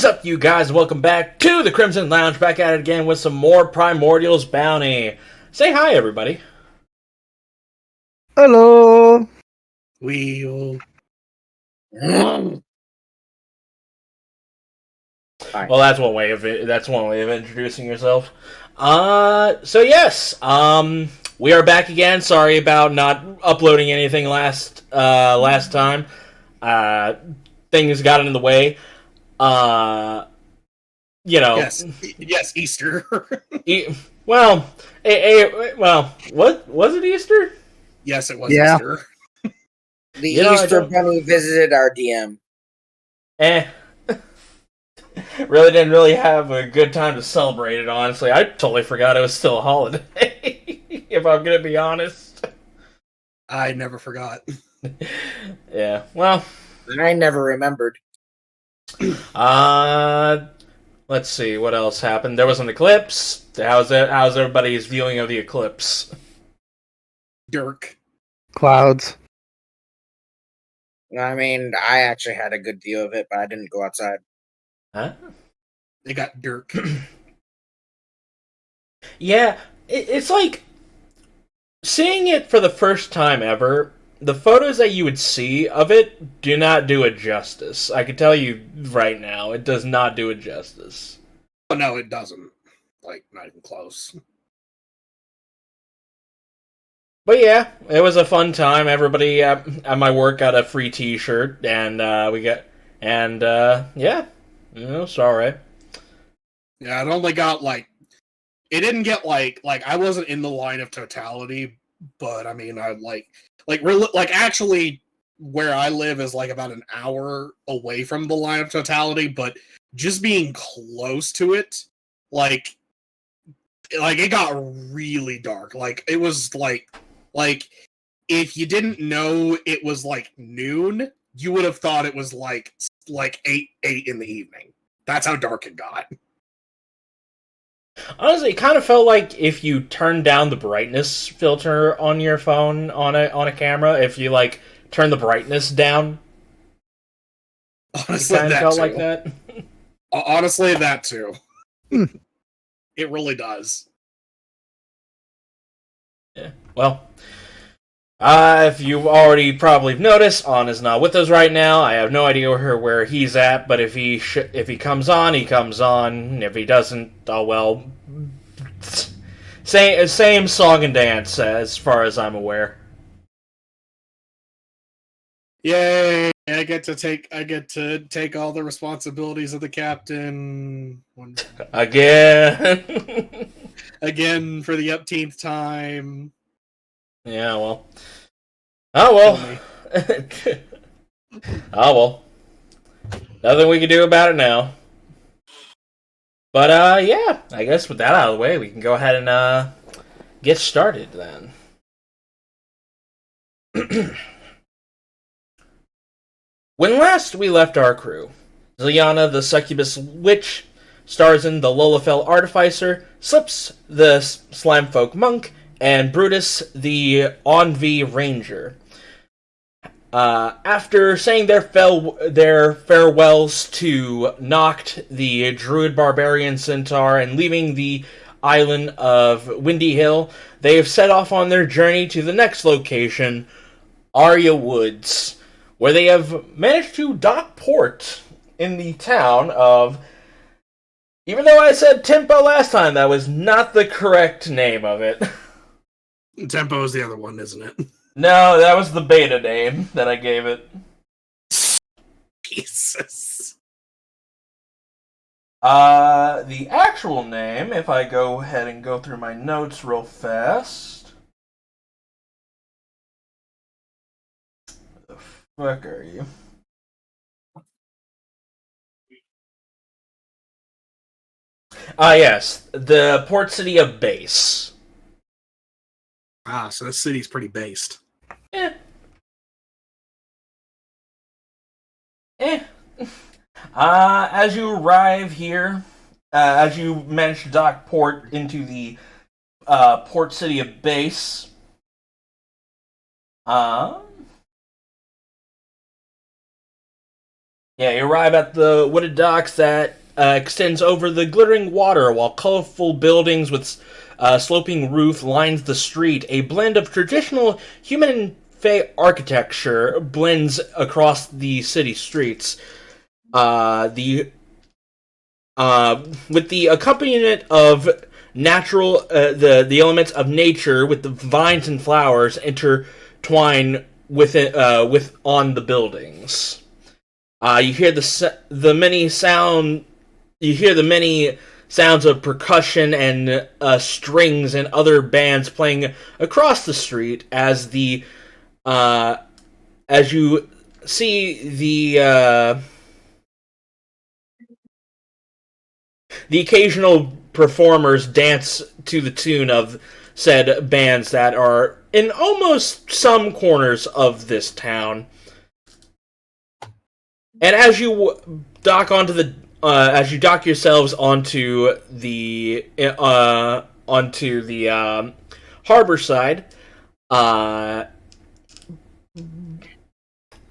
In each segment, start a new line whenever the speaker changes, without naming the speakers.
What is up, you guys? Welcome back to the Crimson Lounge. Back at it again with some more Primordials bounty. Say hi, everybody.
Hello.
Wheel.
Well, that's one way of it. That's one way of introducing yourself. So yes, we are back again. Sorry about not uploading anything last time. Things got in the way.
Yes, Easter.
Well, what was it, Easter?
Yes, it was
Yeah.
Easter.
The Easter Bunny visited our DM.
Really didn't have a good time to celebrate it, honestly. I totally forgot it was still a holiday, if I'm gonna be honest.
I never forgot.
Yeah, well.
I never remembered.
Let's see, what else happened? There was an eclipse. How's everybody's viewing of the eclipse?
Dirk.
Clouds.
I mean, I actually had a good view of it, but I didn't go outside.
Huh?
They got Dirk.
Yeah, it's like seeing it for the first time ever. The photos that you would see of it do not do it justice. I can tell you right now, it does not do it justice.
Oh, no, it doesn't. Like, not even close.
But yeah, it was a fun time. Everybody at my work got a free T-shirt, and yeah, it's all right.
Yeah, it only got, it didn't get, I wasn't in the line of totality, but, I mean, actually, where I live is, about an hour away from the line of totality, but just being close to it, it got really dark. It was, if you didn't know it was, noon, you would have thought it was, 8 in the evening. That's how dark it got.
Honestly, it kind of felt like if you turned down the brightness filter on your phone on a camera, if you turn the brightness down,
honestly,
it kind of felt like that.
Honestly, that too. It really does.
Yeah. Well, if you've already probably noticed, On is not with us right now. I have no idea where he's at, but if he comes on, he comes on. If he doesn't, oh well. Same song and dance as far as I'm aware.
Yay! I get to take all the responsibilities of the captain
Again.
Again for the upteenth time.
Yeah, well. Oh well. Oh well. Nothing we can do about it now. But yeah, I guess with that out of the way, we can go ahead and get started then. When last we left our crew, Zilyana the succubus witch, Starzin the Lalafell artificer, Slips the Slimefolk monk, and Brutus the Envie ranger. After saying their farewells to Noct, the Druid Barbarian Centaur, and leaving the island of Windy Hill, they have set off on their journey to the next location, Aria Woods, where they have managed to dock port in the town of... Even though I said Tempo last time, that was not the correct name of it.
Tempo is the other one, isn't it?
No, that was the beta name that I gave it.
Jesus.
The actual name, if I go ahead and go through my notes real fast. Where the fuck are you? Yes, the port city of Base.
So this city's pretty based.
As you arrive here, as you manage to dock port into the port city of Base, Yeah, you arrive at the wooded docks that extends over the glittering water, while colorful buildings with sloping roof lines the street. A blend of traditional human and Fey architecture blends across the city streets. With the accompaniment of natural, the elements of nature with the vines and flowers intertwine with on the buildings. You hear the many sounds of percussion and strings and other bands playing across the street as you see the occasional performers dance to the tune of said bands that are in almost some corners of this town. And as you dock yourselves onto the harbor side,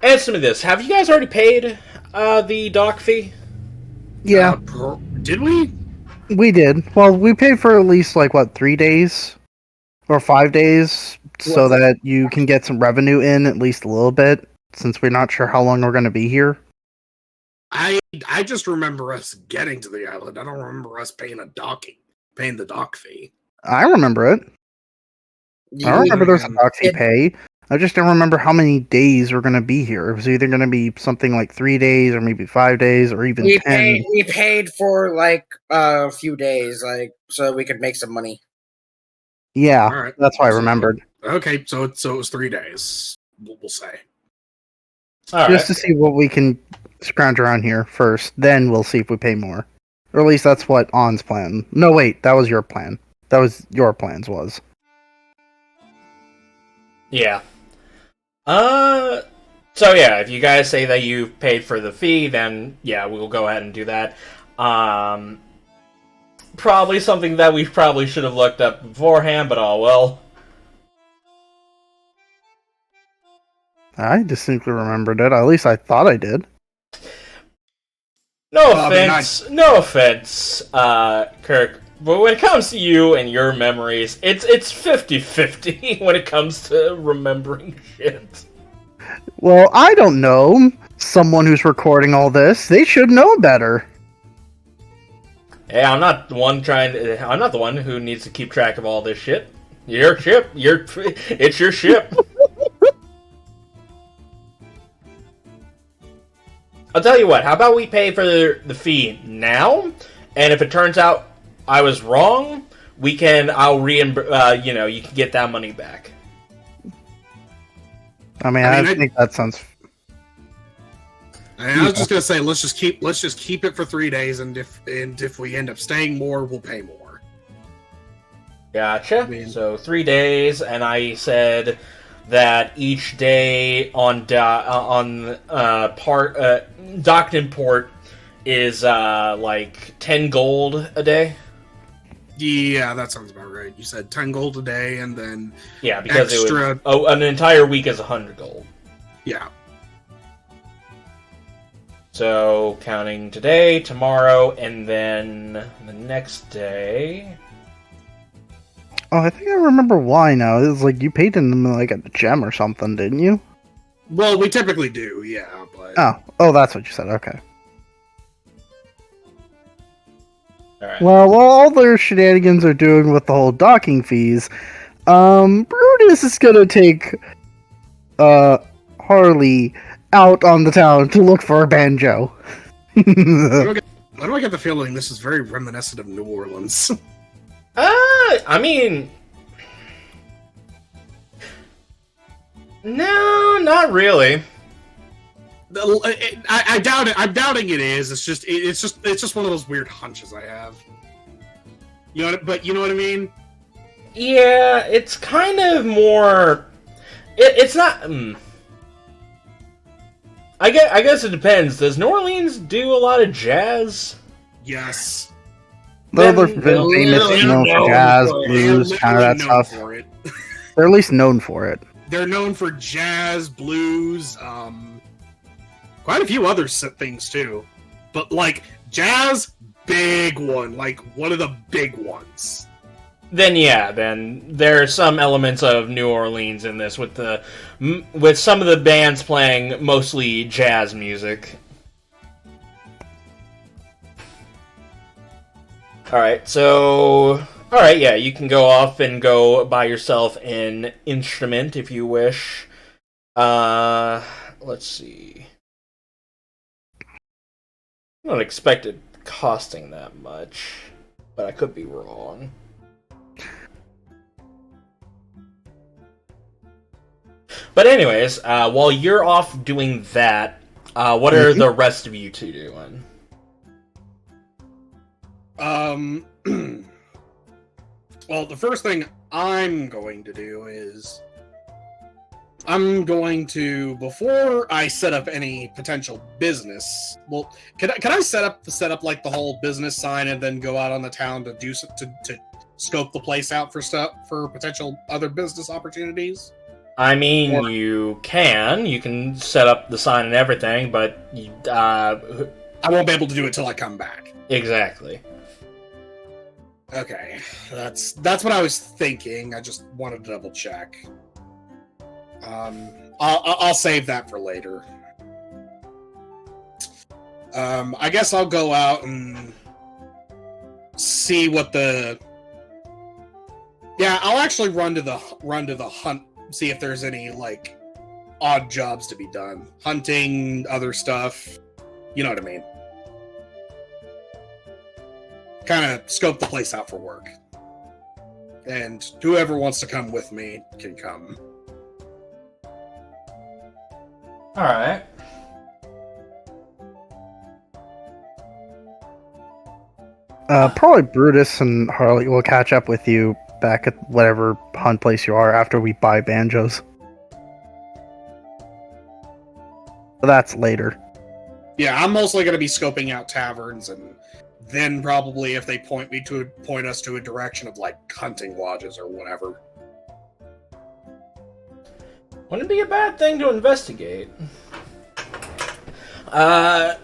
answer me this: have you guys already paid the dock fee?
Yeah,
Did we?
we did. Well, we paid for at least 3 days or 5 days, so that you can get some revenue in at least a little bit, since we're not sure how long we're going to be here.
I just remember us getting to the island. I don't remember us paying the dock fee.
I remember it. I remember there was a dock fee pay. I just don't remember how many days we're going to be here. It was either going to be something like 3 days, or maybe 5 days, or even 10.
We paid for a few days, so we could make some money.
Yeah,
right.
That's why I remembered.
Okay, so it was 3 days. We'll say.
All
Just to see what we can scrounge around here first, then we'll see if we pay more. Or at least that's what On's plan. No, wait, that was your plan. That was your plans was.
Yeah. So yeah, if you guys say that you paid for the fee, then yeah, we'll go ahead and do that. Probably something that we probably should have looked up beforehand, but oh well.
I distinctly remembered it. At least I thought I did.
No offense, Kirk. But when it comes to you and your memories, it's 50-50 when it comes to remembering shit.
Well, I don't know. Someone who's recording all this, they should know better.
Hey, I'm not the one who needs to keep track of all this shit. Your ship. It's your ship. I'll tell you what. How about we pay for the fee now? And if it turns out I was wrong, I'll reimburse. You can get that money back.
I think that sounds.
I was just gonna say, let's just keep it for 3 days, and if we end up staying more, we'll pay more.
Gotcha. So 3 days, and I said that each day on docked in port is 10 gold a day.
Yeah, that sounds about right. You said 10 gold a day, and then
because
extra.
An entire week is 100 gold.
Yeah.
So counting today, tomorrow, and then the next day.
Oh, I think I remember why now. It was you paid them a gem or something, didn't you?
Well, we typically do, yeah. But
Oh, that's what you said. Okay.
Alright.
Well, while all their shenanigans are doing with the whole docking fees, Brutus is gonna take Harley out on the town to look for a banjo.
Why do I get the feeling this is very reminiscent of New Orleans?
No, not really.
I doubt it. I'm doubting it is. It's just one of those weird hunches I have. You know what I mean?
Yeah, it's kind of more. It's not. I guess it depends. Does New Orleans do a lot of jazz?
Yes.
They're famous, for jazz, blues, kind of that stuff. They're at least known for it.
They're known for jazz, blues, quite a few other things too. But like jazz, big one, like one of the big ones.
Then there are some elements of New Orleans in this, with some of the bands playing mostly jazz music. Alright, yeah, you can go off and go buy yourself an instrument if you wish. Let's see. I don't expect it costing that much, but I could be wrong. But anyways, while you're off doing that, what are the rest of you two doing?
Well, the first thing I'm going to do is I'm going to, before I set up any potential business. Well, can I set up like the whole business sign and then go out on the town to do to scope the place out for potential other business opportunities?
I mean, you can set up the sign and everything, but
I won't be able to do it till I come back.
Exactly.
Okay, that's what I was thinking. I just wanted to double check. I'll save that for later. I guess I'll go out and see what the. Yeah, I'll actually run to the hunt, see if there's any like odd jobs to be done, hunting, other stuff. You know what I mean? Kind of scope the place out for work. And whoever wants to come with me can come.
Alright.
Probably Brutus and Harley will catch up with you back at whatever hunt place you are after we buy banjos. But that's later.
Yeah, I'm mostly going to be scoping out taverns, and then probably if they point us to a direction of like hunting lodges or whatever.
Wouldn't be a bad thing to investigate. Clyde,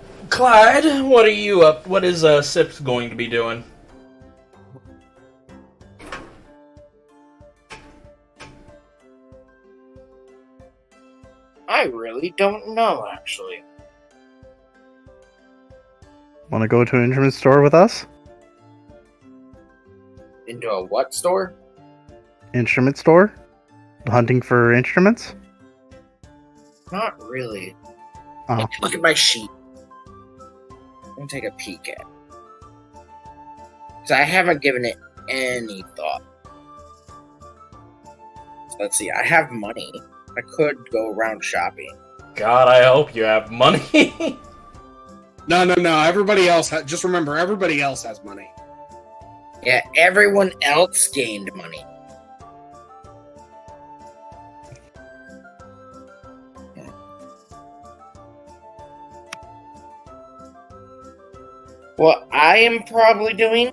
what are you up? What is Sips going to be doing?
I really don't know, actually.
Want to go to an instrument store with us?
Into a what store?
Instrument store? Hunting for instruments?
Not really.
Oh.
Look at my sheet. Let me take a peek at it. Because I haven't given it any thought. So let's see, I have money. I could go around shopping.
God, I hope you have money.
No. Everybody else just remember, everybody else has money.
Yeah, everyone else gained money. What I am probably doing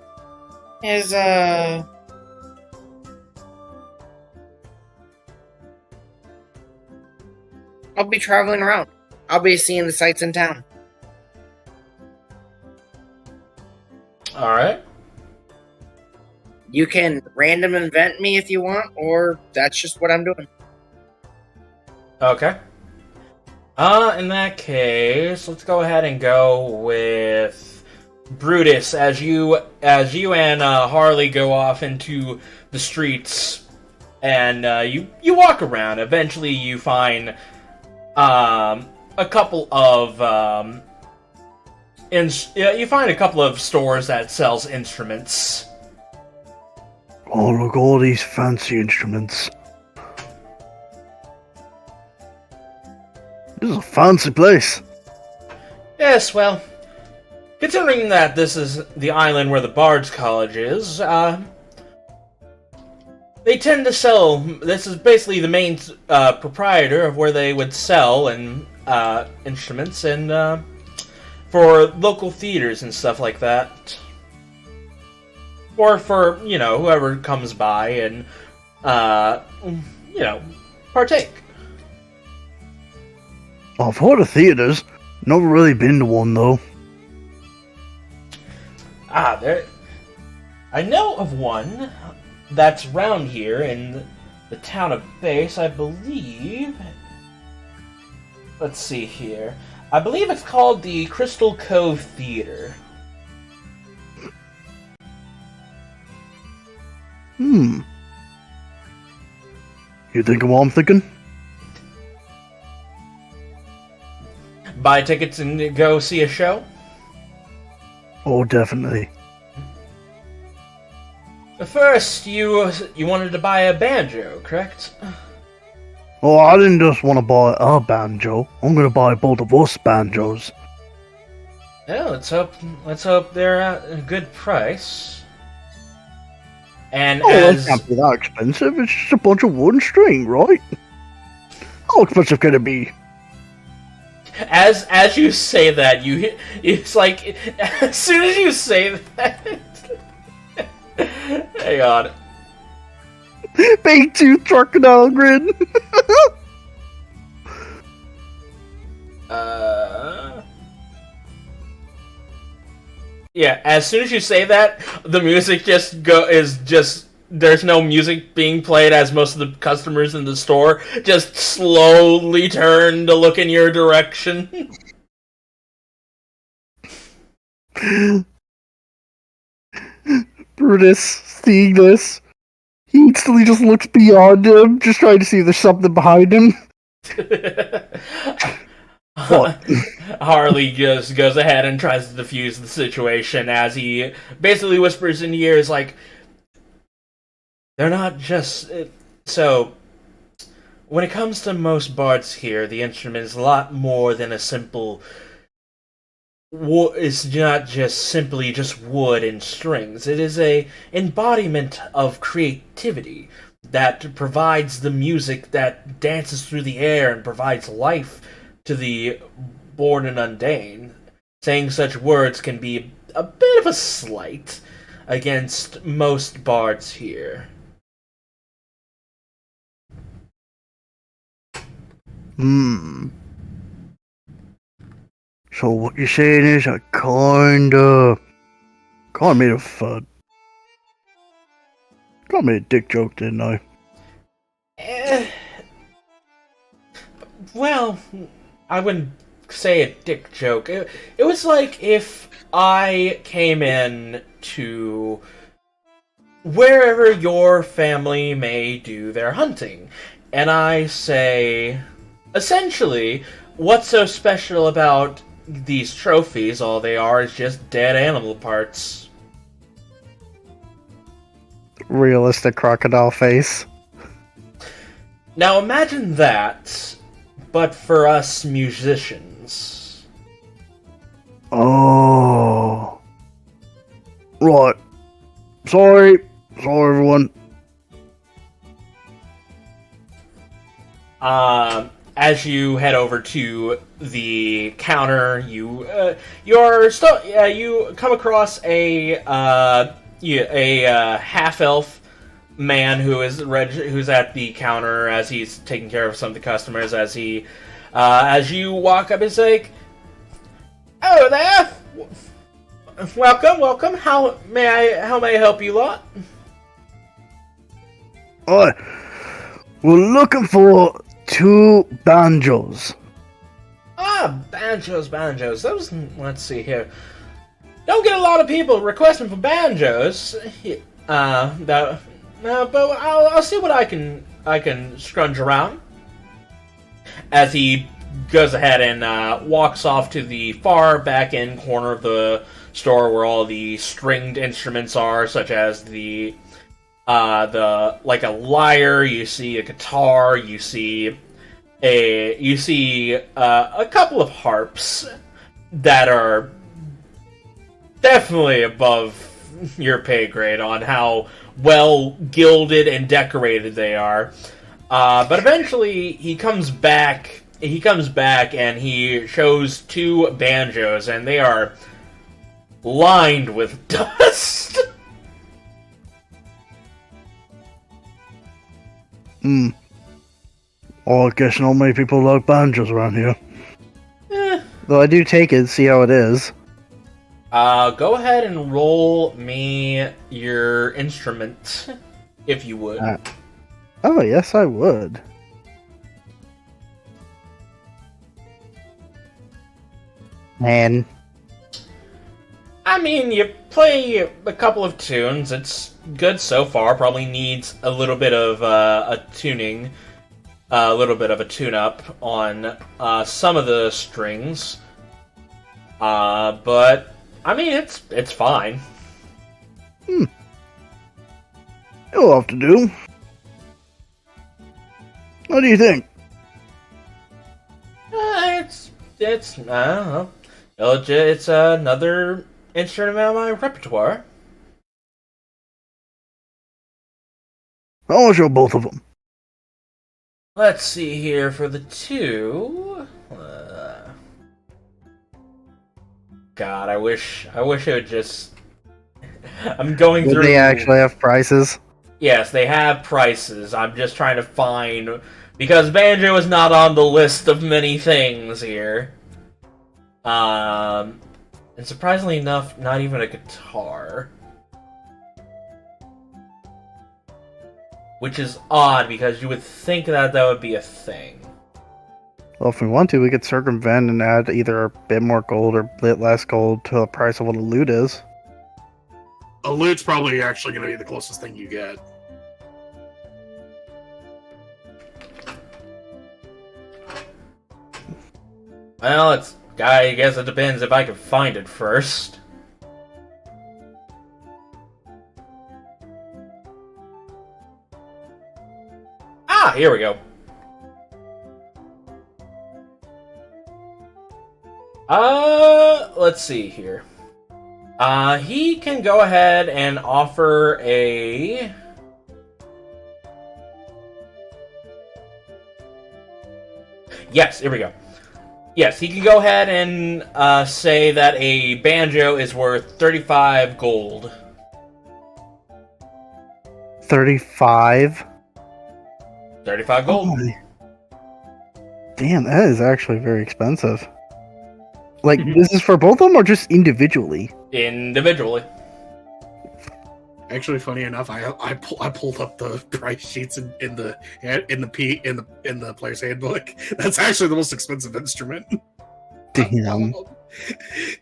is, I'll be traveling around. I'll be seeing the sights in town.
Alright.
You can random invent me if you want, or that's just what I'm doing.
Okay. In that case, let's go ahead and go with Brutus, as you and Harley go off into the streets, and you walk around. Eventually, you find a couple of stores that sells instruments.
Oh, look at all these fancy instruments. This is a fancy place.
Yes, well, considering that this is the island where the Bard's College is, they tend to sell. This is basically the main proprietor of where they would sell instruments and for local theaters and stuff like that, or for whoever comes by and partake.
Oh, for the theaters, Never really been to one though.
There. I know of one that's round here in the town of Base, I believe. Let's see here. I believe it's called the Crystal Cove Theater.
You thinking what I'm thinking?
Buy tickets and go see a show?
Oh, definitely.
First, you wanted to buy a banjo, correct?
Oh, I didn't just want to buy a banjo. I'm gonna buy both of us banjos.
Yeah, let's hope they're at a good price. And
That can't be that expensive. It's just a bunch of wood and string, right? How expensive can it be?
As you say that, it's like as soon as you say that. Hang on.
Big tooth crocodile grin.
Yeah, as soon as you say that, the music there's no music being played as most of the customers in the store just slowly turn to look in your direction.
Brutus, seeing this, he instantly just looks beyond him, just trying to see if there's something behind him. What?
Harley just goes ahead and tries to defuse the situation as he basically whispers in your ears, like, they're not just... So, when it comes to most bards here, the instrument is a lot more than a simple... It's not just simply just wood and strings. It is a embodiment of creativity that provides the music that dances through the air and provides life to the born and undane. Saying such words can be a bit of a slight against most bards here.
So what you're saying is I kinda made a dick joke, didn't I?
Well, I wouldn't say a dick joke. It was like if I came in to wherever your family may do their hunting, and I say, essentially, what's so special about these trophies? All they are is just dead animal parts.
Realistic crocodile face.
Now imagine that, but for us musicians.
Oh. Right. Sorry, everyone.
As you head over to the counter, you come across a half elf man who's at the counter as he's taking care of some of the customers. As you walk up, he's like, "Oh there, welcome. How may I help you lot?"
We're looking for 2 banjos.
Banjos. Those, let's see here. Don't get a lot of people requesting for banjos. But I'll see what I can scrunch around. As he goes ahead and walks off to the far back end corner of the store where all the stringed instruments are, such as the like a lyre. You see a guitar. You see a couple of harps that are definitely above your pay grade on how well gilded and decorated they are. But eventually he comes back and he shows 2 banjos, and they are lined with dust.
Oh, I guess not many people like banjos around here. Though I do take it, see how it is.
Go ahead and roll me your instrument, if you would.
Oh, yes, I would. Man.
I mean, you play a couple of tunes. It's good so far. Probably needs a little bit of a tuning, a little bit of a tune-up on some of the strings. But I mean, it's fine.
It'll have to do. What do you think?
It's I don't know. It's another instrument on my repertoire.
I'll show both of them.
Let's see here for the two. God, I wish it would just. I'm going through.
Do they actually have prices?
Yes, they have prices. I'm just trying to find because banjo is not on the list of many things here. And surprisingly enough, not even a guitar. Which is odd, because you would think that would be a thing.
Well, if we want to, we could circumvent and add either a bit more gold or a bit less gold to the price of what a lute is.
A lute's probably actually going to be the closest thing you get.
Well, I guess it depends if I can find it first. Ah, here we go. Let's see here. He can go ahead and offer a... Yes, here we go. Yes, he can go ahead and say that a banjo is worth 35 gold.
35?
35 gold.
Oh, damn, that is actually very expensive. Like, this is for both of them or just individually?
Individually.
Actually, funny enough, I pulled up the price sheets in the player's handbook. That's actually the most expensive instrument.
Damn.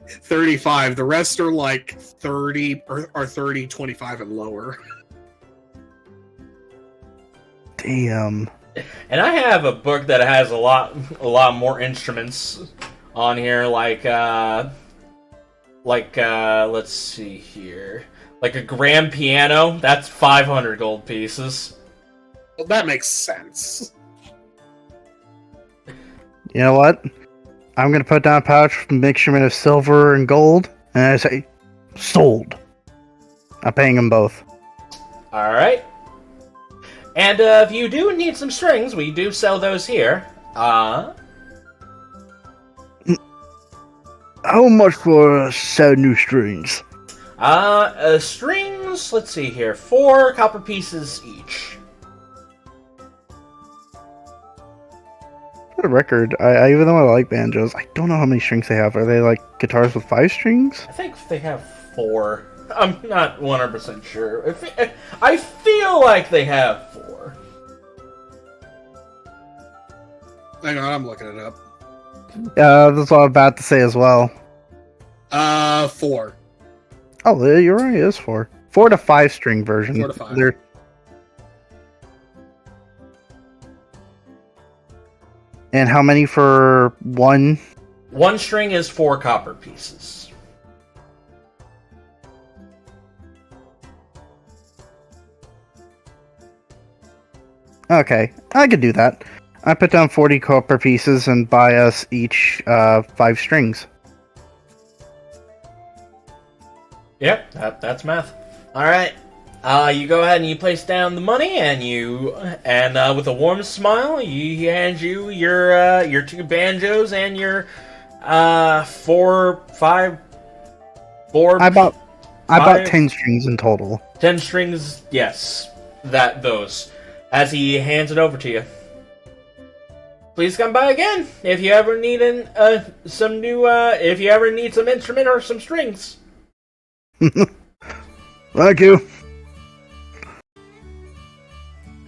35. The rest are like 30 or 30, 25 and lower.
Damn.
And I have a book that has a lot more instruments on here, like let's see here. Like a grand piano, that's 500 gold pieces.
Well, that makes sense.
You know what? I'm gonna put down a pouch mixture of silver and gold, and I say, sold. I'm paying them both.
Alright. And if you do need some strings, we do sell those here.
How much for 7 new strings?
Strings, let's see here, 4 copper pieces each.
For the record, I even though I like banjos, I don't know how many strings they have. Are they like guitars with 5 strings?
I think they have 4. I'm not 100% sure. I feel like they have 4.
Hang on, I'm looking it up.
That's what I'm about to say as well.
4.
Oh, you're right, it is 4. 4 to 5 string version.
4 to 5.
They're... And how many for one?
1 string is 4 copper pieces.
Okay, I could do that. I put down 40 copper pieces and buy us each 5 strings.
Yep, that's math. Alright. You go ahead and you place down the money, and with a warm smile, he hands you your 2 banjos and your 4.
I bought 10 strings in total.
10 strings, yes. Those. As he hands it over to you. please come by again if you ever need some new if you ever need some instrument or some strings.
Thank you.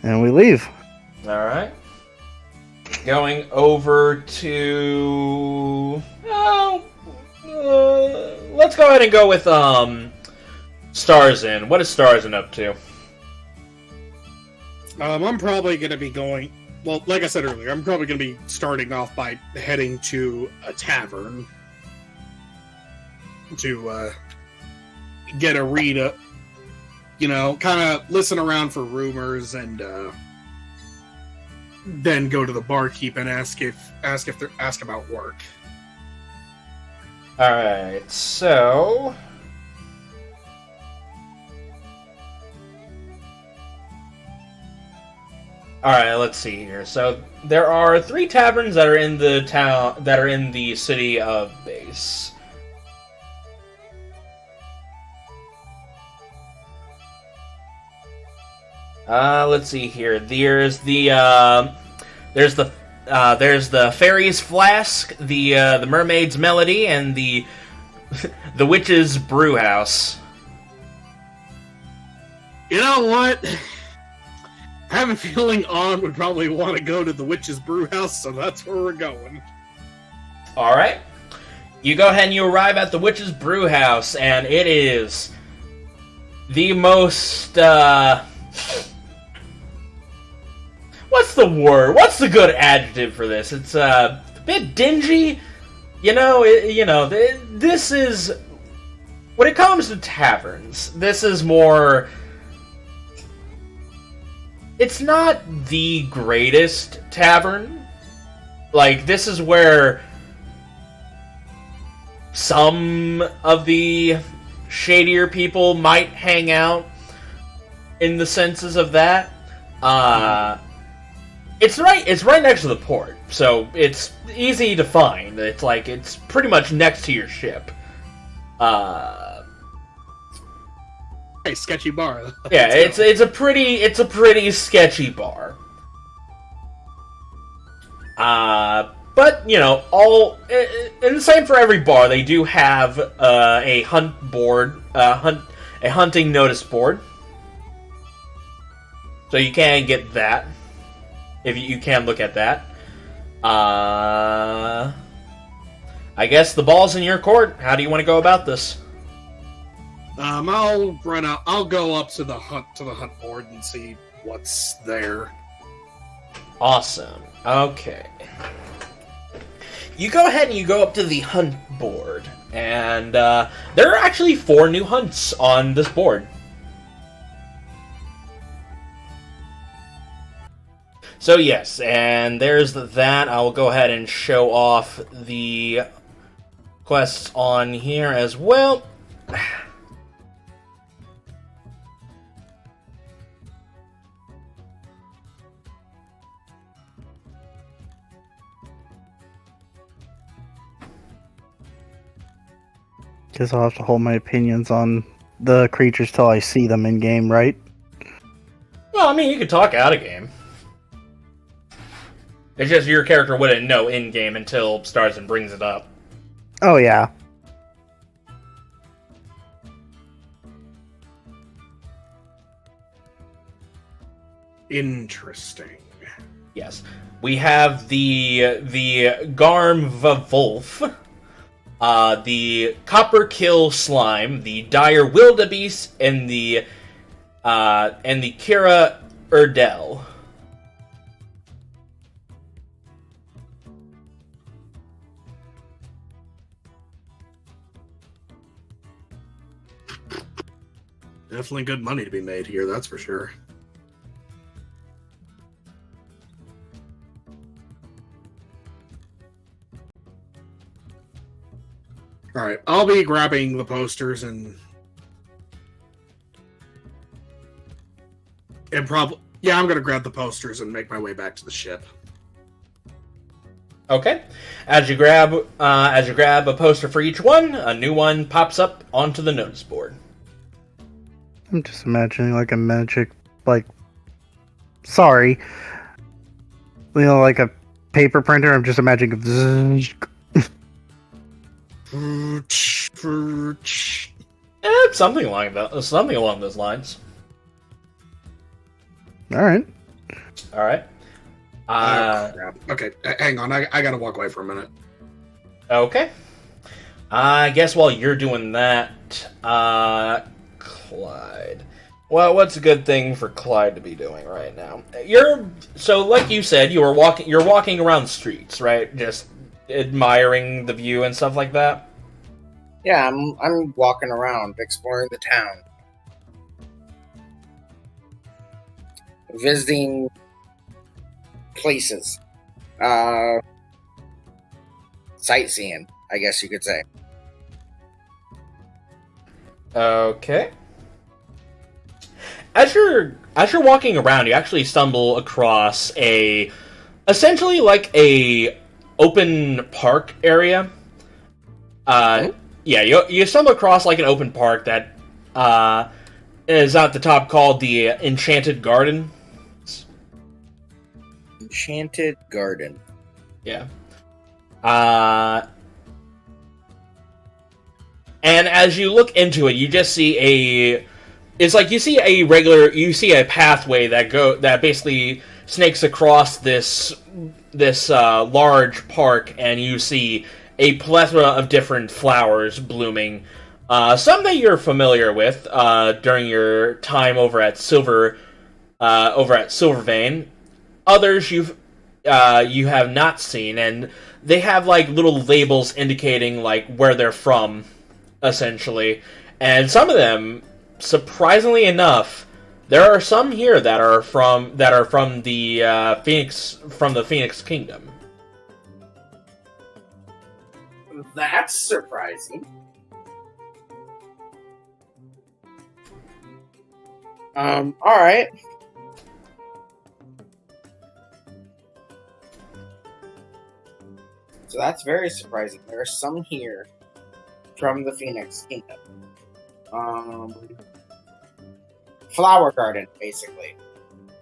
And we leave.
All right. Going over to let's go ahead and go with Starzin. What is Starzin up to?
I'm probably going to be going... Well, like I said earlier, I'm probably going to be starting off by heading to a tavern to get a read up, kind of listen around for rumors and then go to the barkeep and ask about work.
All right, so alright, let's see here. So there are 3 taverns that are in the town that are in the city of Base. Let's see here. There's the Fairy's Flask, the Mermaid's Melody, and the Witch's Brewhouse.
You know what? I have a feeling On would probably want to go to the Witch's Brewhouse, so that's where we're going.
Alright. You go ahead and you arrive at the Witch's Brewhouse, and it is the most, what's the word? What's the good adjective for this? It's a bit dingy. This is... When it comes to taverns, this is more... It's not the greatest tavern. Like, this is where some of the shadier people might hang out in the senses of that. It's right next to the port, so it's easy to find. It's pretty much next to your ship.
Hey, sketchy bar.
Yeah, it's a pretty sketchy bar. But all and the same for every bar. They do have a hunt board, a hunting notice board, so you can get that. If you can look at that. I guess the ball's in your court. How do you want to go about this?
I'll run out. I'll go up to the hunt board and see what's there.
Awesome. Okay. You go ahead and you go up to the hunt board, and there are actually 4 new hunts on this board. So yes, and there's that. I'll go ahead and show off the quests on here as well.
Guess I'll have to hold my opinions on the creatures till I see them in game, right?
Well, I mean, you could talk out of game. It's just your character wouldn't know in game until Starzin brings it up.
Oh, yeah.
Interesting.
Yes. We have the Garmva-Wolf, the Copperkill Slime, the Dire Wildebeest, and the Kira Erdel.
Definitely good money to be made here, that's for sure. Alright, I'll be grabbing the posters and probably... Yeah, I'm gonna grab the posters and make my way back to the ship.
Okay. As you grab a poster for each one, a new one pops up onto the notice board.
I'm just imagining like a magic, like, sorry, like a paper printer. I'm just imagining.
Something along those lines.
All right.
All right.
Crap. Okay, hang on. I gotta walk away for a minute.
Okay. I guess while you're doing that, Clyde. Well, what's a good thing for Clyde to be doing right now? So like you said, you're walking around the streets, right? Just admiring the view and stuff like that.
Yeah, I'm walking around, exploring the town, visiting places, sightseeing, I guess you could say.
Okay. As you're walking around, you actually stumble across essentially like a open park area. Yeah, you stumble across like an open park that is at the top called the Enchanted Garden.
Enchanted Garden.
Yeah. And as you look into it, you just see you see a pathway that basically snakes across this large park, and you see a plethora of different flowers blooming. Some that you're familiar with during your time over at Silvervein. Others you have not seen, and they have like little labels indicating like where they're from, essentially. And some of them, surprisingly enough, there are some here that are from the Phoenix Kingdom.
That's surprising. All right. So that's very surprising. There are some here from the Phoenix Kingdom. Flower garden, basically.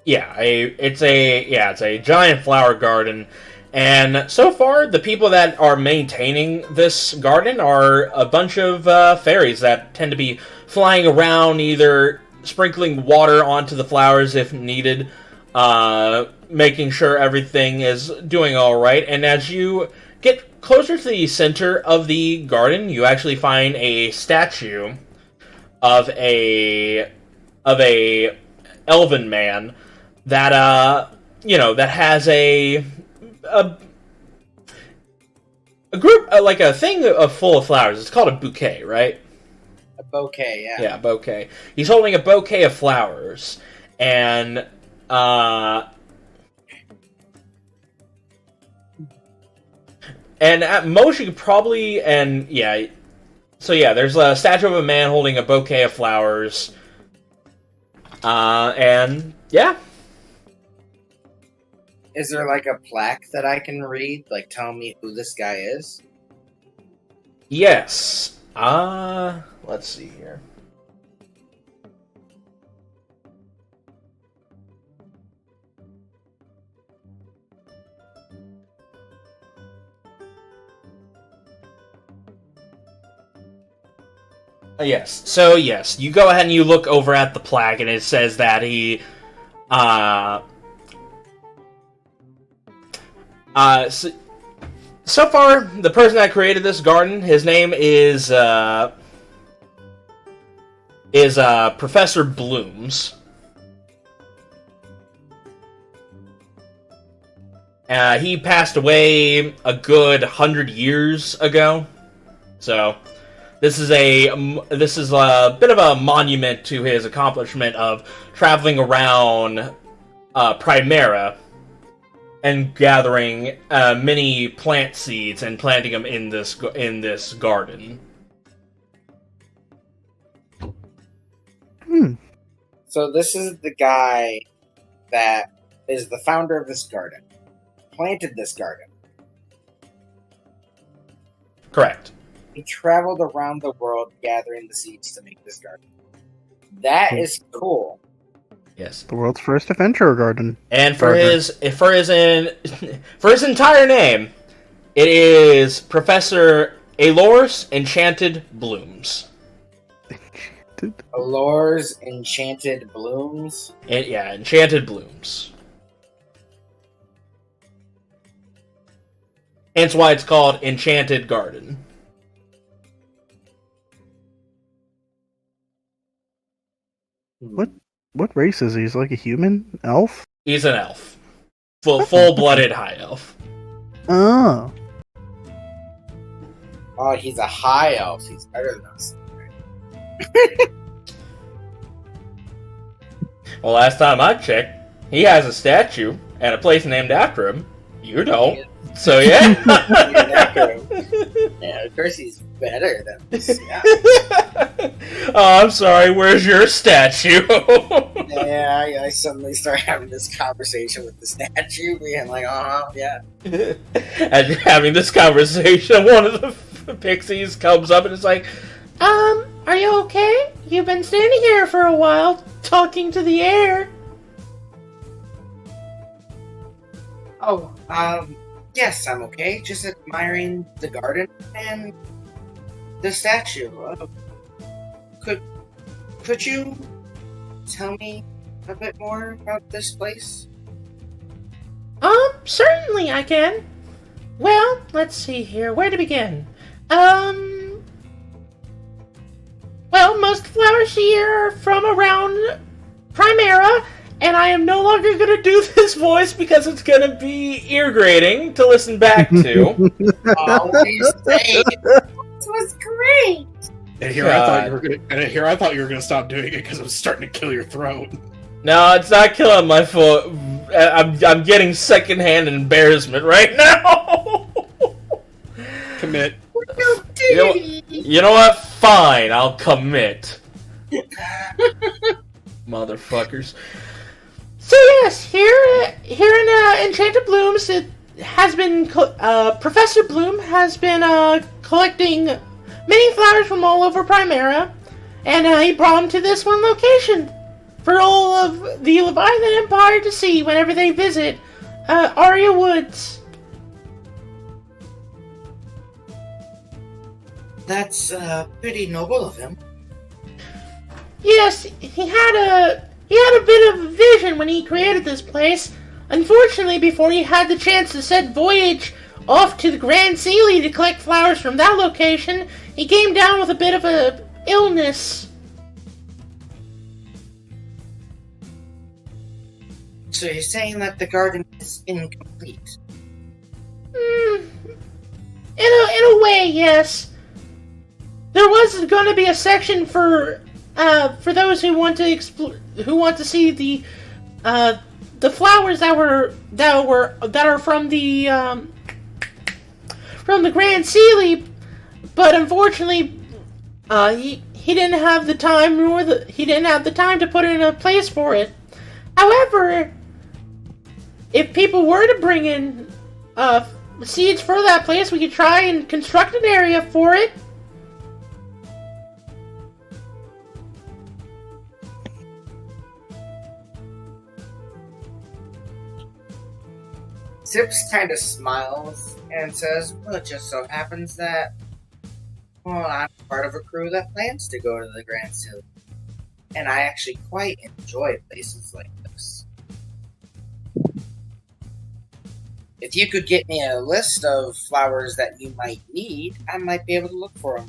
Yeah, it's a giant flower garden, and so far the people that are maintaining this garden are a bunch of fairies that tend to be flying around, either sprinkling water onto the flowers if needed, making sure everything is doing all right. And as you get closer to the center of the garden, you actually find a statue of a elven man that that has a group, like a thing full of flowers. It's called a bouquet, right?
A bouquet, yeah.
Yeah, bouquet. He's holding a bouquet of flowers, and at most you could probably, there's a statue of a man holding a bouquet of flowers. And yeah.
Is there like a plaque that I can read, like tell me who this guy is?
Yes. Let's see here. Yes. So, yes, you go ahead and you look over at the plaque, and it says that he, so far, the person that created this garden, his name is Professor Blooms. He passed away a good 100 years ago, so this is a bit of a monument to his accomplishment of traveling around Primaria and gathering many plant seeds and planting them in this garden.
So this is the guy that is the founder of this garden, planted this garden.
Correct.
He traveled around the world gathering the seeds to make this garden. That is cool.
Yes.
The world's first adventure garden.
And for his entire name, it is Professor Alor's Enchanted Blooms.
Allures, Enchanted Blooms.
Enchanted Blooms. Hence why it's called Enchanted Garden.
What race is he? He's like a human? Elf?
He's an elf. Full-blooded high elf.
Oh.
Oh, he's a high elf. He's better than us.
Well, last time I checked, he has a statue and a place named after him. You don't. So, yeah.
Yeah, of course he's better than us. Yeah.
Oh, I'm sorry. Where's your statue?
Yeah, I suddenly start having this conversation with the statue, being like, yeah.
As you're having this conversation, one of the pixies comes up and is like, are you okay? You've been standing here for a while, talking to the air.
Oh, yes, I'm okay. Just admiring the garden and the statue. Could you tell me a bit more about this place?
Certainly I can. Well, let's see here. Where to begin? Well, most flowers here are from around Primera, and I am no longer going to do this voice because it's going to be ear-grating to listen back to.
Always say, this was great!
And here I thought you were gonna stop doing it because it was starting to kill your throat.
No, it's not killing my foot. I'm getting secondhand embarrassment right now.
Commit.
You know what? Fine, I'll commit. Motherfuckers. So yes, here in Enchanted Blooms, it has been Professor Bloom has been collecting many flowers from all over Primera, and he brought them to this one location for all of the Leviathan Empire to see whenever they visit Aria Woods.
That's pretty noble of him.
Yes, he had a bit of a vision when he created this place. Unfortunately, before he had the chance to set voyage off to the Grand Sealy to collect flowers from that location, he came down with a bit of a illness.
So you're saying that the garden is incomplete?
In a way, yes. There was going to be a section for those who want to see the flowers that are from the Grand Sealy, but unfortunately, he didn't have the time to put in a place for it. However, if people were to bring in seeds for that place, we could try and construct an area for it.
Zips kind of smiles and says, well, it just so happens that, well, I'm part of a crew that plans to go to the Grand Sealy. And I actually quite enjoy places like this. If you could get me a list of flowers that you might need, I might be able to look for them.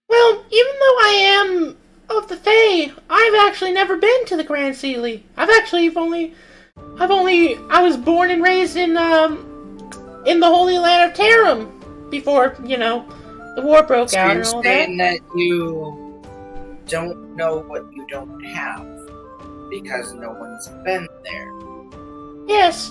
Well, even though I am of the Fae, I've actually never been to the Grand Sealy. I was born and raised in the Holy Land of Tarim before, the war broke out and all that.
So you're saying that you don't know what you don't have because no one's been there.
Yes.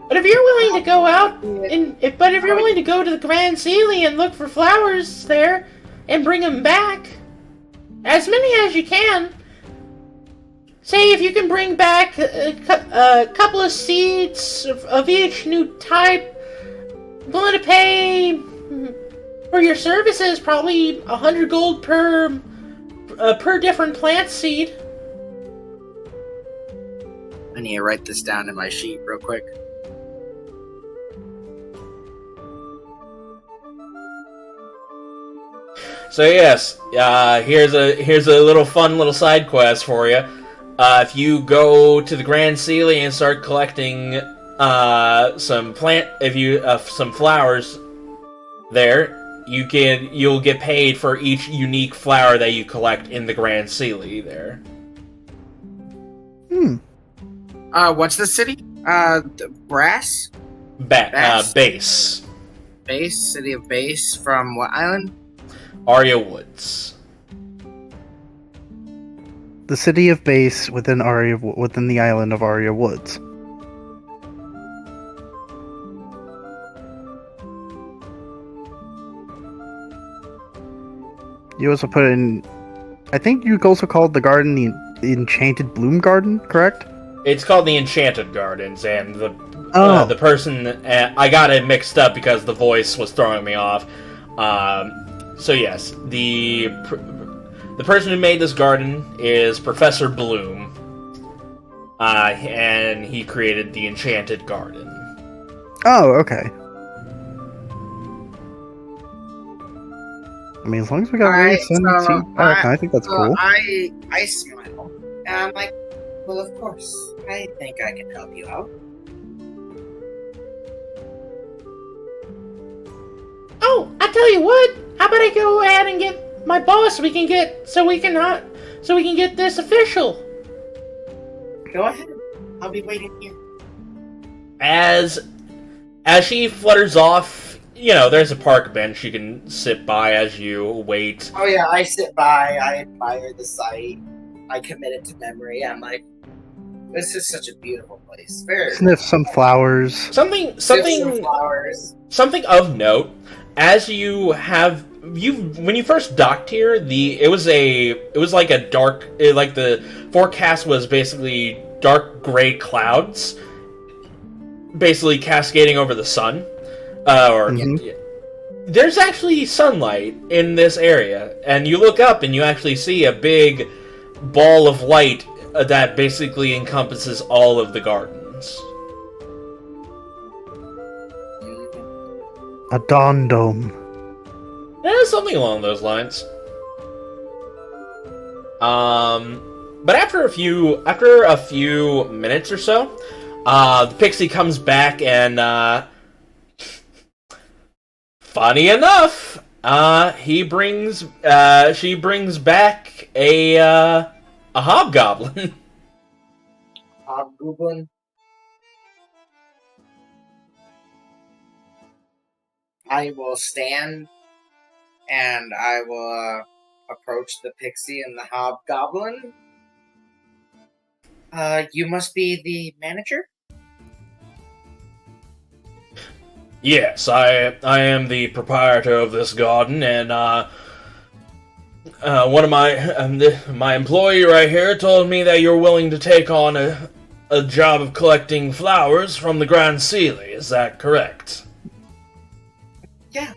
But if you're willing to go out if you're willing to go to the Grand Sealy and look for flowers there and bring them back, as many as you can. Say if you can bring back a couple of seeds of each new type, I'm willing to pay for your services probably 100 gold per per different plant seed.
I need to write this down in my sheet real quick.
So yes, here's a little fun little side quest for you. If you go to the Grand Sealy and start collecting some flowers there, you'll get paid for each unique flower that you collect in the Grand Sealy there.
What's the city? Brass?
Base.
Base? City of Base from what island?
Aria Woods.
The city of Base within the island of Aria Woods. You also put in... I think you also called the garden the Enchanted Bloom Garden, correct?
It's called the Enchanted Gardens, and the person... I got it mixed up because the voice was throwing me off. So yes, the person who made this garden is Professor Bloom, and he created the Enchanted Garden.
Oh, okay. I mean, as long as we got really feedback, I think that's cool.
I smile, and I'm like, well, of course, I think I can help you out.
Oh, I tell you what, how about I go ahead and get my boss so we can get this official.
Go ahead. I'll be waiting here.
As she flutters off, there's a park bench you can sit by as you wait.
Oh yeah, I sit by, I admire the sight, I commit it to memory. I'm like, this is such a beautiful place. Very
sniff some flowers.
Something
flowers.
Something of note, as when you first docked here, it was like a dark, like the forecast was basically dark gray clouds, basically cascading over the sun. There's actually sunlight in this area, and you look up and you actually see a big ball of light that basically encompasses all of the gardens.
A dawn dome.
Yeah, something along those lines. But after a few minutes or so, the pixie comes back and, funny enough, she brings back a hobgoblin.
Hobgoblin? I will stand and I will approach the pixie and the hobgoblin. You must be the manager?
Yes, I am the proprietor of this garden, and one of my employee right here told me that you're willing to take on a job of collecting flowers from the Grand Sealy. Is that correct?
Yeah.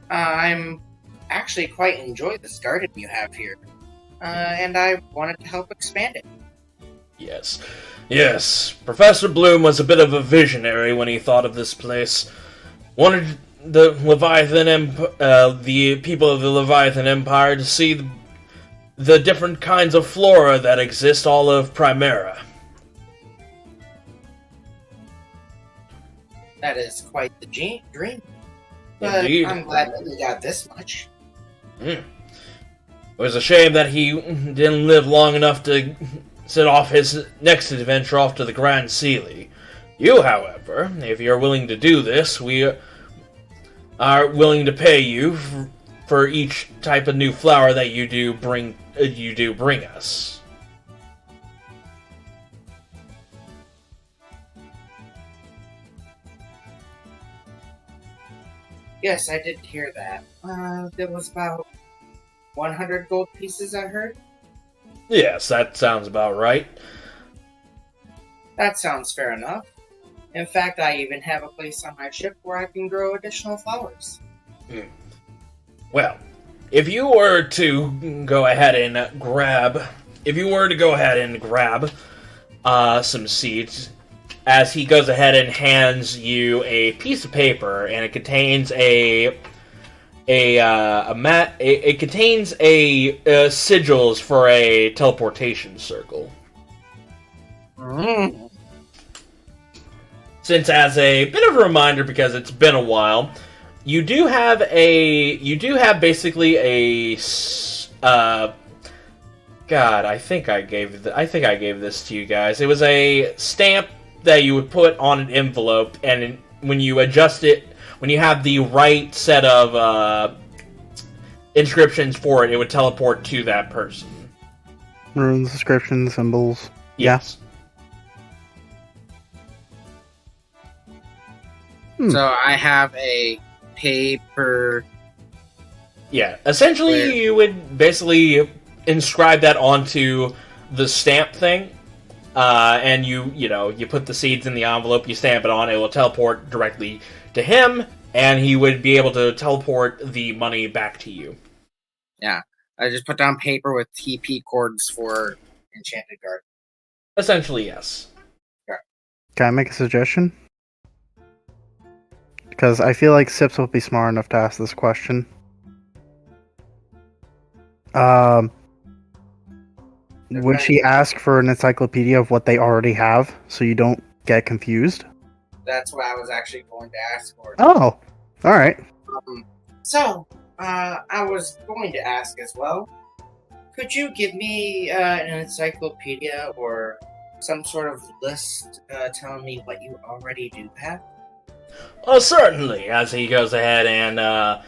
I'm actually quite enjoy this garden you have here, and I wanted to help expand it.
Yes. Professor Bloom was a bit of a visionary when he thought of this place. Wanted the people of the Leviathan Empire to see the different kinds of flora that exist all of Primaria.
That is quite the dream. But
Indeed.
I'm glad that we got this much.
It was a shame that he didn't live long enough to set off his next adventure off to the Grand Sealy. You, however, if you're willing to do this, we are willing to pay you for each type of new flower that you do bring us.
Yes, I did hear that. There was about 100 gold pieces, I heard.
Yes, that sounds about right.
That sounds fair enough. In fact, I even have a place on my ship where I can grow additional flowers.
Well, if you were to go ahead and grab some seeds, as he goes ahead and hands you a piece of paper, and it contains it contains sigils for a teleportation circle.
Mm.
Since, as a bit of a reminder, because it's been a while, you do have basically a God, I think I gave this to you guys. It was a stamp that you would put on an envelope, and when you adjust it, when you have the right set of inscriptions for it, it would teleport to that person.
Runes, inscriptions, symbols.
Yes.
So I have a paper.
Yeah. Essentially, you would basically inscribe that onto the stamp thing, and you put the seeds in the envelope, you stamp it on, it will teleport directly to him, and he would be able to teleport the money back to you.
Yeah. I just put down paper with TP cords for Enchanted Garden.
Essentially, yes.
Can I make a suggestion? Because I feel like Sips will be smart enough to ask this question. Would she ask for an encyclopedia of what they already have, so you don't get confused?
That's what I was actually going to ask for.
Oh, alright.
I was going to ask as well. Could you give me an encyclopedia or some sort of list telling me what you already do have?
Oh, certainly, as he goes ahead and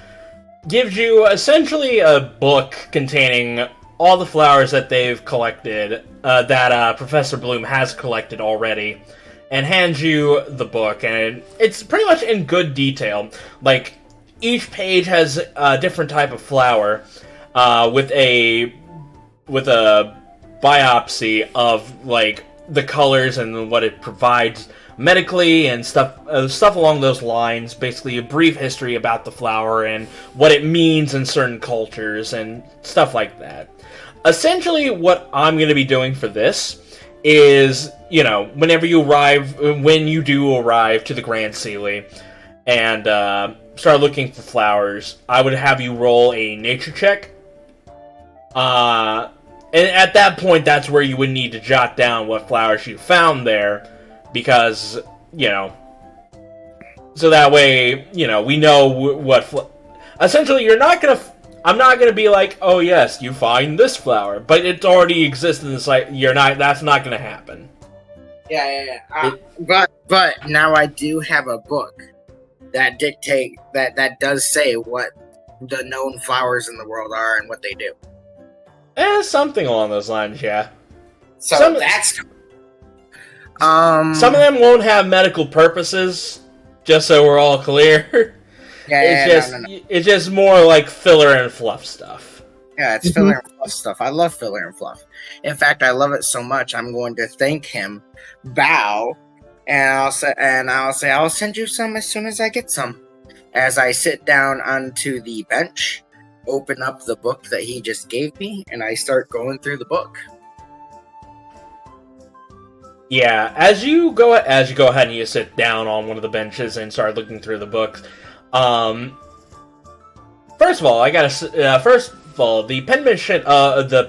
gives you essentially a book containing all the flowers that they've collected, that Professor Bloom has collected already, and hands you the book, and it's pretty much in good detail. Like, each page has a different type of flower, with a biopsy of, like, the colors and what it provides medically and stuff along those lines. Basically, a brief history about the flower and what it means in certain cultures and stuff like that. Essentially, what I'm going to be doing for this is, when you do arrive to the Grand Sealy and start looking for flowers, I would have you roll a nature check. And at that point, that's where you would need to jot down what flowers you found there, because, so that way, we know essentially, I'm not gonna be like, oh yes, you find this flower, but it already exists in the site. That's not gonna happen.
Yeah. But now I do have a book that that does say what the known flowers in the world are and what they do.
Something along those lines, yeah.
So
some of them won't have medical purposes, just so we're all clear. It's just more like filler and fluff stuff.
Yeah, it's filler and fluff stuff. I love filler and fluff. In fact, I love it so much, I'm going to thank him, bow, and I'll say I'll send you some as soon as I get some. As I sit down onto the bench, open up the book that he just gave me, and I start going through the book.
Yeah, as you go ahead and you sit down on one of the benches and start looking through the books. First of all, the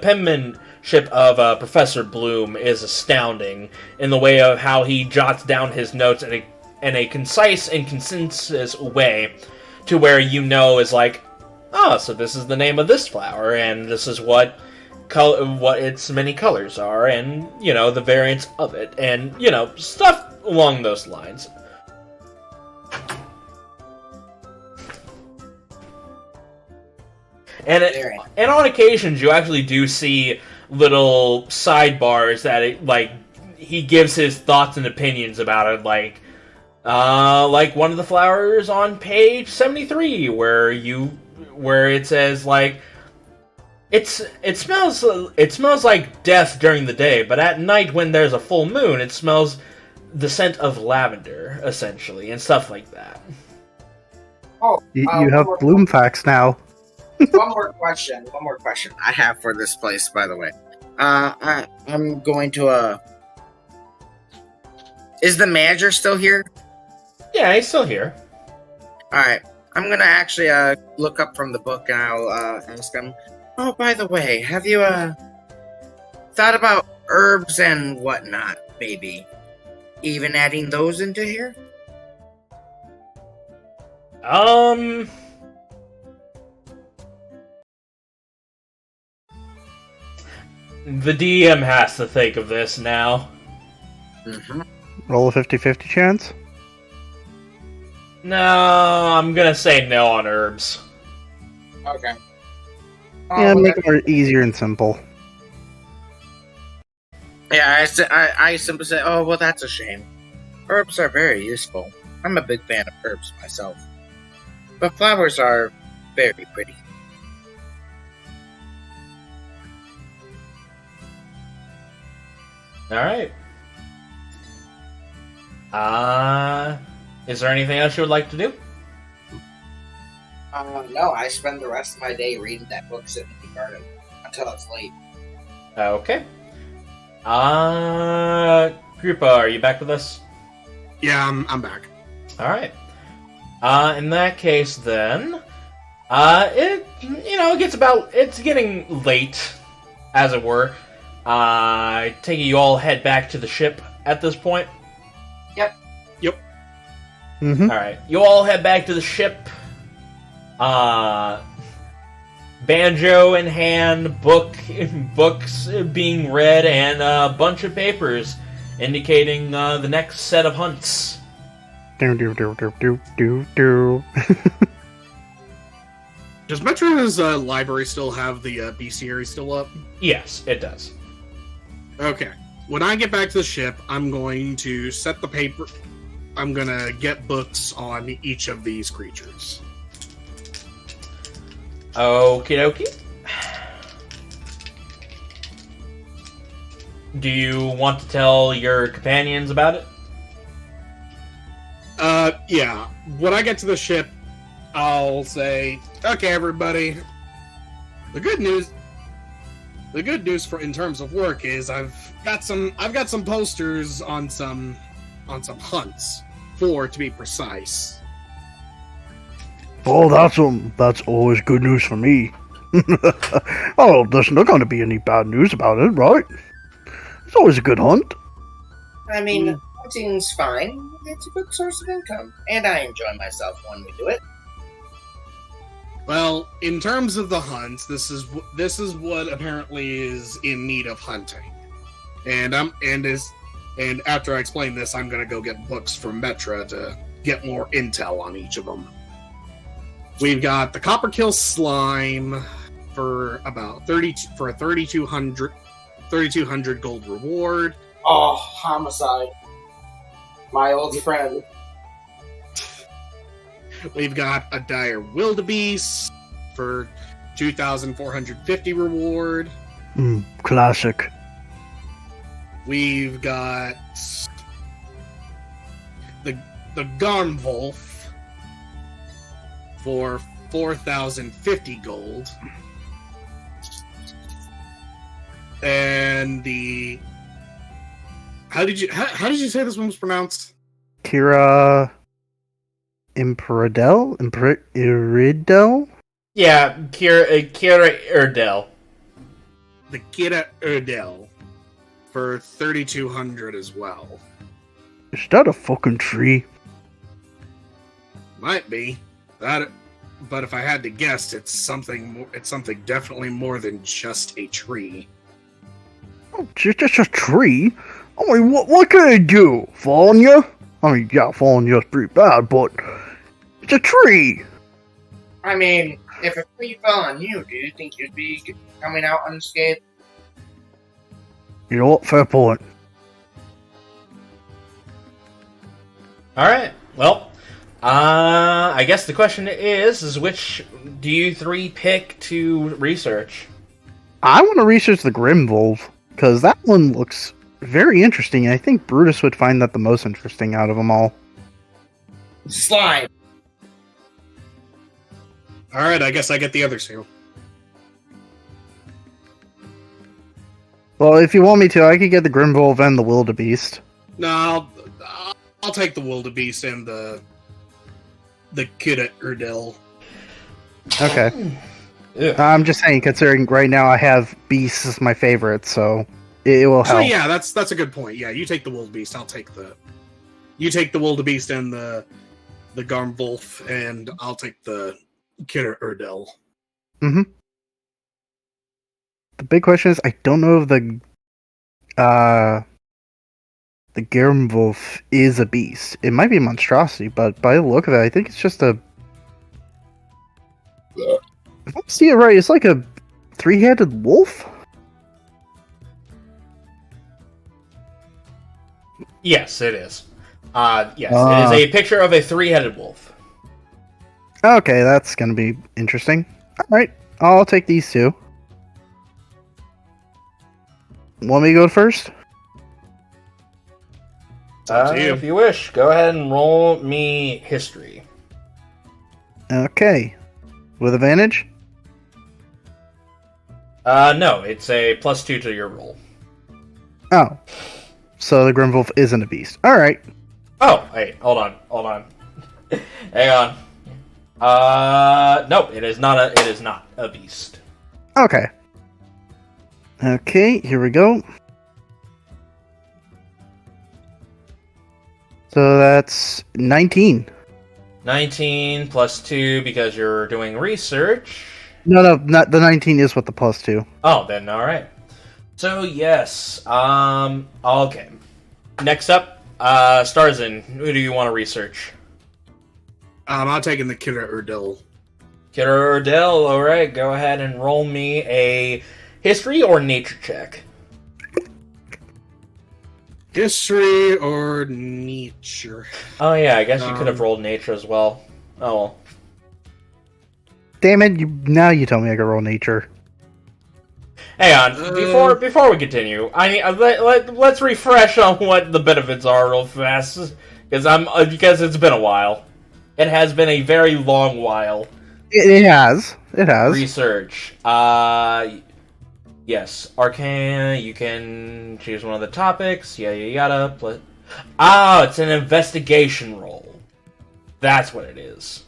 penmanship of Professor Bloom is astounding in the way of how he jots down his notes in a concise and consensus way, to where is like, oh, so this is the name of this flower, and this is what its many colors are, and the variants of it, and stuff along those lines. And on occasions, you actually do see little sidebars that he gives his thoughts and opinions about it, like one of the flowers on page 73, where it says it smells like death during the day, but at night when there's a full moon, it smells the scent of lavender, essentially, and stuff like that.
You have Bloom facts now.
One more question. I have for this place, by the way. I'm going to Is the manager still here?
Yeah, he's still here.
Alright. I'm gonna actually look up from the book and I'll ask him. Oh, by the way, have you thought about herbs and whatnot, maybe? Even adding those into here?
The DM has to think of this now.
Mm-hmm.
Roll a 50-50 chance?
No, I'm gonna say no on herbs.
Okay.
Yeah, make it more easier and simple.
Yeah, I simply say, oh, well, that's a shame. Herbs are very useful. I'm a big fan of herbs myself. But flowers are very pretty.
Alright. Is there anything else you would like to do?
No, I spend the rest of my day reading that book sitting in the garden until it's late.
Okay. Creepah, are you back with us?
Yeah, I'm back.
Alright. In that case then, it's getting late, as it were. I take it you all head back to the ship at this point?
Yep.
Mm-hmm.
Alright, you all head back to the ship. Banjo in hand, books being read, and a bunch of papers indicating the next set of hunts.
Do.
Does Metro's library still have the bestiary still up?
Yes, it does.
Okay. When I get back to the ship, I'm going to set the paper. I'm gonna get books on each of these creatures.
Okie dokie. Do you want to tell your companions about it?
Yeah. When I get to the ship, I'll say, okay, everybody. The good news for in terms of work is I've got some posters on some hunts, 4 to be precise.
Oh, that's always good news for me. Oh, there's not going to be any bad news about it, right? It's always a good hunt.
I mean, hunting's fine. It's a good source of income. And I enjoy myself when we do it.
Well, in terms of the hunts, this is what apparently is in need of hunting, and after I explain this, I'm gonna go get books from Metra to get more intel on each of them. We've got the Copperkill Slime for about 3,200 gold reward.
Oh, homicide. My old friend.
We've got a Dire Wildebeest for 2,450 reward.
Classic.
We've got the Garmwolf for 4,050 gold. And the how did you say this one was pronounced?
Kira Iridel?
Yeah, Kira Erdel.
The Kira Erdel for 3,200 as well.
Is that a fucking tree?
Might be that, but if I had to guess, it's something more. It's something definitely more than just a tree.
Oh, just a tree? I mean, what can it do? Fall on you? I mean, yeah, falling you is pretty bad, but it's a tree.
I mean, if a tree fell on you, do you think you'd be coming out unscathed?
You know what? Fair point.
Alright, well, I guess the question is which do you 3 pick to research?
I want to research the Grimvolve, because that one looks very interesting. I think Brutus would find that the most interesting out of them all.
Slime.
Alright, I guess I get the other two.
Well, if you want me to, I could get the Grimwolf and the Wildebeest.
No, I'll take the Wildebeest and the Kid Urdell.
Okay.
Ugh.
I'm just saying, considering right now I have beasts as my favorite, so it will
So
help.
yeah, that's a good point. Yeah, you take the Wildebeest, I'll take the... You take the Wildebeest and the Garmwolf, and I'll take the Kid Urdell.
Mm-hmm. The big question is, I don't know if the Grimwolf is a beast. It might be a monstrosity, but by the look of it, I think it's just a... If I see it right, it's like a three-headed wolf?
Yes, it is. Yes, it is a picture of a three-headed wolf.
Okay, that's gonna be interesting. Alright, I'll take these two. Want me to go first?
up to you.
If you wish, go ahead and roll me history.
Okay. With advantage?
No, it's a +2 to your roll.
Oh. So the Grimwolf isn't a beast. Alright.
Oh, wait, hold on. Hang on. No, it is not a beast.
Okay. Okay, here we go. So that's 19.
19 +2 because you're doing research.
No, not the 19 is with the +2.
Oh, then all right. So yes, okay. Next up, Starzin. Who do you want to research?
I'm taking the Kid Urdell.
Kidder or Dell, alright, go ahead and roll me a history or nature check.
History or nature?
Oh yeah, I guess you could have rolled nature as well. Oh well.
Damn it, now you tell me I can roll nature.
Hang on, before we continue, I need let's refresh on what the benefits are real fast, because it's been a while. It has been a very long while.
It has. It has.
Research. Yes. Arcana, you can choose one of the topics. Yada. It's an investigation roll. That's what it is.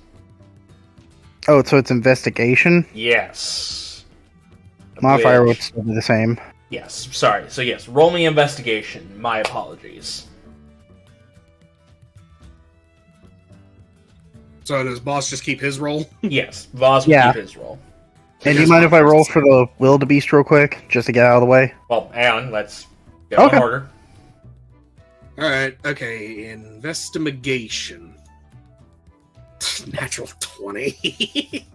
Oh, so it's investigation?
Yes.
Modifier
Which-
would still be the same.
Yes. Sorry. So yes, roll me investigation. My apologies.
So does boss just keep his roll?
Yes. Voss will
Yeah.
keep his roll.
And do you mind if I roll for the Wildebeest real quick, just to get out of the way?
Well, hang on. Let's get
Okay.
in order.
Alright, okay. Investigation. Natural 20.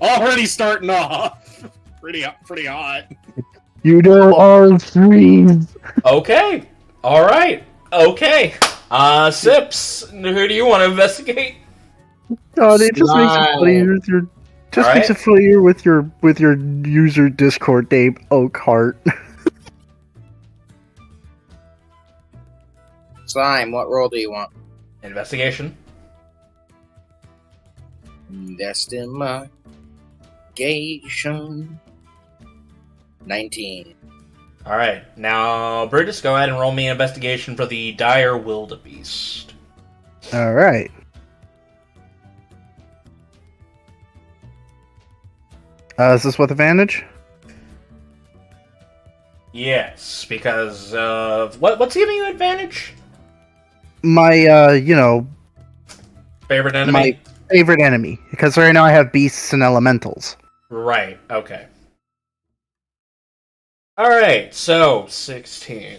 Already starting off. Pretty hot.
You know our freeze.
Okay. All right. Okay. Sips. Who do you want to investigate?
God, it just makes it funnier with your makes it funnier with your user Discord name, Oakhart.
Slime, what role do you want?
Investigation.
Investigation. 19.
All right. Now, Brutus, go ahead and roll me an investigation for the dire wildebeest.
All right. Is this with advantage?
Yes, because of what's giving you advantage?
My
Favorite enemy.
my favorite enemy, because right now I have beasts and elementals.
Right. Okay. All right. So 16.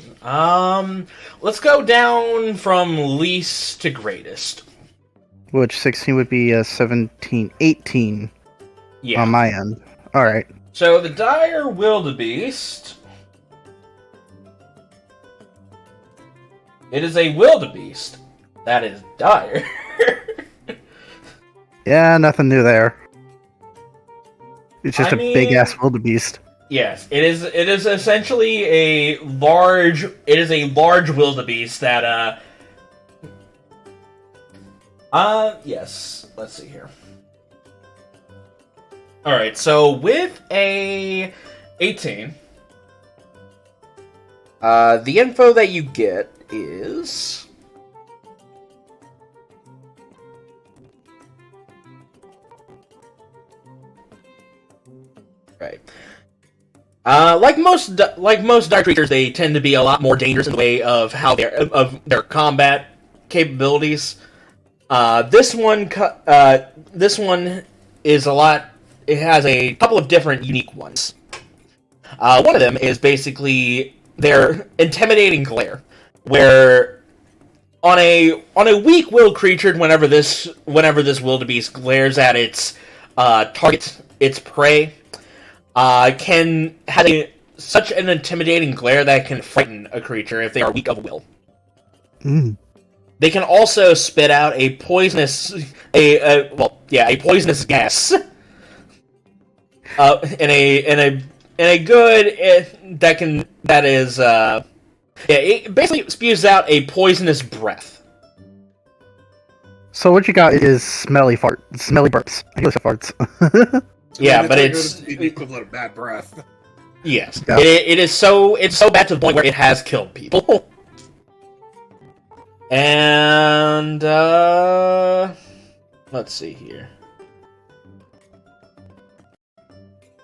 Let's go down from least to greatest.
Which 16 would be 17, 18
Yeah.
on my end. All right.
So the dire wildebeest. It is a wildebeest. That is dire.
Yeah, nothing new there. It's just
I
a big
mean-
ass wildebeest.
Yes, it is. It is essentially a large. It is a large wildebeest that. Yes. Let's see here. Alright, so with a 18, the info that you get is... Right. Like most dark creatures, they tend to be a lot more dangerous in the way of how their combat capabilities. This one is a lot. It has a couple of different unique ones. One of them is basically their intimidating glare, where on a weak-willed creature, whenever this wildebeest glares at its target, its prey, can have such an intimidating glare that can frighten a creature if they are weak of will.
Mm.
They can also spit out a poisonous gas. It basically spews out a poisonous breath.
So what you got is smelly burps. I guess farts.
Yeah, but it's
the equivalent of bad breath.
Yes,
Yeah.
it's so bad to the point where it has killed people. And let's see here.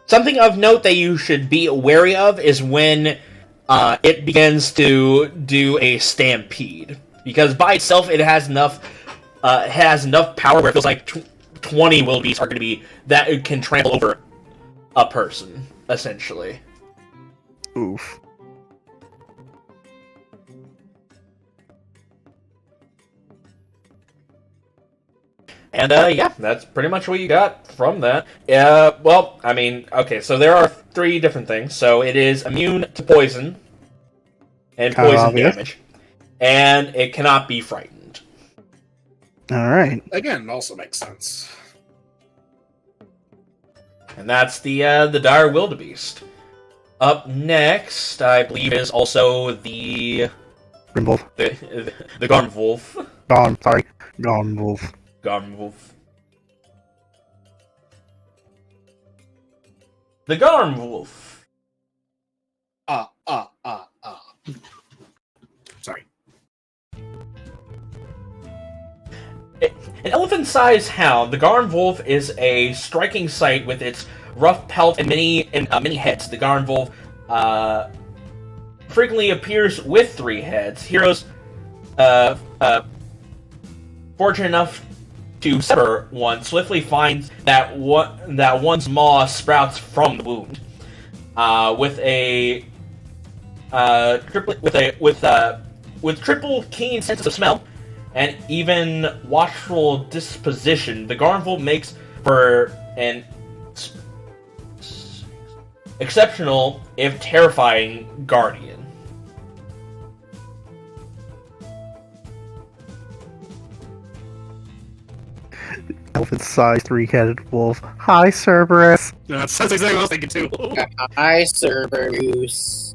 Something of note that you should be wary of is when it begins to do a stampede, because by itself it has enough power where it feels like 20 wildebeests are going to be that it can trample over a person, essentially.
Oof.
And yeah, that's pretty much what you got from that. Well, I mean, okay, so there are 3 different things. So it is immune to poison and poison
Obvious.
damage, and it cannot be frightened.
All right.
Again, also makes sense.
And that's the dire wildebeest. Up next, I believe, is also the
Grimwolf.
the Garm Wolf.
Sorry. Gone wolf.
Garm Wolf. The Garm Wolf.
Sorry.
An elephant-sized hound, the Garm Wolf is a striking sight with its rough pelt and many heads. The Garm Wolf frequently appears with 3 heads. Heroes fortunate enough to sever one swiftly finds that one's maw sprouts from the wound. With triple keen sense of smell and even watchful disposition, the Garmful makes for an exceptional, if terrifying, guardian.
Elephant-sized 3-headed wolf. Hi, Cerberus.
That's exactly what I was thinking too.
Hi, Cerberus.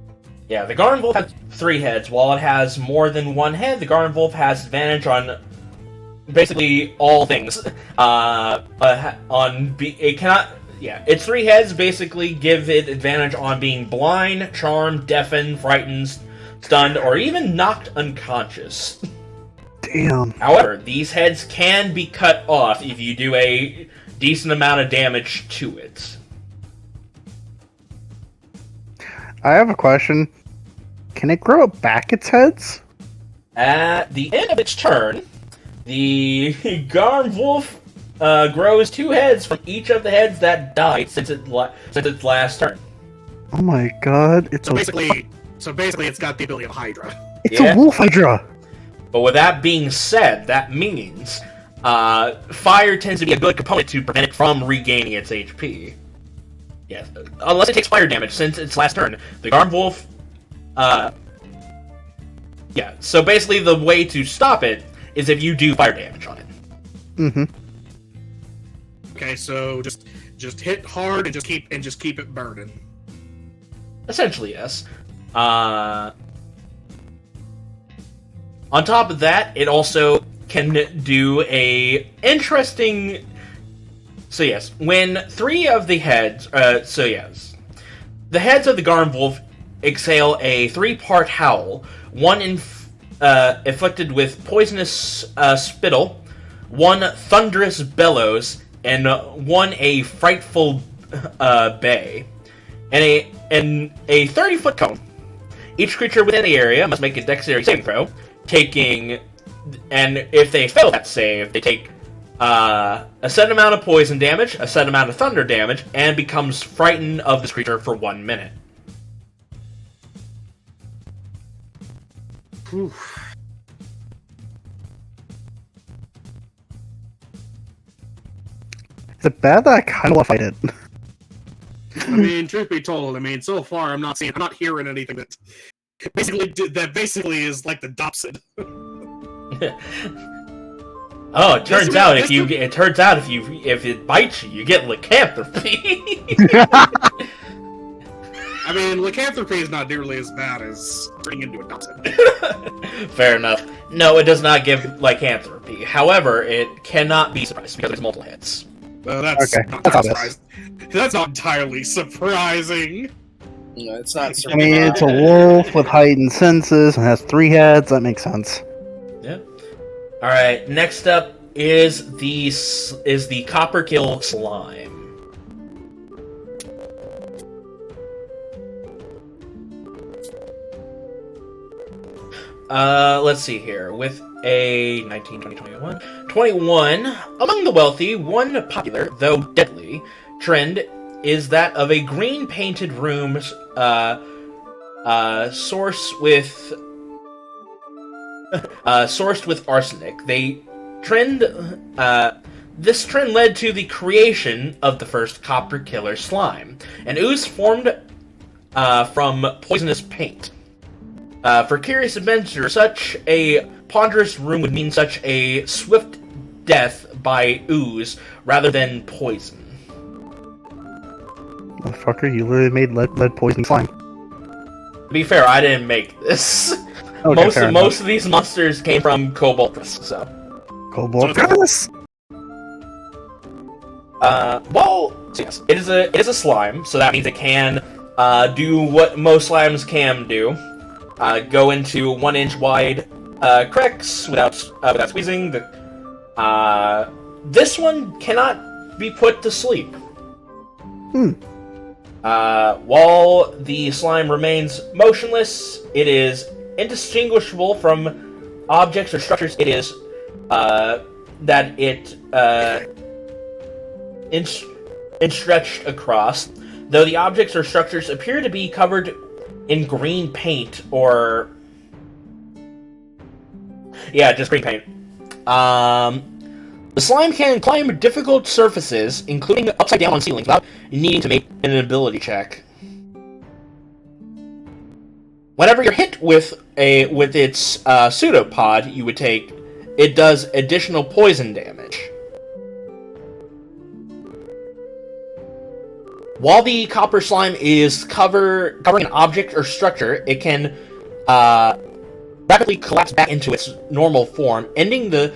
Yeah, the Garden Wolf has 3 heads. While it has more than 1 head, the Garden Wolf has advantage on basically all things. Its 3 heads basically give it advantage on being blind, charmed, deafened, frightened, stunned, or even knocked unconscious.
Damn.
However, these heads can be cut off if you do a decent amount of damage to it.
I have a question. Can it grow back its heads?
At the end of its turn, the Garm Wolf grows 2 heads from each of the heads that died since its last turn.
Oh my god.
So basically, it's got the ability of Hydra.
It's a wolf hydra!
But with that being said, that means fire tends to be a good component to prevent it from regaining its HP. Yes, unless it takes fire damage since its last turn. The Garm Wolf, so basically the way to stop it is if you do fire damage on it.
Mm-hmm.
Okay, so just hit hard and just keep it burning.
Essentially, yes. On top of that, it also can do a interesting So yes, when 3 of the heads, the heads of the Garmwolf exhale a 3-part howl, one inflicted with poisonous spittle, one thunderous bellows, and one a frightful bay, and a 30-foot cone. Each creature within the area must make a dexterity saving throw, and if they fail that save, they take a set amount of poison damage, a set amount of thunder damage, and becomes frightened of this creature for 1 minute.
Whew.
Is it bad that I kind of want to fight it?
I mean, truth be told, so far I'm not hearing anything that basically is like the Dobson.
Oh, it turns out if it bites you, you get lycanthropy.
I mean, lycanthropy is not nearly as bad as turning into a Dobson.
Fair enough. No, it does not give lycanthropy. However, it cannot be surprised because there's multiple hits.
That's
Okay,
not
that's
surprising. That's not entirely surprising.
No, it's not.
I mean, it's a wolf with heightened senses and has 3 heads. That makes sense.
Yeah. All right. Next up is the Copperkill slime. Let's see here. With a 19, 20, 21. 21, among the wealthy, one popular, though deadly, trend is that of a green-painted room sourced with arsenic. This trend led to the creation of the first Copper Killer slime, an ooze formed from poisonous paint. For curious adventurers, such a ponderous room would mean such a swift death by ooze rather than poison.
Motherfucker, you literally made lead poison slime.
To be fair, I didn't make this.
Okay,
most of these monsters came from Kobolds, so.
Kobolds?
So yes, it is a slime, so that means it can do what most slimes can do. Go into 1-inch wide cracks without squeezing. This one cannot be put to sleep. While the slime remains motionless, it is indistinguishable from objects or structures it is stretched across, though the objects or structures appear to be covered in green paint or... yeah, just green paint. The slime can climb difficult surfaces, including upside down on ceilings, without needing to make an ability check. Whenever you're hit with its pseudopod, it does additional poison damage. While the copper slime is covering an object or structure, it can rapidly collapse back into its normal form, ending the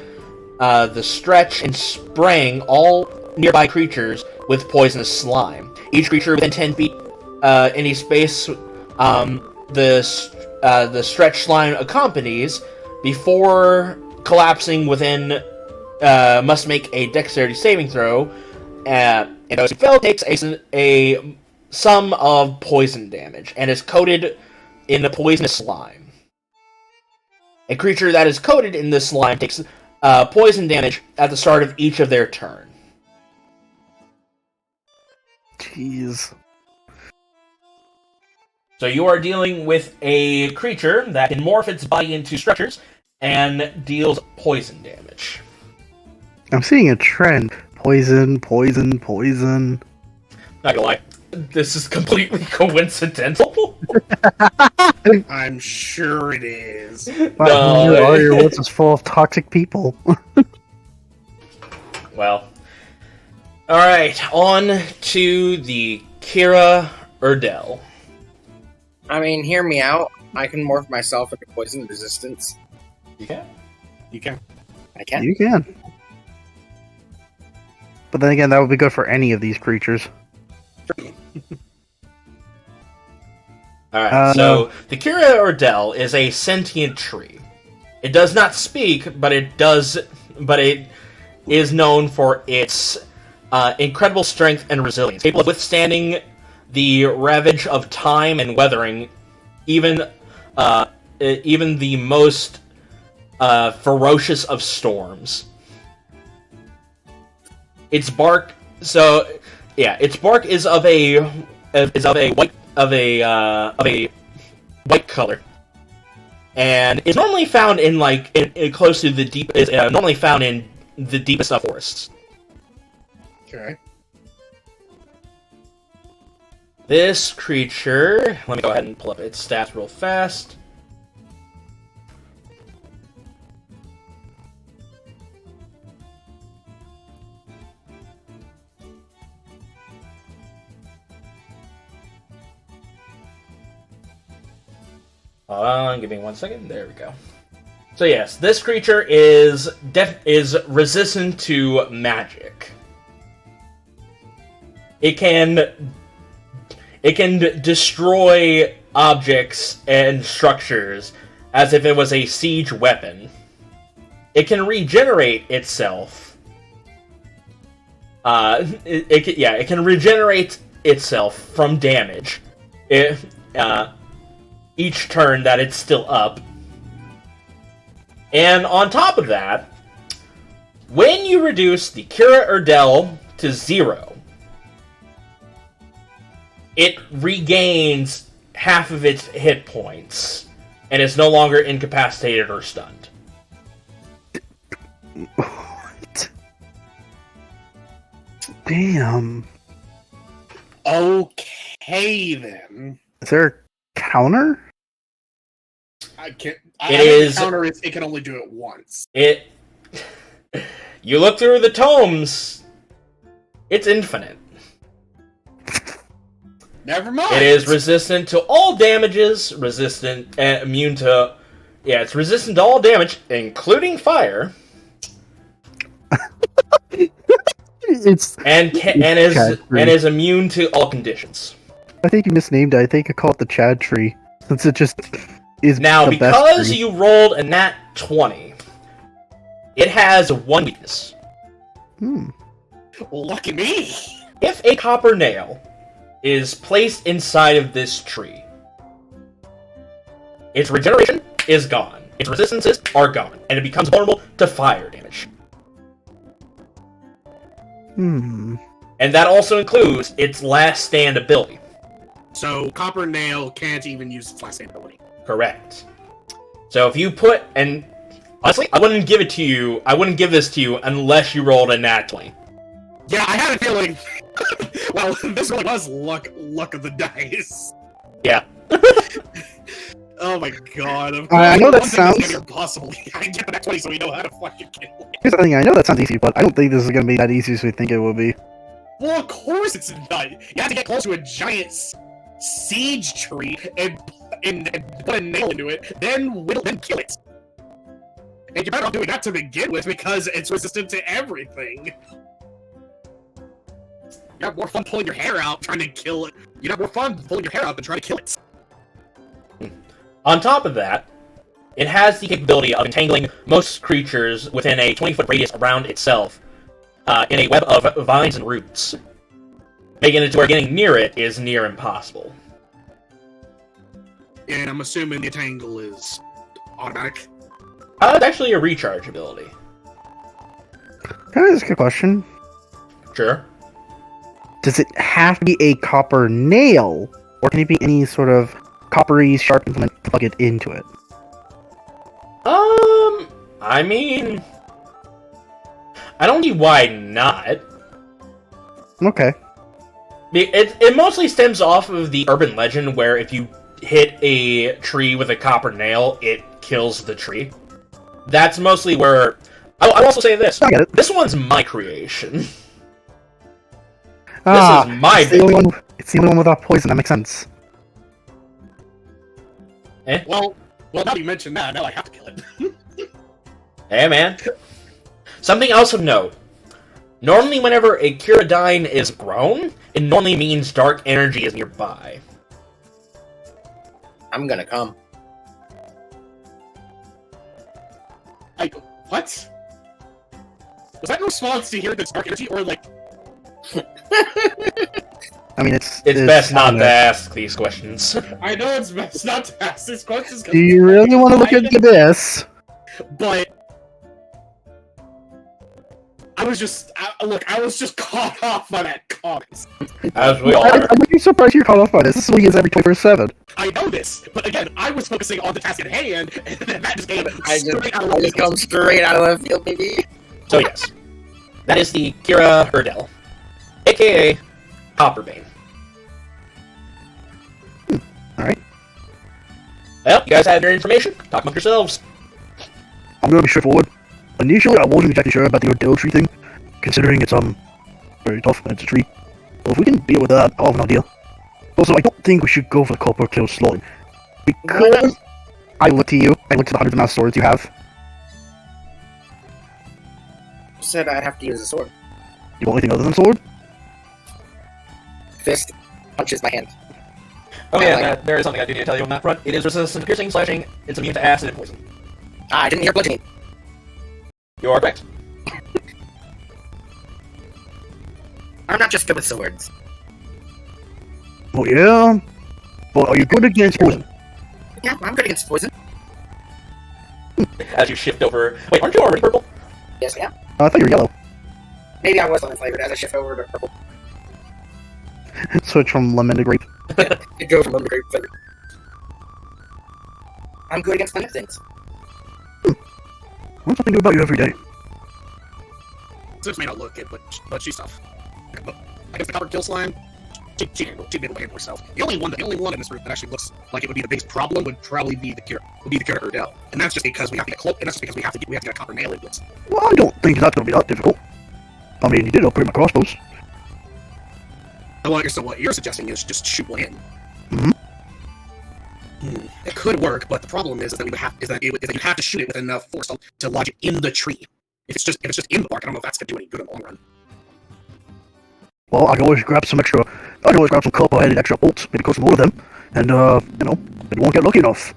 stretch and spraying all nearby creatures with poisonous slime. Each creature within 10 feet any space the stretch slime accompanies before collapsing within must make a dexterity saving throw. And those who fail takes a sum of poison damage and is coated in the poisonous slime. A creature that is coated in this slime takes poison damage at the start of each of their turn.
Jeez.
So you are dealing with a creature that can morph its body into structures and deals poison damage.
I'm seeing a trend. Poison, poison, poison.
Not gonna lie, this is completely coincidental.
I'm sure it is.
All your woods is full of toxic people.
Well, alright, on to the Kira Urdell.
I mean, hear me out. I can morph myself into poison resistance.
You can?
You can.
I can.
You can. But then again, that would be good for any of these creatures.
Alright, so the Kira Ordell is a sentient tree. It does not speak, but it is known for its incredible strength and resilience, capable of withstanding the ravage of time and weathering, even the most ferocious of storms. Its bark, is of a white color, and is normally found in close to the deep. Is normally found in the deepest of forests.
Okay.
This creature, let me go ahead and pull up its stats real fast. Hold on, give me 1 second. There we go. So yes, this creature is resistant to magic. It can destroy objects and structures as if it was a siege weapon. It can regenerate itself. It can regenerate itself from damage. Each turn that it's still up. And on top of that, when you reduce the Kira Ordell to 0, it regains half of its hit points, and is no longer incapacitated or stunned.
What? Damn.
Okay, then.
Is there a counter?
Counter is it can only do it once.
You look through the tomes, it's infinite.
Never mind.
It is resistant to all damages, it's resistant to all damage, including fire.
Is
immune to all conditions.
I think you misnamed it. I think I call it the Chad tree, since it just is
now,
the best
because
tree.
you rolled a nat 20, it has one weakness.
Well, lucky me.
If a copper nail is placed inside of this tree, its regeneration is gone, its resistances are gone, and it becomes vulnerable to fire damage. And that also includes its last stand ability.
So, Copper Nail can't even use its last stand ability.
Correct. So if you put, and honestly, I wouldn't give this to you unless you rolled a nat 20.
Yeah, I had a feeling. Well, this really was luck of the dice.
Yeah.
Oh my god.
I know that sounds
impossible. I get that 20 so we know how to fucking kill it.
Here's the thing, I know that sounds easy, but I don't think this is going to be that easy as we think it will be.
Well, of course it's not. You have to get close to a giant siege tree and put a nail into it, then kill it. And you're better off doing that to begin with because it's resistant to everything. You have more fun pulling your hair out trying to kill it. You have more fun pulling your hair out than trying to kill it.
On top of that, it has the capability of entangling most creatures within a 20-foot radius around itself in a web of vines and roots, making it to where getting near it is near impossible.
And I'm assuming the Tangle is automatic.
It's actually a recharge ability.
Can I ask a question?
Sure.
Does it have to be a copper nail, or can it be any sort of coppery sharp implement to plug it into it?
I mean, I don't see why not.
Okay.
It mostly stems off of the urban legend where if you hit a tree with a copper nail, it kills the tree. That's mostly where... I'll also say this.
I get it.
This one's my creation. This
Ah,
is my
it's the only one without poison, that makes sense.
Eh?
Well, now you mentioned that, now I have to kill it.
Hey, man. Something else of note. Normally, whenever a Kiradyne is grown, it normally means dark energy is nearby.
I'm gonna come.
What? Was that in response to hearing the dark energy, or like?
I mean, it's
best not to ask these questions.
I know it's best not to ask these questions.
Do you really want to look into this?
But I was just caught off by that comment.
As we all are.
I'm really surprised you're caught off by this. This is what he is every 24/7.
I know this, but again, I was focusing on the task at hand, and then that just came
I just come straight out of left field, baby.
So yes, that is the Kira Urdel, aka Copperbane.
Alright.
Well, you guys have your information. Talk among yourselves.
I'm gonna be straightforward. Initially, I wasn't exactly sure about the Urdel tree thing, considering it's very tough and it's a tree. But if we can deal with that, I'll have an idea. Also, I don't think we should go for the copper kill slime. Because I look to you, I look to the 100 amount of swords you have.
You said I'd have to use a sword.
You want anything other than sword?
Fist punches my hand.
Okay,
Yeah, like-
there is something I do need to tell you on that front. It is resistant to piercing, slashing, it's immune to acid and poison.
I didn't hear bludgeoning.
You are correct.
I'm not just good with swords.
Oh yeah? But are you good against poison?
Yeah, I'm good against poison.
As you shift over... Wait, aren't you already purple?
Yes, yeah.
I thought you were yellow.
Maybe I was unflavored as I shift over to purple.
Switch from lemon to grape.
It goes from lemon to grape flavor. I'm good against plenty of things.
What's something new about you every day?
Sips may not look it, but she's tough. Against the copper kill slime, she'd be able to handle herself. The only one in this group that actually looks like it would be the biggest problem would probably be the Kira Urdel, and that's just because we have to get close, and that's just because we have to get a copper nail in this.
Well, I don't think that's gonna be that difficult. I mean, you did upgrade my crossbows.
So what you're suggesting is just shoot one in.
Mm-hmm.
It could work, but the problem is that you have to shoot it with enough force to lodge it in the tree. If it's just in the bark, I don't know if that's gonna do any good in the long run.
Well, I can always grab some copper-headed extra bolts, maybe cost some more of them, and, maybe won't get lucky enough.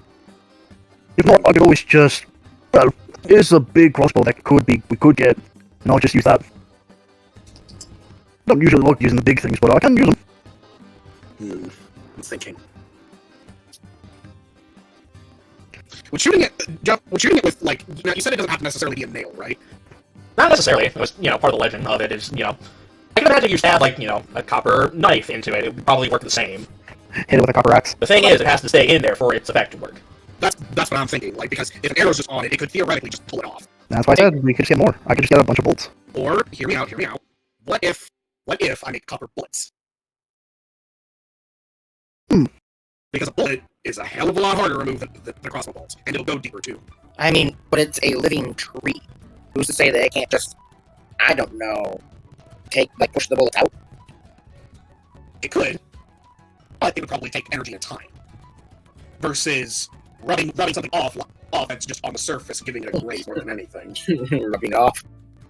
If not, I could always just, well, here's a big crossbow that we could get, and I'll just use that. I don't usually like using the big things, but I can use them.
I'm thinking. When shooting it with, like, you said it doesn't have to necessarily be a nail, right?
Not necessarily. It was, part of the legend of it is, I can imagine you stab, a copper knife into it. It would probably work the same.
Hit it with a copper axe.
The thing is, it has to stay in there for its effect to work.
That's what I'm thinking, because if an arrow's just on it, it could theoretically just pull it off.
That's why I said we could just get more. I could just get a bunch of bolts.
Or, hear me out. What if I make copper bullets? Because a bullet is a hell of a lot harder to remove than crossbow bolts, and it'll go deeper too.
I mean, but it's a living tree. Who's to say that it can't just, I don't know, push the bullets out?
It could, but it would probably take energy and time. Versus rubbing something off that's just on the surface, giving it a graze more than anything.
Rubbing it off.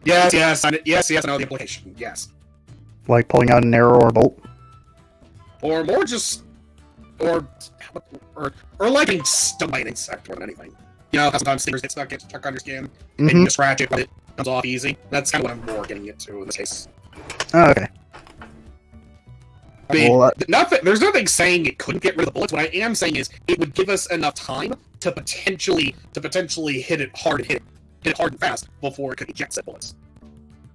Yes, I know the implication, yes.
Like pulling out an arrow or a bolt.
Or more just, or like being stung by an insect more than anything. How sometimes stingers get stuck on your skin, and you just scratch it, but it comes off easy. That's kind of what I'm more getting into in this case.
Oh, okay.
I mean,
Well,
there's nothing saying it couldn't get rid of the bullets. What I am saying is it would give us enough time to potentially hit it hard and fast before it could eject said bullets.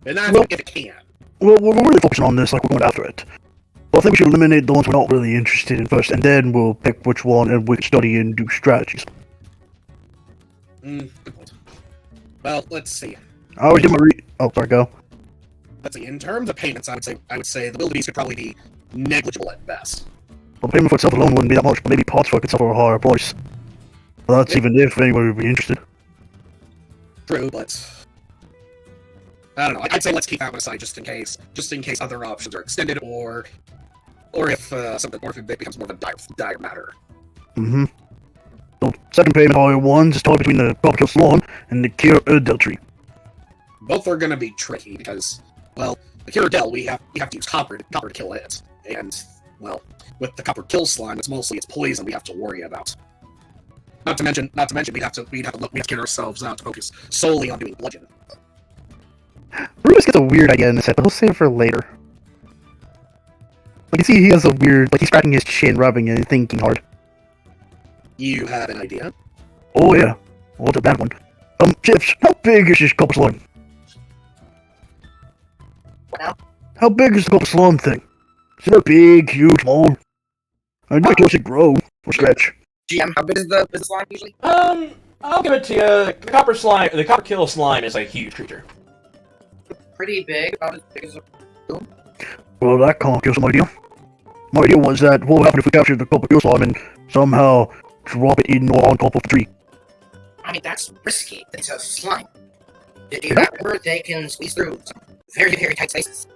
And that's if it can.
Well, we're really focusing on this, we're going after it. Well, I think we should eliminate the ones we're not really interested in first, and then we'll pick which one, and we can study and do strategies.
Good point. Well, let's see.
I always do my sorry, go.
Let's see. In terms of payments, I would say the wildebeest could probably be negligible at best.
Well, payment for itself alone wouldn't be that much, but maybe parts for it could sell for a higher price. Well, that's even if anybody would be interested.
True, but I don't know. I'd say let's keep that one aside just in case other options are extended, or if it becomes more of a dire matter.
Mm-hmm. So, second payment higher ones is tied between the Tropical Slime and the Kira Urdel tree.
Both are going to be tricky because, Well, the Citadel, we have to use copper to kill it. And, well, with the copper kill slime, it's mostly its poison we have to worry about. Not to mention, we have to get ourselves out to focus solely on doing bludgeon.
Brutus gets a weird idea in his head, but he'll save it for later. Like, you see, he has a weird, like, he's scratching his chin, rubbing it, and thinking hard.
You have an idea?
Oh, yeah. What's a bad one? Chips, how big is this copper slime?
What now?
How big is the copper slime thing? Is it a big, huge, small? I'd like to watch it grow, or stretch.
GM, how big is the slime usually?
I'll give it to you. The copper kill slime is a huge creature.
Pretty big, about as big as a...
Well, that can't give some idea. My idea was that what would happen if we captured the copper kill slime and somehow drop it in or on top of the tree?
I mean, that's risky. It's a slime. Did you remember they can squeeze through some very, very tight spaces?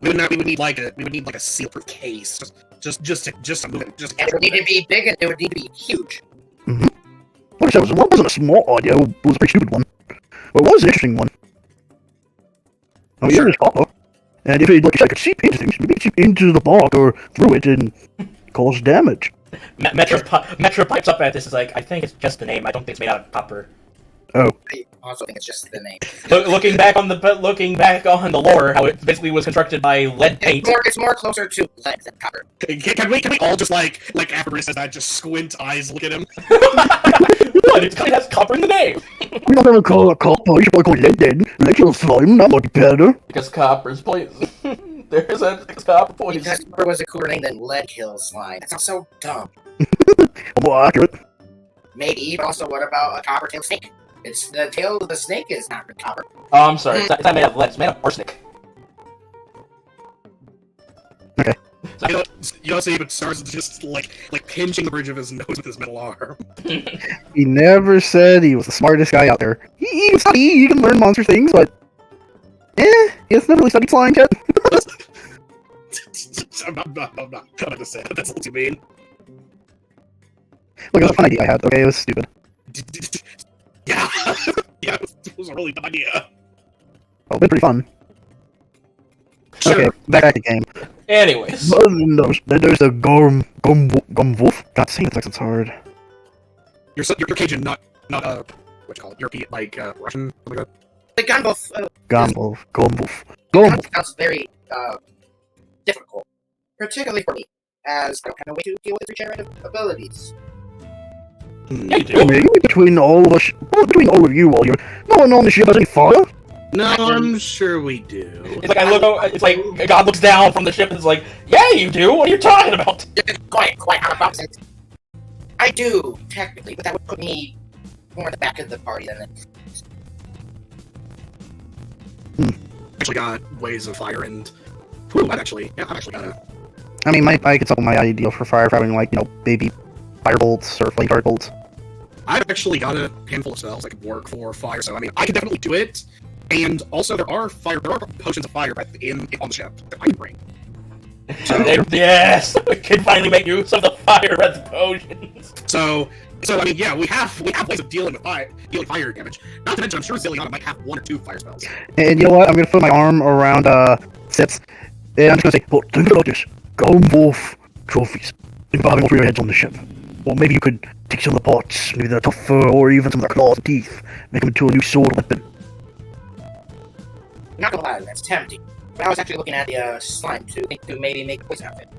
We would need like a seal-proof case, just to move it.
And it would need to be big, and it would need to be huge.
Mm-hmm. Like I said, it wasn't a smart idea, it was a pretty stupid one. But it was an interesting one. I mean,
Sure.
it is copper. And if it, like you said, could seep into things, maybe seep into the bark or through it and cause damage.
Metro pipes up at this. Is like, I think it's just the name. I don't think it's made out of copper.
Oh.
I also think it's just the name.
Looking back on the lore, how it basically was constructed by lead paint.
It's more closer to lead than copper.
Can we all just like after Brutus says that, just squint eyes, look at him?
What? It has copper in the name.
We're not gonna call it copper, you should probably call it lead then. Lead kill slime, that might be better.
Because copper is poison. There's a copper poison.
Because copper was a cooler name than lead kill slime. That sounds so dumb.
More accurate.
Maybe, but also what about a copper tail snake? It's the tail of the snake is not copper.
Oh, I'm sorry. It's not made of lead. It's made of arsenic.
Okay.
You know, see, but Starzin just like pinching the bridge of his nose with his metal arm.
He never said he was the smartest guy out there. He can study, he can learn monster things, but... he's never really studied slime yet.
I'm not gonna say that. That's what you mean.
Look, it was a fun idea I had, okay? It was stupid.
Yeah, yeah, it was a really dumb idea.
Oh, it's been pretty fun.
Sure.
Okay, back at the game.
Anyways.
Other than those, then there's the Gomwolf. God, saying it's like it's hard.
You're Cajun, not what you call it, European, like Russian, something like that.
The gunwolf.
Gomwolf.
Gunwolf sounds very difficult, particularly for me, as I don't have a way to deal with regenerative abilities.
Yeah, you do.
Maybe between all of us, between all of you all here, no one on the ship has any fire?
No, I'm sure we do.
It's like it's like God looks down from the ship and is like, yeah, you do. What are you talking about?
Quite out of box. I do, technically, but that would put me more at the back of the party than
Actually got ways of fire and... Ooh, I've actually got a...
I mean, I could supplement my idea for fire for having, like, you know, baby fire bolts or flame dart bolts.
I've actually got a handful of spells that could work for fire, so I mean, I could definitely do it. And also, there are potions of fire on the ship that I can bring. So,
Yes, we can finally make use of the fire breath potions.
So I mean, yeah, we have ways of dealing fire damage. Not to mention, I'm sure Zilyana might have 1 or 2 fire spells.
And you know what? I'm gonna put my arm around Sips, and I'm just gonna say, well, think about this: Gomwolf trophies. Think about having all 3 heads on the ship. Or maybe you could take some of the parts, maybe the tough fur, or even some of their claws and teeth, make them into a new sword or weapon.
not gonna lie, that's tempting. But I was actually looking at the slime to maybe make a poison outfit.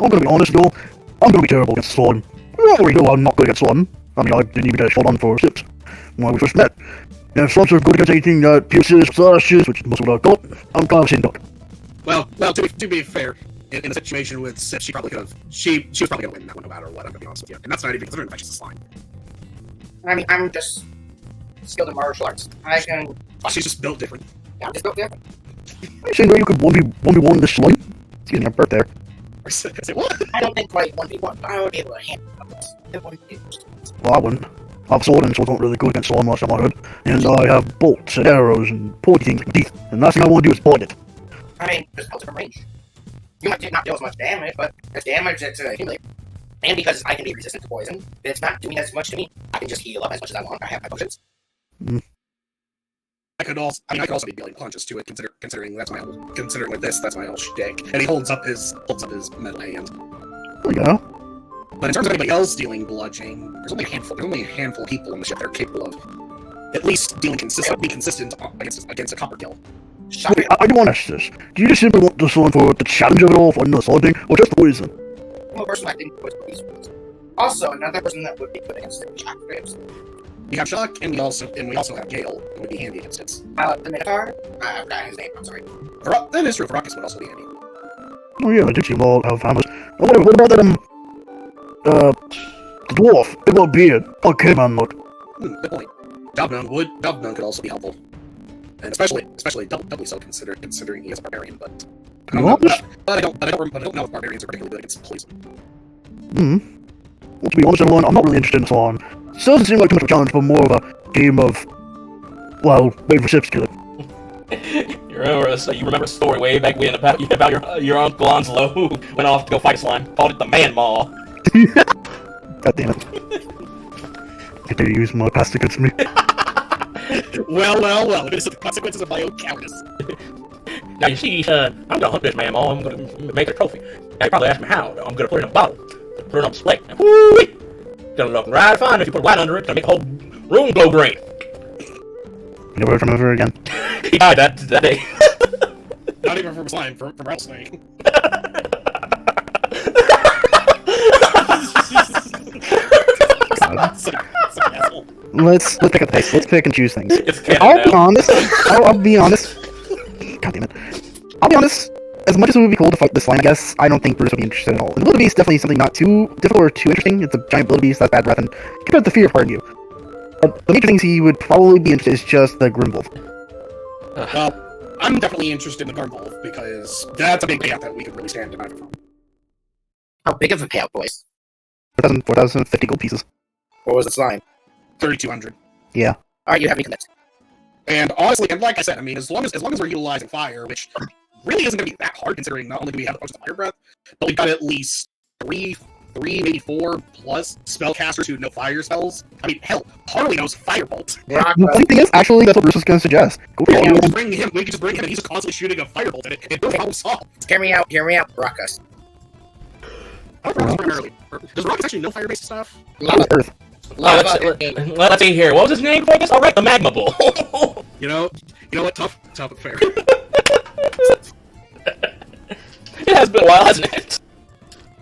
I'm gonna be honest though, I'm gonna be terrible against slime. You already know I'm not good against slime. I mean, I didn't even get a shot on for Sips when we first met. And if slimes are good against anything that pierces or slashes, which is most of what I got, I'm kind of saying duck.
Well, to be fair, in a situation with Sip, she probably could have. She was probably gonna win that one no matter what. I'm gonna be honest with you, and that's not even considering that she's a slime.
I mean, I'm just skilled in martial arts. I can.
She's just built different.
Yeah, I'm just built different.
Are you saying that you could 1v1 this slime? Excuse me, I'm burnt there.
Say what?
I don't think quite 1v1, but I would be able to handle this.
Well, I wouldn't. I have sword and swords aren't really good against slime last time I heard. And I have bolts and arrows and pointy things like teeth. And the last thing I want to do is point it.
I mean, there's no different range. You might not deal as much damage, but there's damage that's accumulated. And because I can be resistant to poison, it's not doing as much to me. I can just heal up as much as I want. I have my potions.
could also be dealing punches to it, considering that's my whole shtick. And he holds up his metal hand.
Yeah.
But in terms of anybody else dealing bludgeoning, there's only a handful of people on the ship that are capable of at least be consistent against a copper kill.
Wait, I do want to ask this. Do you just simply want this one for the challenge of it all, for the solid thing, or just the poison?
Well, personally, I think poison is. Also, another person that would be good against it, Shock Graves.
We have Shock, and we also have Gale, who would be handy against it.
The Minotaur? I forgot his name, I'm sorry.
That is true, Ruckus would also be handy.
Oh yeah, I did see them all have hammers. Oh wait, what about that, the dwarf? Big old beard. Oh, caveman look.
Good point. Dubnun could also be helpful. And especially doubly so considering he is a barbarian, but I don't know if barbarians are particularly good against poison.
Well, to be honest, everyone, I'm not really interested in this one. It doesn't seem like too much of a challenge, but more of a game of, well, made for ships killing.
You remember a story way back when about your Uncle Onslow who went off to go fight slime, called it the Man Maw.
God damn it. I dare you use my past against me.
Well, this is the consequences of my own cowardice.
Now you see, son, I'm gonna hunt this Man Maw, I'm gonna make a trophy. Now you probably ask me how. I'm gonna put it in a bottle, put it on display. Woo-wee! Gonna look right fine if you put light under it, gonna make the whole room glow green.
Never heard from him ever again.
He died that day.
Not even from slime, from rattlesnake.
Let's pick up the pace. Let's pick and choose things.
I'll
be honest. I'll be honest. God damn it. I'll be honest. As much as it would be cool to fight the slime, I guess, I don't think Brutus would be interested at all. The Wildebeest is definitely something not too difficult or too interesting. It's a giant Wildebeest that's bad breath, and you can put the fear part in you. But the major things he would probably be interested in is just the Grimwolf.
I'm definitely interested in the Grimwolf, because that's a big payout that we could really stand to benefit from.
How big of a payout, boys?
4,050 gold pieces.
What was the slime?
3,200.
Yeah.
Alright, you have me convinced.
And honestly, and like I said, I mean, as long as we're utilizing fire, which really isn't going to be that hard, considering not only do we have a bunch of fire breath, but we've got at least three, maybe 4 plus spellcasters who know fire spells. I mean, hell, Harley knows Firebolt.
Yeah, the funny thing is, actually, that's what Bruce was going to suggest. Go for
We
it.
can just bring him, and he's just constantly shooting a Firebolt at it, and no problem solved.
Hear me out, Ruckus.
Does Ruckus actually know fire-based stuff?
Earth.
Let's see here. What was his name before this? All right, the Magma Bull.
You know what? Tough but fair.
It has been a while, hasn't it?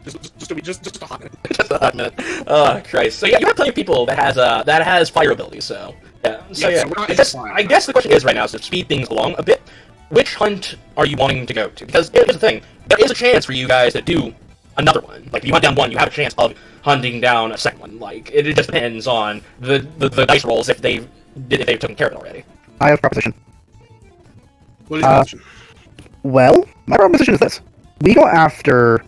Just a hot minute.
Just a hot minute. Oh Christ! So yeah, you have plenty of people that has fire abilities. So yeah. So
we're not
I guess the question is right now is to speed things along a bit. Which hunt are you wanting to go to? Because here's the thing: there is a chance for you guys to do another one. Like if you hunt down one, you have a chance of hunting down a second one. Like it just depends on the dice rolls if they've taken care of it already.
I have a proposition.
What is your question?
Well, my proposition is this. We go after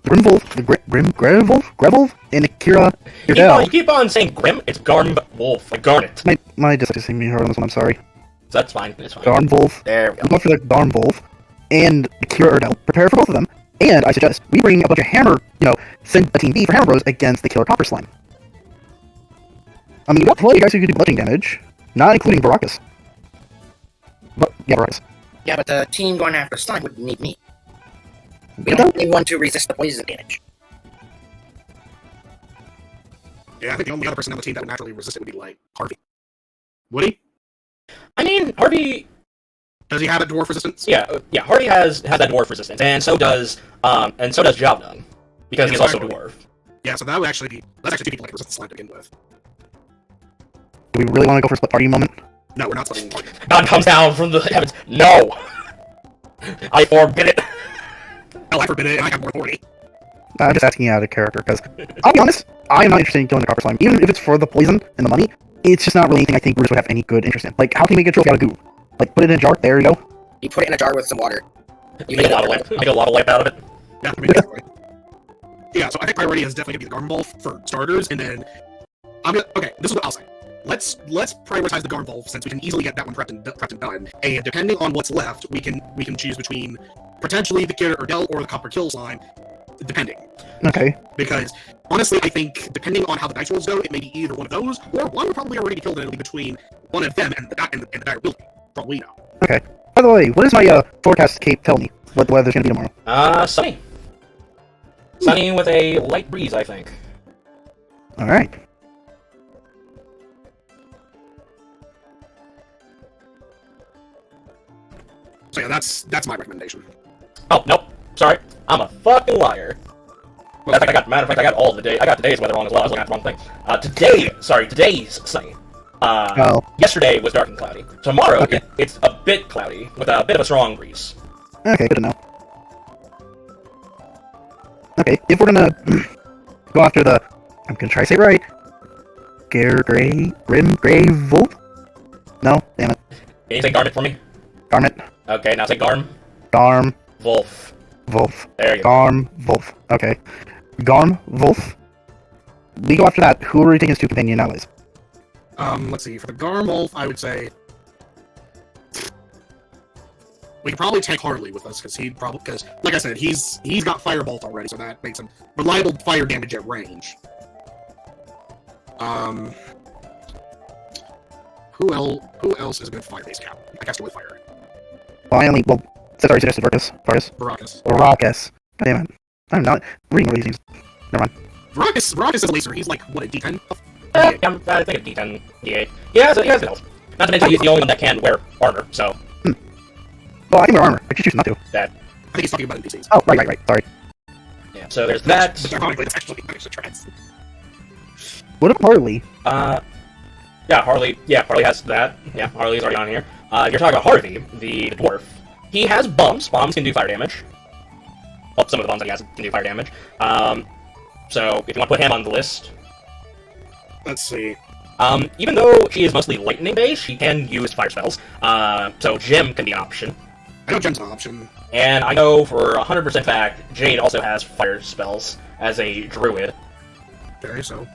the Grimwolf, the Grevwolf, and Akira Yurdell.
You keep on saying Grim, it's Garmwolf, like Garnet.
My dyslexia made me hard on this one, I'm sorry.
That's fine, it's fine.
Garmwolf.
There we go.
We go after the Garmwolf and Akira Yurdell. Prepare for both of them. And I suggest we bring a bunch of hammer, send a team B for Hammer Bros against the Killer Copper Slime. I mean, what play you guys who could do bludgeoning damage, not including Baracus. But, yeah, Baracus.
Yeah, but the team going after slime would need me. We don't need one to resist the poison damage.
Yeah, I think the only other person on the team that would naturally resist it would be, like, Harvey. Would he?
I mean, Harvey...
Does he have a dwarf resistance?
Yeah, Harvey has that dwarf resistance, and so does Jobnung, because he's also a dwarf.
Yeah, so that's actually 2 people like resistance slime to begin with.
Do we really want to go for a split party moment?
No, we're not splitting party.
God comes down from the heavens. No! I forbid it.
Hell, I forbid it, and I have more authority.
I'm just asking you out of character, because, I'll be honest, I am not interested in killing the Copper Slime. Even if it's for the poison and the money, it's just not really anything I think Brutus would have any good interest in. Like, how can you make a trophy out of goo? Like, put it in a jar, there you go.
You put it in a jar with some water.
You make a lava lamp out of it.
Yeah, I mean, definitely. Yeah, so I think priority is definitely going to be the Garmwolf for starters, and then... Okay, this is what I'll say. Let's prioritize the Garmwolf, since we can easily get that one prepped and done. And depending on what's left, we can choose between potentially the Killer Yurdell or the Copper Kill Slime, depending.
Okay.
Because, honestly, I think, depending on how the dice rolls go, it may be either one of those, or one would probably already be killed, and it'll be between one of them and the dire building. For all we know.
Okay. By the way, what does my forecast cape tell me? What the weather's gonna be tomorrow?
Sunny. Sunny with a light breeze, I think.
Alright.
So yeah, that's my recommendation.
Oh, nope. Sorry. I'm a fucking liar. Matter of fact, I got all the day. I got today's weather wrong as well. I was looking at the wrong thing. Today's sunny. Yesterday was dark and cloudy. Tomorrow,
Okay.
it's a bit cloudy with a bit of a strong breeze.
Okay, good to know. Okay, if we're gonna go after the... I'm gonna try to say it right. Grave Wolf? No? Damn it.
Can you say garment for me?
Garment.
Okay, now say garm.
Garm.
Wolf.
Wolf.
There you go.
Garm. Wolf. Okay. Garm. Wolf. We go after that. Who are we taking as two companion allies?
Let's see. For the Garm Wolf, I would say we could probably take Harley with us because like I said, he's got Firebolt already, so that makes him reliable fire damage at range. Who else is a good fire-based cap? I cast it with fire.
Well, Centaur suggested
Baracus.
Baracus. God damn it. I'm not reading all these things. Never mind.
Baracus is a laser. He's like, what, a D10?
I think a D10, D8. Yeah, he has good health. Not to mention he's the only one that can wear armor, so...
Well, I can wear armor. I just choose not to.
That...
I think he's talking about NPCs.
Oh, right. Sorry.
Yeah, so there's that.
But ironically, it's actually managed to trans.
What about Harley?
Yeah, Harley has that. Yeah, Harley's already on here. You're talking about Harvey, the dwarf. He has bombs. Bombs can do fire damage. Well, some of the bombs that he has can do fire damage. So, if you want to put him on the list...
Let's see.
Even though she is mostly lightning-based, she can use fire spells. So Jim can be an option.
I know Gem's an option.
And I know for 100% fact, Jade also has fire spells as a druid.
Okay, so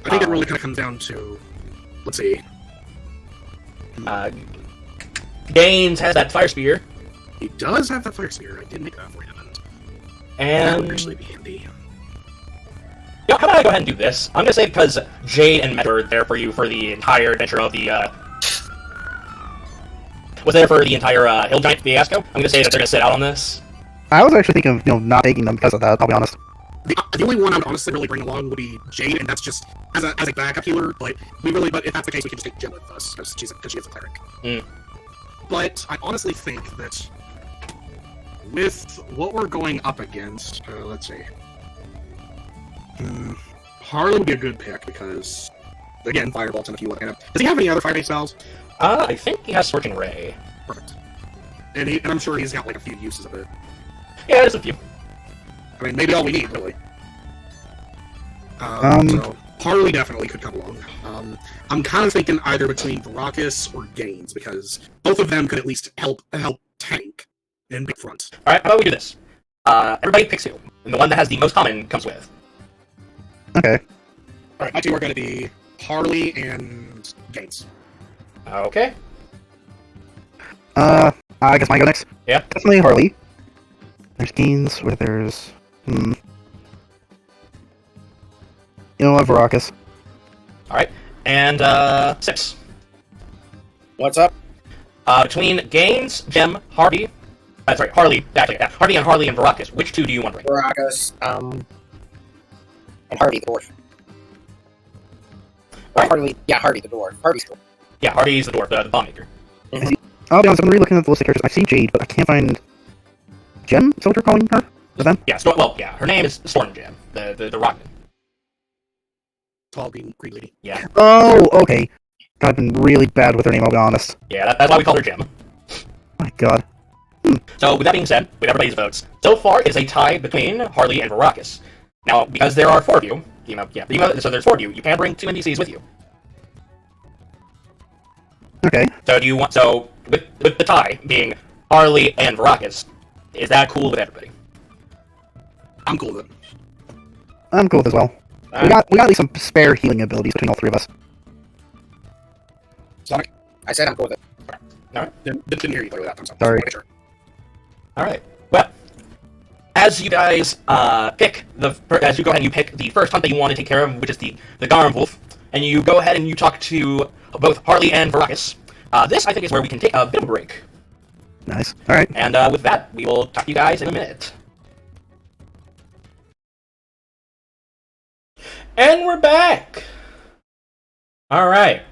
I think it really kind of comes down to, let's see.
Gaines has that fire spear.
He does have that fire spear. I did make that for him. That
And...
would actually be handy.
Yeah, how about I go ahead and do this? I'm gonna say because Jade and Met are there for you for the entire adventure of the, was there for the entire, Hill Giant fiasco. I'm gonna say that they're gonna sit out on this.
I was actually thinking of, not taking them because of that, I'll be honest.
The only one I would honestly really bring along would be Jade, and that's just as a backup healer. But if that's the case, we can just take Gem with us because she is a cleric.
Mm.
But I honestly think that with what we're going up against, let's see. Harley would be a good pick because, again, Firebolt and a few other kind of... Does he have any other fire-based spells?
I think he has Scorching Ray.
Perfect. And I'm sure he's got like a few uses of it.
Yeah, there's a few.
I mean, maybe all we need, really. So Harley definitely could come along. I'm kind of thinking either between Baracus or Gaines because both of them could at least help tank in big front.
All right, how about we do this? Everybody picks two, and the one that has the most common comes with.
Okay.
All right, my two are going to be Harley and Gaines.
Okay.
I guess mine go next.
Yeah.
Definitely Harley. There's Gaines, where there's... You know what, Baracus.
Alright. And, Sips.
What's up?
Between Gaines, Gem, Harley... Harley, actually, yeah. Harley and Baracus, which two do you want to bring?
Baracus, and Harvey the dwarf.
Right.
Harvey the dwarf. Harvey's the dwarf.
Yeah, Harvey's the dwarf, the bomb maker.
Mm-hmm.
I'll be honest, I'm re-looking at the list of characters. I see Jade, but I can't find... Gem? Is that what you're calling her? Is that them?
Yeah, her name is Storm Gem, the rockman.
Tall, green lady.
Yeah.
Oh, okay. God, I've been really bad with her name, I'll be honest.
Yeah, that's why we call her Gem.
My god.
So, with that being said, with everybody's votes, so far it's a tie between Harley and Baracus. Now, because there are four of you, so there's four of you, you can bring two NPCs with you.
Okay.
So do you want, with the tie being Harley and Baracus, is that cool with everybody?
I'm cool with it.
I'm cool with it as well. We got at least some spare healing abilities between all three of us.
Sonic?
I said I'm cool with it.
Alright.
Didn't hear you clearly that time, so
Sorry.
sure.
Alright. Well, as you guys pick you go ahead and you pick the first hunt that you want to take care of, which is the Garm Wolf, and you go ahead and you talk to both Harley and Baracus, This, I think, is where we can take a bit of a break.
Nice. All right.
And with that, we will talk to you guys in a minute. And we're back! Alright.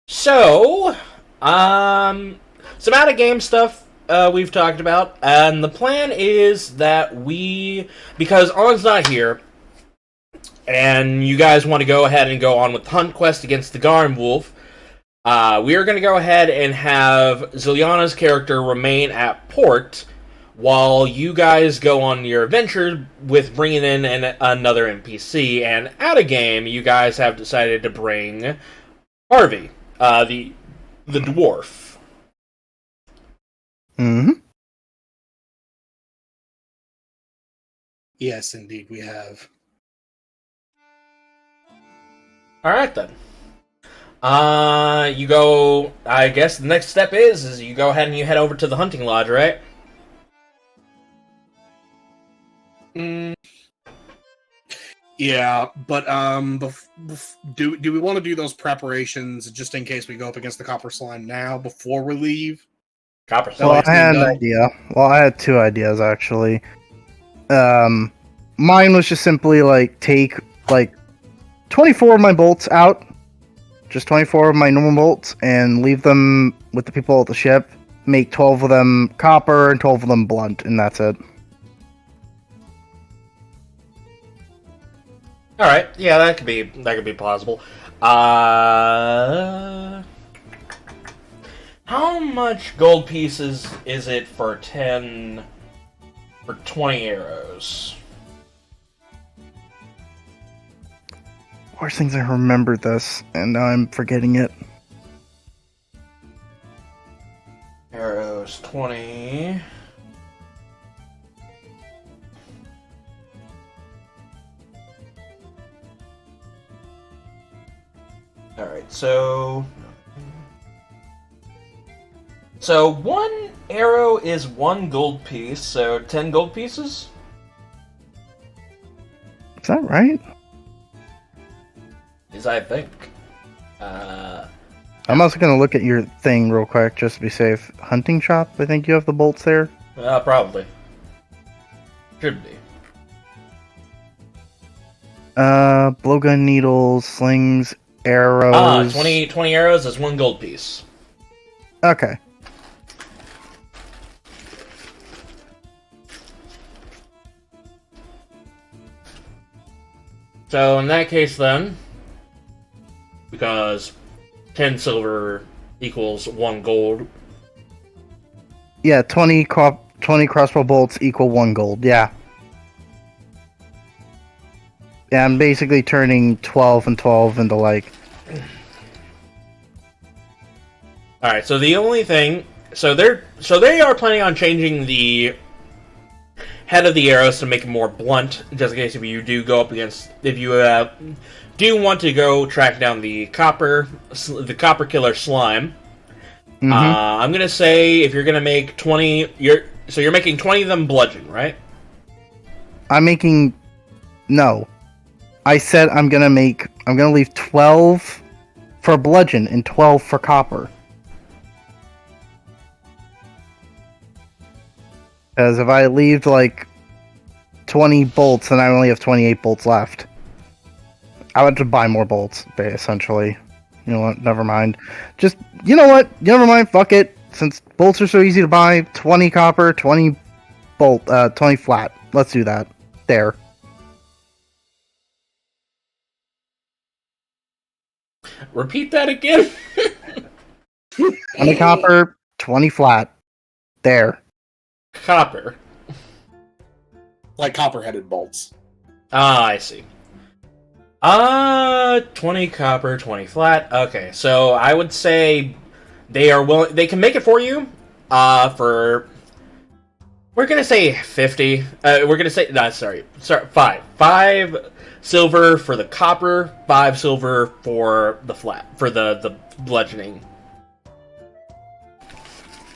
So, some out-of-game stuff we've talked about, and the plan is that because On's not here, and you guys want to go ahead and go on with the hunt quest against the Garm Wolf, we are going to go ahead and have Zilyana's character remain at port while you guys go on your adventure with bringing in another NPC. And out of game, you guys have decided to bring Harvey, the dwarf.
Mm-hmm.
Yes, indeed, we have.
Alright then. You go, I guess the next step is you go ahead and you head over to the hunting lodge, right?
Yeah, but do we want to do those preparations just in case we go up against the copper slime now before we leave?
Copper
Well,
slime.
I had an idea. Well, I had two ideas actually. Mine was just simply take 24 of my bolts out, just 24 of my normal bolts, and leave them with the people at the ship. Make 12 of them copper and 12 of them blunt, and that's it.
All right, yeah, that could be plausible. How much gold pieces is it for 20 arrows?
Worst things I remembered this, and now I'm forgetting it.
Arrows 20. Alright, so one arrow is 1 gold piece, so 10 gold pieces?
Is that right?
Is I think.
I'm also going to look at your thing real quick, just to be safe. Hunting shop, I think you have the bolts there?
Probably. Should be.
Blowgun needles, slings, arrows.
20 arrows is 1 gold piece.
Okay.
So in that case then, because 10 silver equals 1 gold.
Yeah, 20 crossbow bolts equal 1 gold, yeah. Yeah, I'm basically turning 12 and 12 into
Alright, so the only thing... So they are planning on changing the head of the arrows to make it more blunt, just in case if you do go up against... If you do want to go track down the copper killer slime,
Mm-hmm.
I'm going to say if you're going to make 20... You're making 20 of them bludgeon, right?
I'm making... No. I said I'm gonna leave 12 for bludgeon and 12 for copper. Because if I leave 20 bolts, then I only have 28 bolts left. I would have to buy more bolts, essentially. You know what? Never mind. Just, you know what? Never mind. Fuck it. Since bolts are so easy to buy, 20 copper, 20 bolt, 20 flat. Let's do that. There.
'Repeat that again?
20 copper, 20 flat. There.
Copper.
Like copper-headed bolts.
Ah, I see. 20 copper, 20 flat. Okay, so I would say they are willing. They can make it for you. For we're gonna say 50. We're gonna say no. Sorry, 5. 5 silver for the copper. 5 silver for the flat for the bludgeoning.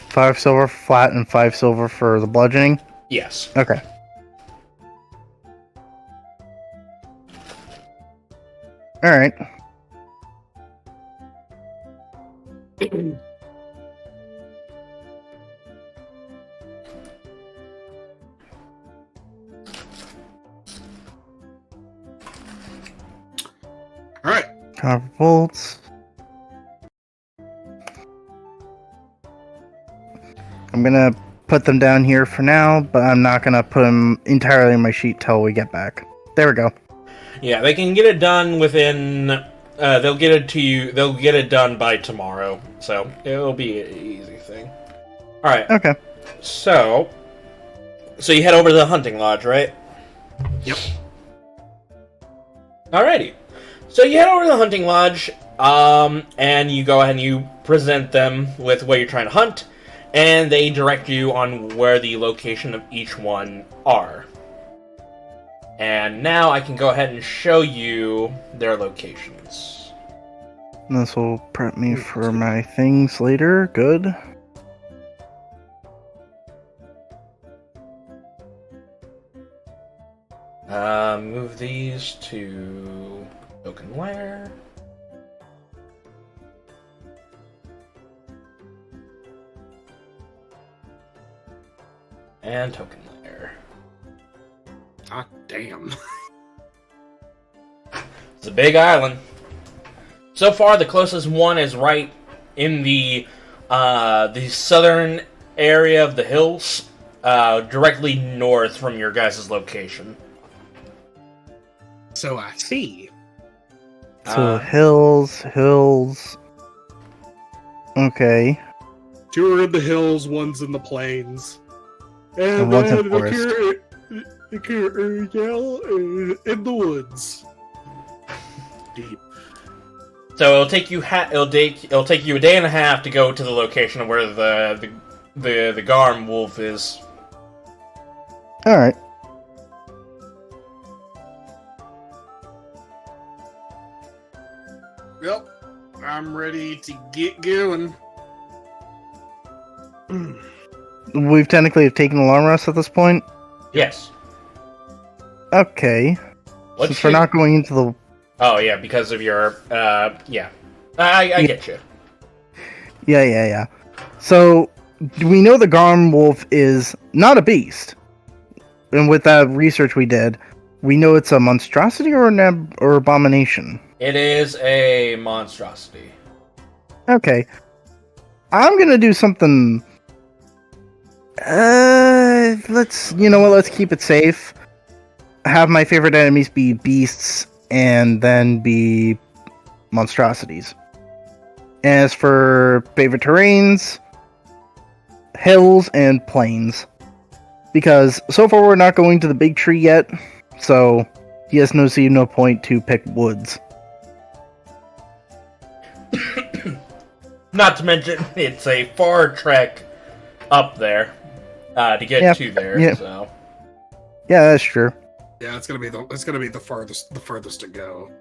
5 silver for flat and 5 silver for the bludgeoning?
Yes.
Okay. Alright.
All right.
Copper bolts. I'm gonna put them down here for now, but I'm not gonna put them entirely in my sheet till we get back. There we go.
Yeah, they can get it done within. They'll get it to you. They'll get it done by tomorrow, so it'll be an easy thing. All right.
Okay.
So you head over to the hunting lodge, right?
Yep.
Alrighty. So you head over to the hunting lodge, and you go ahead and you present them with what you're trying to hunt, and they direct you on where the location of each one are. And now I can go ahead and show you their locations.
This will prep me for my things later. Good.
Move these to token layer. And token layer.
Ah, damn.
It's a big island. So far, the closest one is right in the southern area of the hills, directly north from your guys' location.
So I see.
So hills. Okay.
Two are in the hills, one's in the plains.
And one's in forest.
In the woods. Deep.
So it'll take you it'll take you a day and a half to go to the location of where the Garm wolf is.
All right.
Yep. I'm ready to get going.
We've technically taken a long rest at this point.
Yes.
Okay. Since we're not going into the.
Oh yeah, because of your yeah. I get you.
Yeah. So we know the Garm wolf is not a beast, and with that research we did, we know it's a monstrosity or or abomination.
It is a monstrosity.
Okay. I'm gonna do something. Let's keep it safe. Have my favorite enemies be beasts, and then be monstrosities. As for favorite terrains, hills and plains. Because so far we're not going to the big tree yet, so he has no point to pick woods.
Not to mention, it's a far trek up there to get to there.
Yeah.
So
Yeah, that's true.
Yeah, it's gonna be the furthest to go.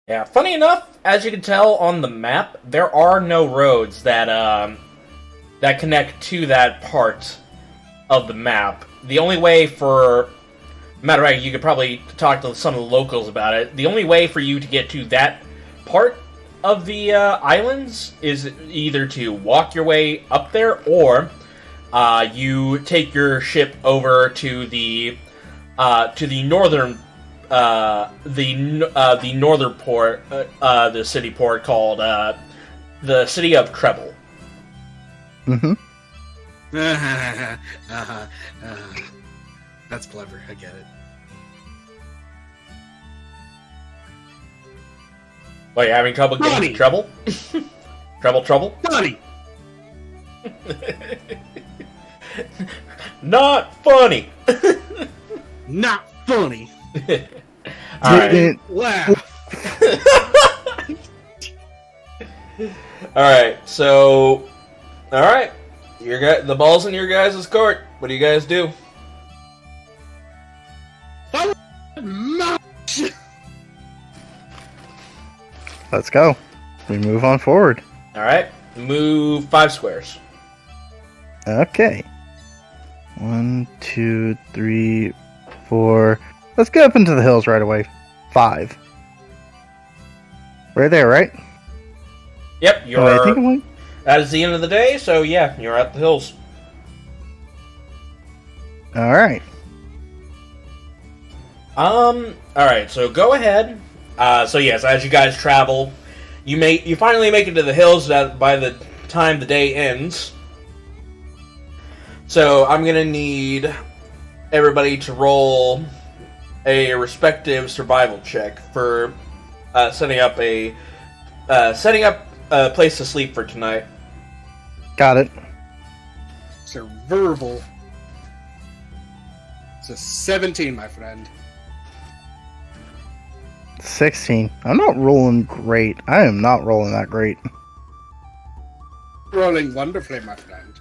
yeah. Funny enough, as you can tell on the map, there are no roads that connect to that part of the map. The only way for matter of fact, you could probably talk to some of the locals about it. The only way for you to get to that part of the islands is either to walk your way up there, or you take your ship over to the northern the northern port, the city port called the city of Treble.
Mm-hmm.
That's clever. I get it.
What, you having trouble getting
Funny.
trouble? Trouble?
Funny.
Not funny.
Not funny.
Alright.
Laugh.
Alright, so alright. The ball's in your guys' court. What do you guys do?
Much.
Let's go. We move on forward.
Alright. Move 5 squares.
Okay. 1, 2, 3, 4. Let's get up into the hills right away. 5. Right there, right?
Yep,
Oh, I think I'm
That is the end of the day, so yeah, you're at the hills.
All right.
Alright, so go ahead. So yes, as you guys travel, you finally make it to the hills by the time the day ends. So I'm gonna need everybody to roll a respective survival check for setting up a place to sleep for tonight.
Got it.
Survival. It's a 17, my friend.
16. I'm not rolling great. I am not rolling that great.
Rolling wonderfully, my friend.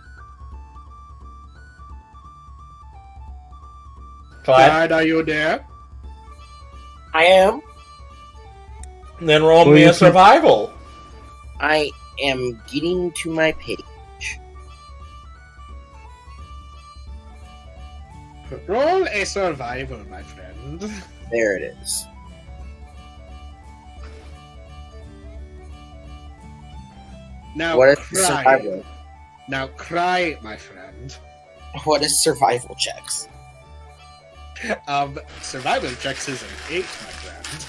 Clyde,
Are you there?
I am.
then roll
Well,
me
you
a
can-
survival.
I am getting to my page.
Roll a survival, my friend.
There it is.
Now
What is
cry.
survival?
Now cry, my friend.
What is survival checks?
Survival checks is an 8, my friend.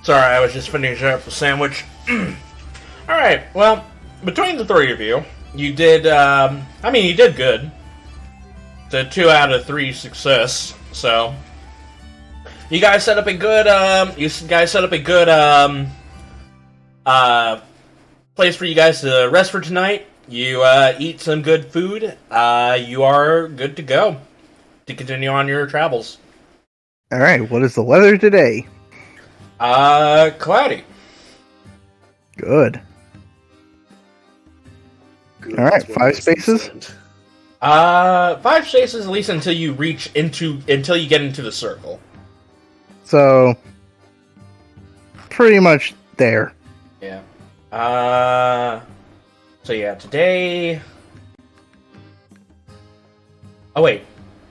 Sorry, I was just finishing up the sandwich. Alright, well, between the three of you, you did, you did good. It's a 2 out of 3 success, so... You guys set up a good, place for you guys to rest for tonight. You, eat some good food. You are good to go to continue on your travels.
All right. What is the weather today?
Cloudy.
Good.
Good,
All right,
that's what
5
it is,
spaces?
my friend.
5 spaces at least until you get into the circle.
So, pretty much there.
Yeah. So yeah, today... Oh wait,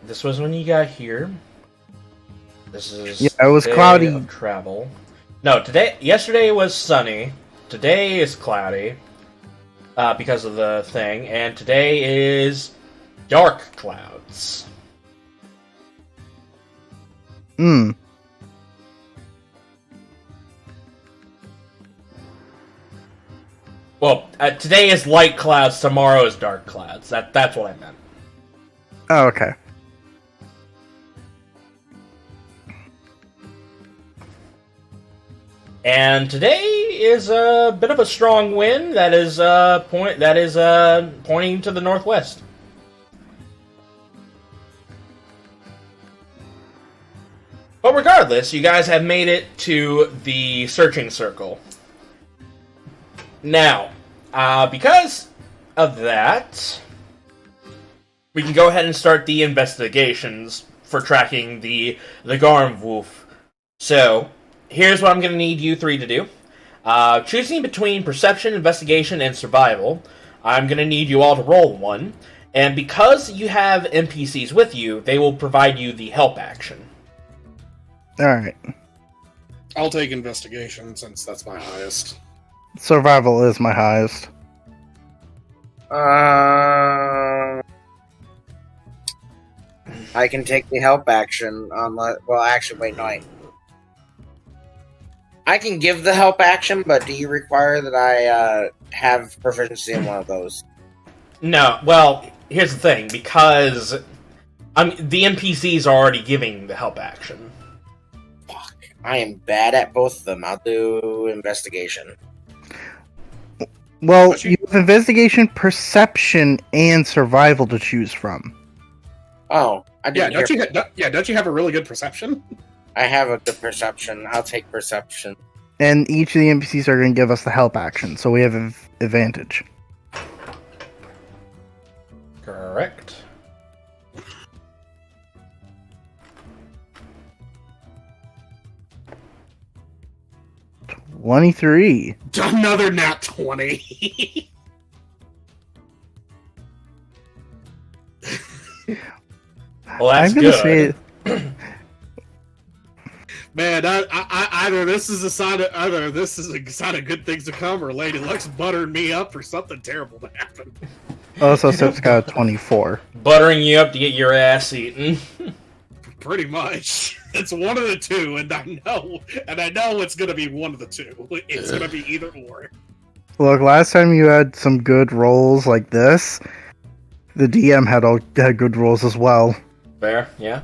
this was when you got here. This is...
Yeah, it was
day
cloudy.
of travel. No, yesterday was sunny. Today is cloudy. Because of the thing. And today is dark clouds.
Hmm.
Well, today is light clouds, tomorrow is dark clouds. That's what I meant.
Oh, okay.
And today is a bit of a strong wind that is pointing to the northwest. But regardless, you guys have made it to the searching circle. Now, because of that, we can go ahead and start the investigations for tracking the Garmwolf. So, here's what I'm going to need you three to do. Choosing between perception, investigation, and survival, I'm going to need you all to roll one. And because you have NPCs with you, they will provide you the help action.
Alright.
I'll take investigation since that's my highest.
Survival is my highest.
I can take the help action on my. Well, actually, wait, no. I can give the help action, but do you require that I have proficiency in one of those?
No, well, here's the thing. Because the NPCs are already giving the help action.
Fuck. I am bad at both of them. I'll do investigation.
Well,
But
you have investigation, perception, and survival to choose from.
Oh, I
Yeah,
didn't hear.
don't you have a really good perception?
I have a good perception. I'll take perception.
And each of the NPCs are going to give us the help action, so we have an advantage.
Correct.
$23.
Another nat 20.
Well, that's
I'm gonna
good.
say
Man, either this is a sign of good things to come, or Lady Luck's buttering me up for something terrible to happen.
Also, Sip's got a 24.
Buttering you up to get your ass eaten.
Pretty much, it's one of the two, and I know it's gonna be one of the two. It's gonna be either or.
Look, last time you had some good rolls like this, the DM had good rolls as well.
Fair, yeah.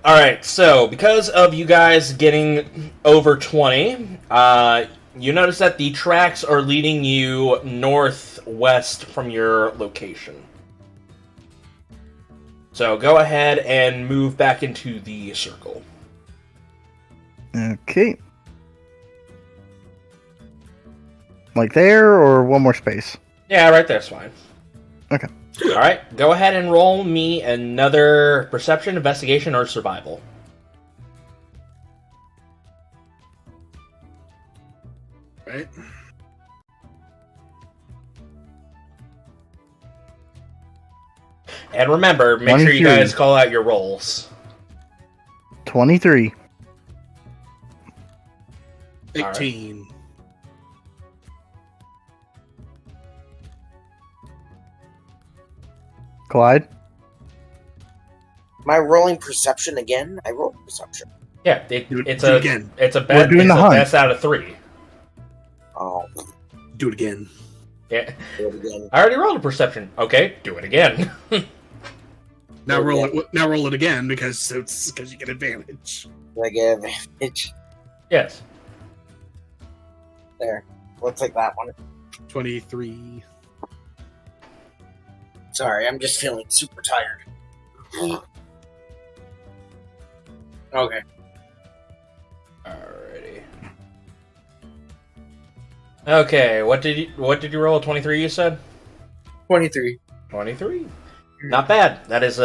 Alright, so, because of you guys getting over 20, you notice that the tracks are leading you northwest from your location. So, go ahead and move back into the circle.
Okay. Like there, or one more space?
Yeah, right there's fine.
Okay.
Alright, go ahead and roll me another perception, investigation, or survival.
Right?
And remember, make sure you
23.
guys call out your rolls.
23.
18.
Clyde?
Am I rolling perception again? I rolled perception.
Yeah,
Do it
it's
again.
a
We're
best.
doing
It's
the
a
hunt.
best out of 3.
Oh,
Do it again.
Yeah,
do it again.
I already rolled a perception. Okay, do it again.
Now roll it. Now roll it again because you get advantage.
Do I get advantage?
Yes.
There. We'll take that one.
23.
Sorry, I'm just feeling super tired. Okay.
Alrighty. Okay, what did you roll? 23, you said?
23.
23. Not bad. That is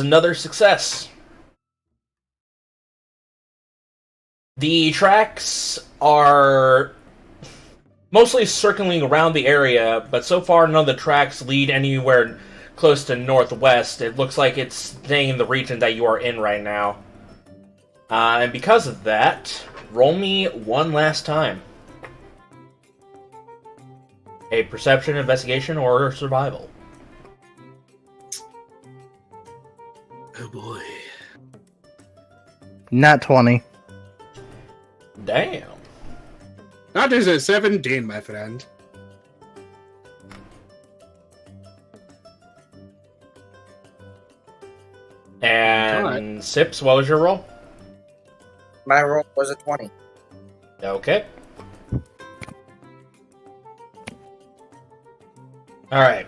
another success. The tracks are mostly circling around the area, but so far none of the tracks lead anywhere close to northwest. It looks like it's staying in the region that you are in right now. And because of that, roll me one last time. A perception, investigation, or survival.
Oh boy.
Not 20.
Damn.
That is a 17, my friend.
And Sips, what was your roll?
My roll was a 20.
Okay. Alright.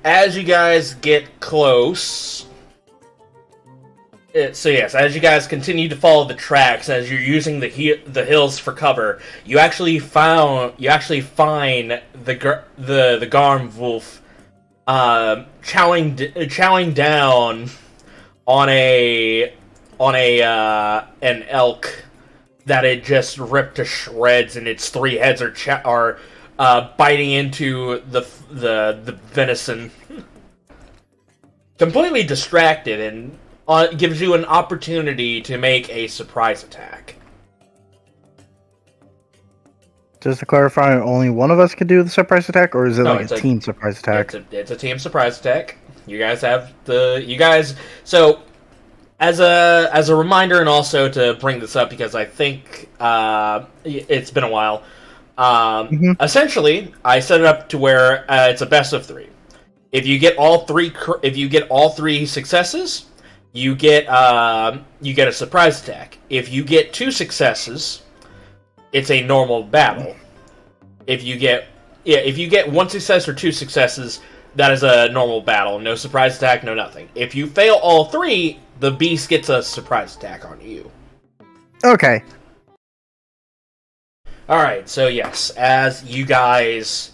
As you guys get close... as you guys continue to follow the tracks, as you're using the hills for cover, you actually find the Garm Wolf chowing down on an elk that it just ripped to shreds, and its 3 heads are biting into the venison. Completely distracted, and gives you an opportunity to make a surprise attack.
Just to clarify, only one of us could do the surprise attack, or is it
No,
like a team surprise attack?
It's a team surprise attack. You guys have so as a reminder, and also to bring this up because I think it's been a while. Essentially, I set it up to where it's a best of 3. If you get all 3 successes, you get a surprise attack. If you get 2 successes, it's a normal battle. If you get 1 success or 2 successes, that is a normal battle. No surprise attack, no nothing. If you fail all 3, the beast gets a surprise attack on you.
Okay.
Alright, so yes, as you guys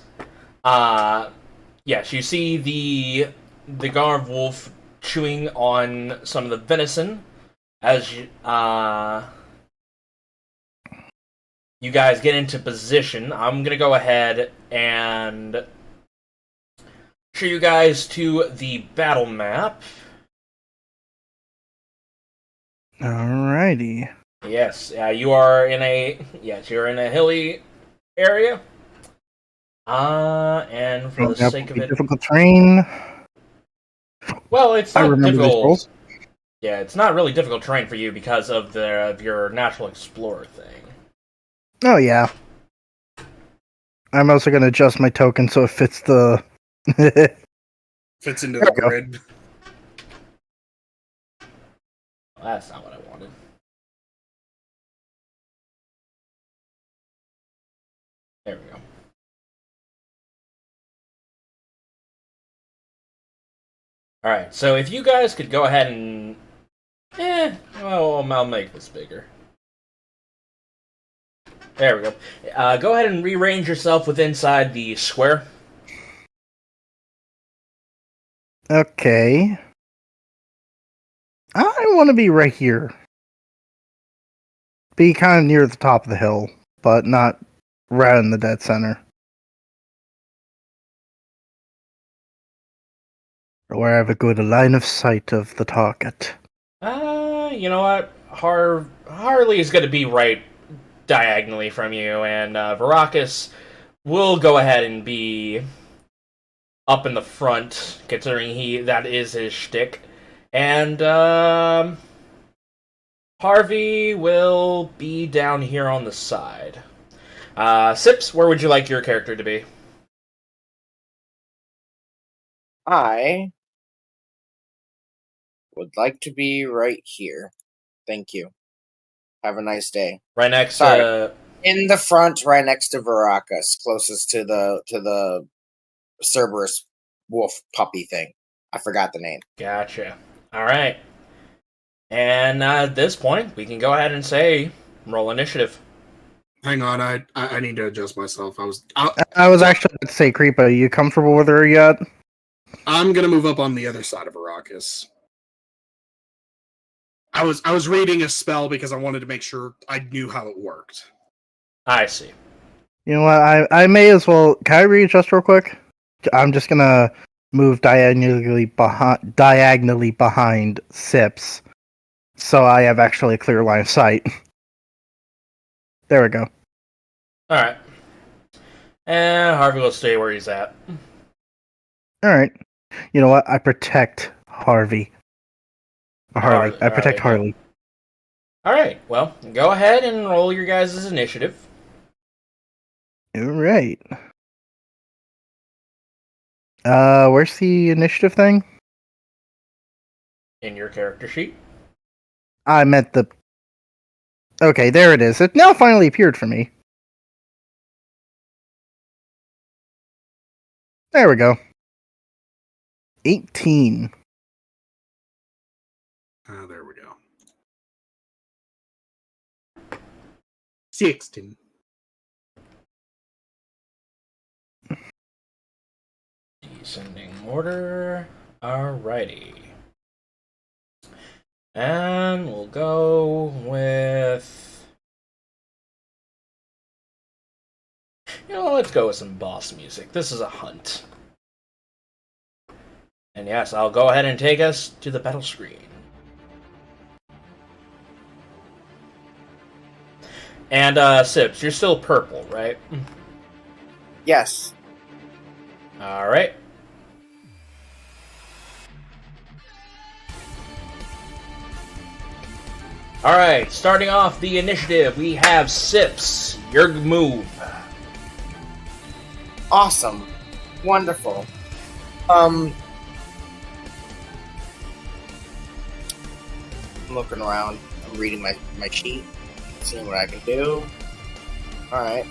yes, you see the Garv Wolf chewing on some of the venison as you guys get into position. I'm gonna go ahead and show you guys to the battle map.
Alrighty.
Yes, you are in a you're in a hilly area. And for the
That
sake
would
of
be
it,
difficult terrain.
well, it's
I
not
remember these
difficult.
rolls.
Yeah, it's not really difficult terrain for you because of your natural explorer thing.
Oh yeah. I'm also gonna adjust my token so it fits the.
Fits into
There
the
we go.
grid.
Well, that's not what I wanted. There we go. Alright, so if you guys could go ahead and... I'll make this bigger. There we go. Go ahead and rearrange yourself with inside the square.
Okay. I want to be right here. Be kind of near the top of the hill, but not right in the dead center. Where I have a good line of sight of the target.
You know what? Harley is going to be right diagonally from you, and Varakas will go ahead and be up in the front, considering that is his shtick. And Harvey will be down here on the side. Sips, where would you like your character to be?
I would like to be right here. Thank you. Have a nice day.
Right next
Sorry. In the front, right next to Varakas, closest to the Cerberus wolf puppy thing. I forgot the name.
Gotcha. Alright. And at this point, we can go ahead and say, roll initiative.
Hang on, I need to adjust myself.
I was actually going to say, Creepah, are you comfortable with her yet?
I'm gonna move up on the other side of Arrakis. I was reading a spell because I wanted to make sure I knew how it worked.
I see.
You know what? I may as well. Can I readjust real quick? I'm just gonna move diagonally behind Sips, so I have actually a clear line of sight. There we go.
All right. And Harvey will stay where he's at.
All right. You know what? I protect Harvey. Harley. I protect Harley.
All right. Well, go ahead and roll your guys' initiative.
All right. Where's the initiative thing?
In your character sheet.
I meant the. Okay, there it is. It now finally appeared for me. There we go. 18.
There we go. 16.
Descending order. Alrighty. And we'll go with... You know, let's go with some boss music. This is a hunt. And yes, I'll go ahead and take us to the battle screen. And, Sips, you're still purple, right?
Yes.
Alright. Alright, starting off the initiative, we have Sips. Your move.
Awesome. Wonderful. I'm looking around. I'm reading my sheet. Seeing what I can do. Alright.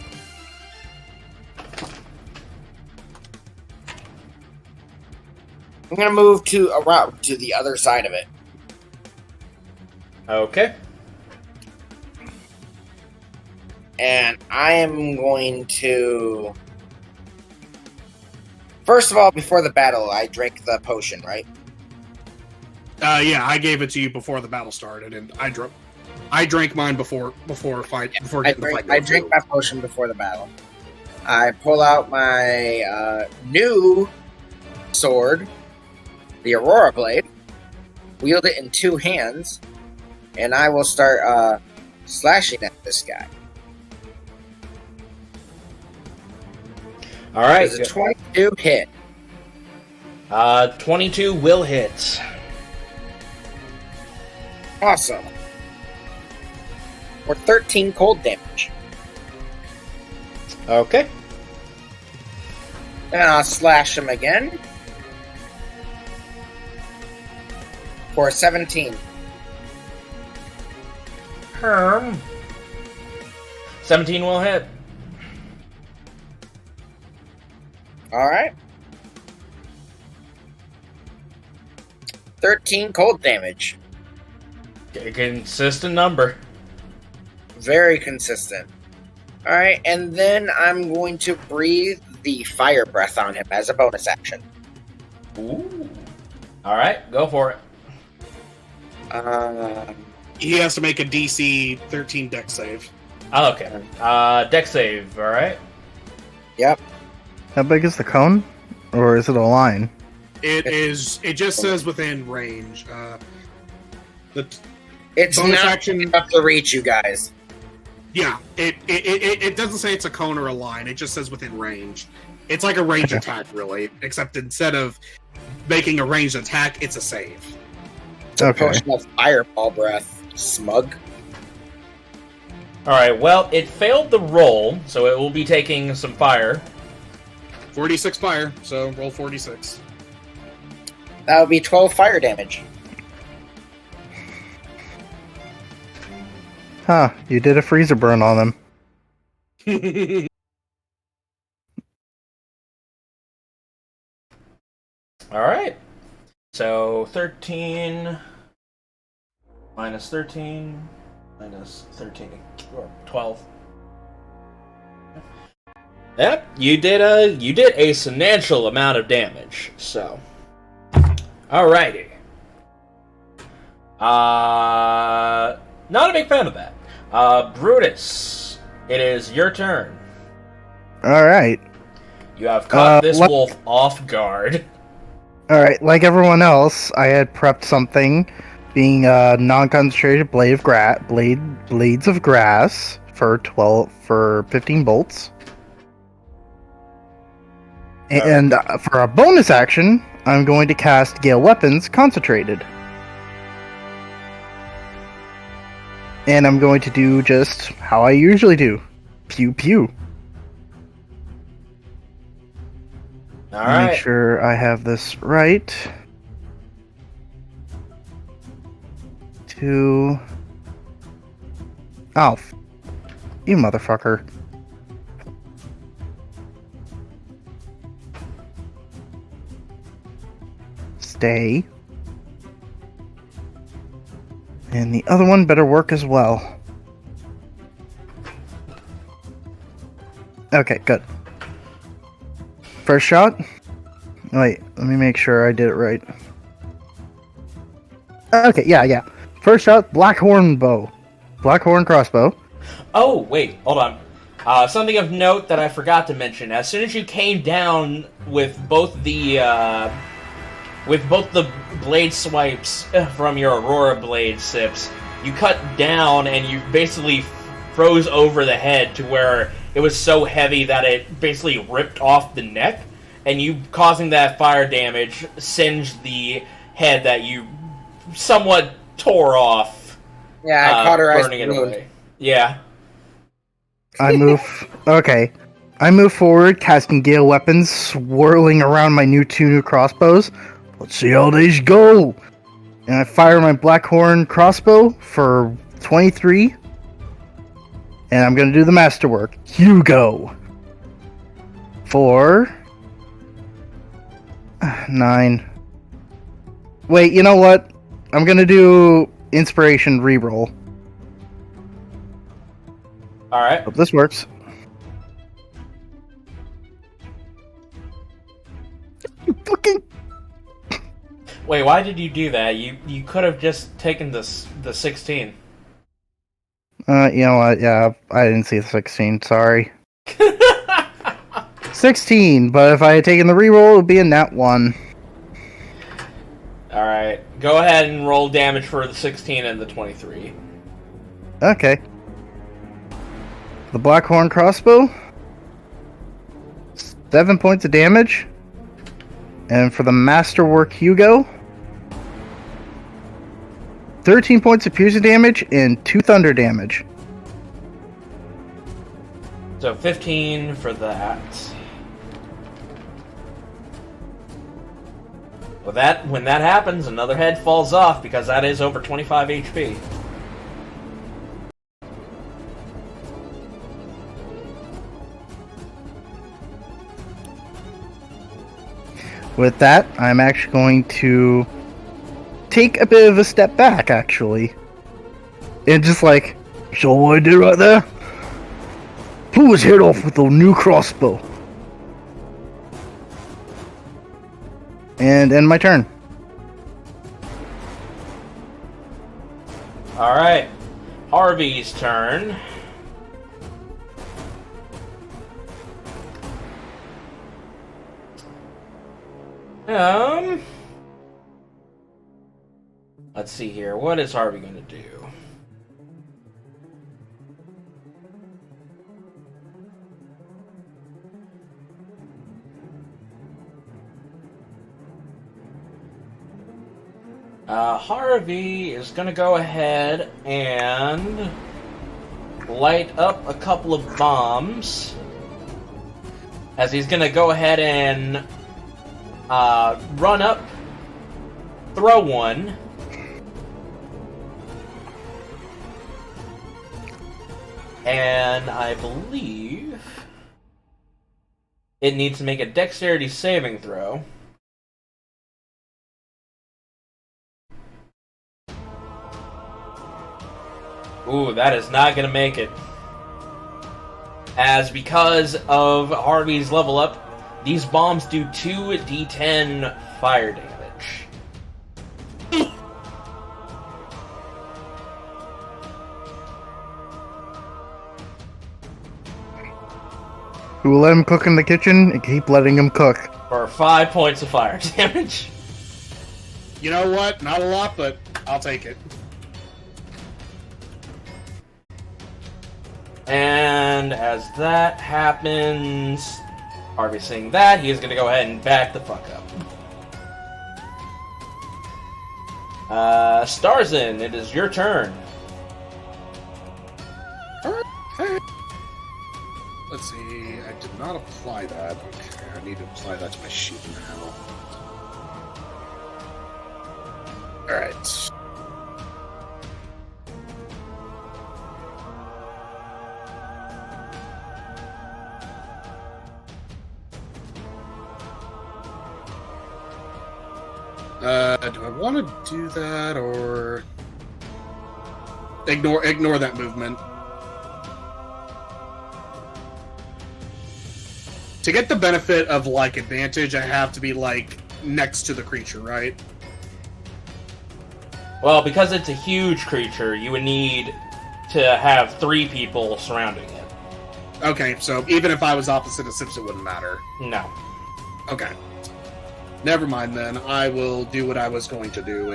I'm gonna move to a route to the other side of it.
Okay.
And I am going to... First of all, before the battle, I drank the potion, right?
Yeah, I gave it to you before the battle started, and I drank mine before getting the fight.
I drank my potion before the battle. I pull out my new sword, the Aurora Blade, wield it in two hands, and I will start slashing at this guy.
All right.
Does a 22 hit?
22 will hit.
Awesome. Or 13 cold damage.
Okay.
And I'll slash him again. For 17.
17 will hit.
Alright. 13 cold damage.
A consistent number.
Very consistent. Alright, and then I'm going to breathe the fire breath on him as a bonus action.
Ooh. Alright, go for it.
He has to make a DC 13 dex save.
Oh, okay. Dex save, alright?
Yep.
How big is the cone? Or is it a line?
It just says within range.
It's
bonus
not
action
enough to reach you guys.
Yeah, it doesn't say it's a cone or a line. It just says within range. It's like a range attack, really. Except instead of making a ranged attack, it's a save.
It's a potion of fireball breath. Smug.
Alright, well, it failed the roll, so it will be taking some fire.
46 fire, so roll 46.
That would be 12 fire damage.
Huh, you did a freezer burn on them.
Alright. So, 13... minus 13... minus 13... or 12. Yep, you did a substantial amount of damage, so... Alrighty. Not a big fan of that. Brutus, it is your turn.
Alright.
You have caught this wolf off guard.
Alright, like everyone else, I had prepped something, being a non-concentrated blades of grass for 15 bolts. And for a bonus action, I'm going to cast Gale Weapons Concentrated. And I'm going to do just how I usually do. Pew pew.
Alright.
Make sure I have this right. Oh, you motherfucker. Stay. And the other one better work as well. Okay, good. First shot. Wait, let me make sure I did it right. Okay, yeah. First shot, Blackhorn crossbow.
Oh, wait, hold on. Something of note that I forgot to mention. As soon as you came down with both the blade swipes from your Aurora blade sips, you cut down and you basically froze over the head to where it was so heavy that it basically ripped off the neck, and you causing that fire damage singed the head that you somewhat tore off.
Yeah, I cauterized
burning it away. Yeah.
I move forward, casting Gale Weapons, swirling around my two new crossbows. Let's see how these go. And I fire my Blackhorn crossbow for 23. And I'm going to do the masterwork. Hugo. For 9. Wait, you know what? I'm going to do Inspiration reroll.
Alright.
Hope this works. You fucking...
Wait, why did you do that? You could have just taken the 16.
You know what? Yeah, I didn't see the 16. Sorry. 16, but if I had taken the reroll, it would be a nat 1.
Alright. Go ahead and roll damage for the 16 and the 23.
Okay. The Blackhorn crossbow, 7 points of damage. And for the Masterwork Hugo, 13 points of piercing damage and 2 thunder damage.
So 15 for that. When that happens, another head falls off because that is over 25 HP.
With that, I'm actually going to take a bit of a step back, actually. And just like,
So what I did right there? Blew his head off with a new crossbow.
and end my turn.
Alright. Harvey's turn. Let's see here. What is Harvey going to do? Harvey is going to go ahead and light up a couple of bombs. As he's going to go ahead and run up, throw one. And I believe it needs to make a dexterity saving throw. Ooh, that is not going to make it. As because of Harvey's level up, these bombs do 2d10 fire damage.
We will let him cook in the kitchen and keep letting him cook.
For 5 points of fire damage.
You know what? Not a lot, but I'll take it.
And as that happens, Harvey seeing that, he is going to go ahead and back the fuck up. Starzin, it is your turn.
Let's see, I did not apply that. Okay, I need to apply that to my sheet now. Alright. Do I want to do that, or ignore that movement? To get the benefit of, like, advantage, I have to be, like, next to the creature, right?
Well, because it's a huge creature, you would need to have 3 people surrounding it.
Okay, so even if I was opposite of Sips, it wouldn't matter.
No.
Okay. Never mind then. I will do what I was going to do,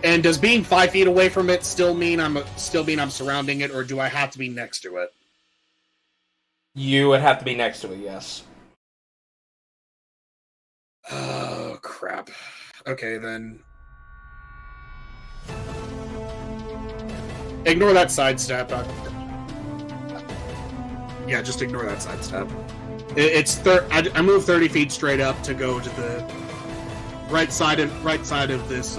and does being 5 feet away from it still mean I'm surrounding it, or do I have to be next to it?
You would have to be next to it, yes.
Oh, crap. Okay, then. Ignore that sidestep. Yeah, just ignore that sidestep. I move 30 feet straight up to go to the right side of this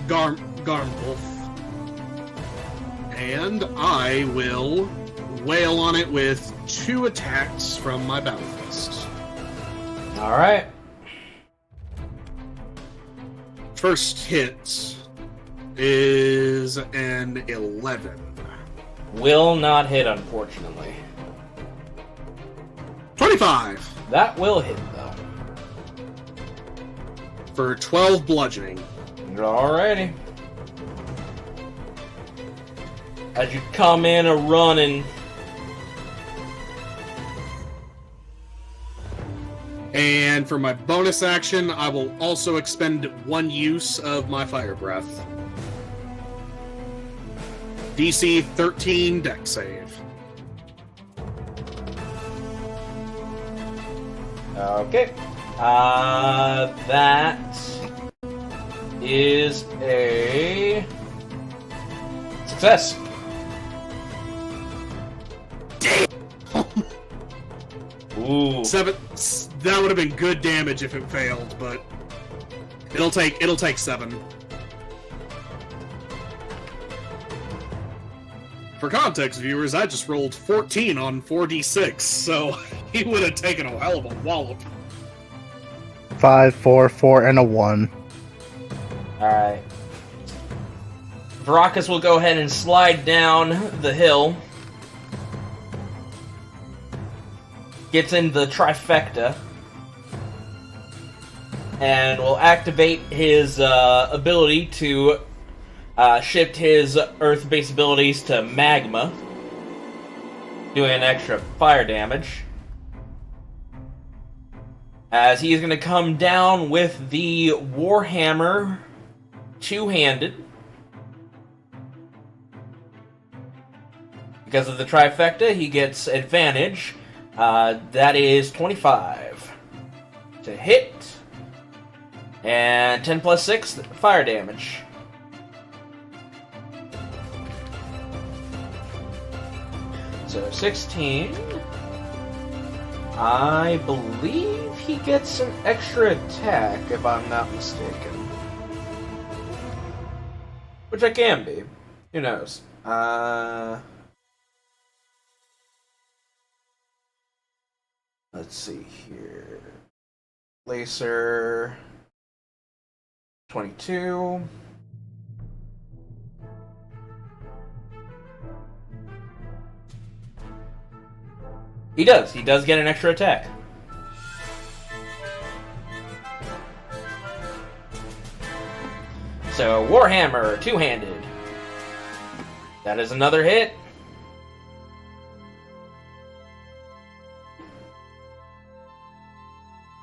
Garm Wolf, and I will wail on it with 2 attacks from my Battle Fist.
All right.
First hit is an 11.
Will not hit, unfortunately.
25!
That will hit, though.
For 12 bludgeoning.
Alrighty. As you come in a running.
And for my bonus action, I will also expend 1 use of my Fire Breath. DC 13 deck save.
Okay. That is a success. Ooh.
7. That would have been good damage if it failed, but it'll take 7. For context, viewers, I just rolled 14 on 4d6, so he would have taken a hell of a wallop.
5, 4, 4, and a 1.
Alright. Varakas will go ahead and slide down the hill. Gets in the trifecta. And will activate his ability to shift his earth-based abilities to magma. Doing an extra fire damage. As he is going to come down with the Warhammer two-handed. Because of the trifecta, he gets advantage. That is 25 to hit. And 10 plus 6 fire damage. So 16. I believe he gets an extra attack, if I'm not mistaken. Which I can be. Who knows? Let's see here. Lacer 22. He does. He does get an extra attack. So, Warhammer, two-handed. That is another hit.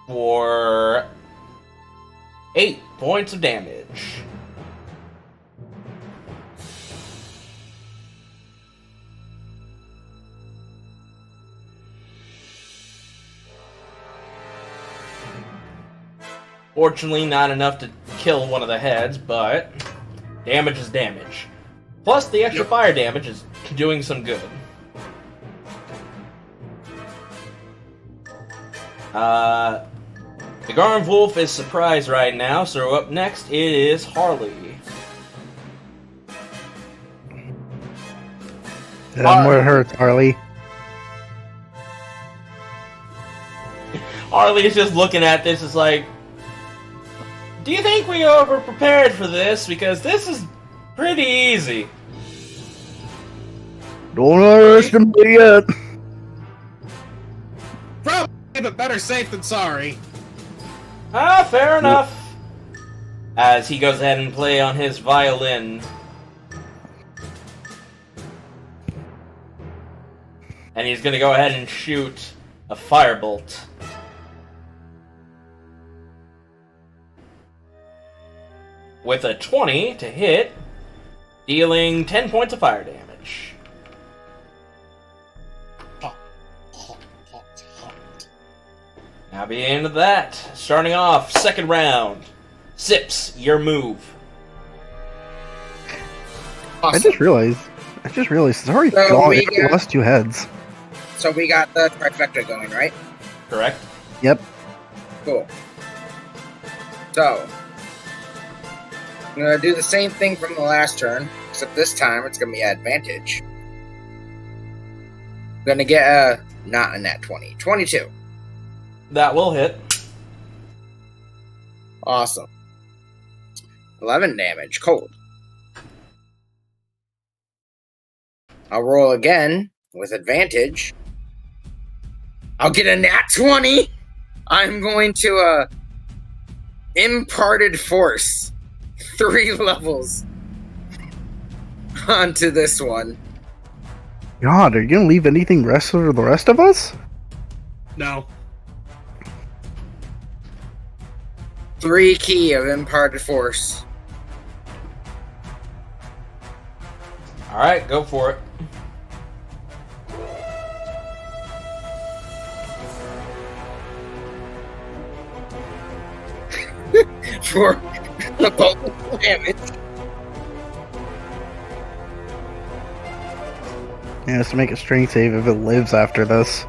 For 8 points of damage. Fortunately, not enough to kill one of the heads, but damage is damage. Plus, the extra fire damage is doing some good. The Garn Wolf is surprised right now, so up next is Harley.
That where it hurts, Harley.
Harley is just looking at this, is like, do you think we over prepared for this? Because this is pretty easy.
Don't underestimate me yet.
Probably, but better safe than sorry.
Ah, fair enough. As he goes ahead and play on his violin. And he's gonna go ahead and shoot a firebolt. With a 20 to hit, dealing 10 points of fire damage. Now be the end of that. Starting off, second round. Sips, your move.
I
Awesome.
just realized it's already
So
gone.
we
It lost 2 heads.
So we got the trifecta going, right?
Correct?
Yep.
Cool. So, I'm going to do the same thing from the last turn, except this time it's going to be advantage. I'm going to get a, not a nat 20, 22.
That will hit.
Awesome. 11 damage, cold. I'll roll again with advantage. I'll get a nat 20. I'm going to, imparted force. 3 levels onto this one.
God, are you gonna leave anything rest for the rest of us?
No.
3 key of imparted force.
Alright, go for it.
For the bonus damage.
It has to make a strength save if it lives after this.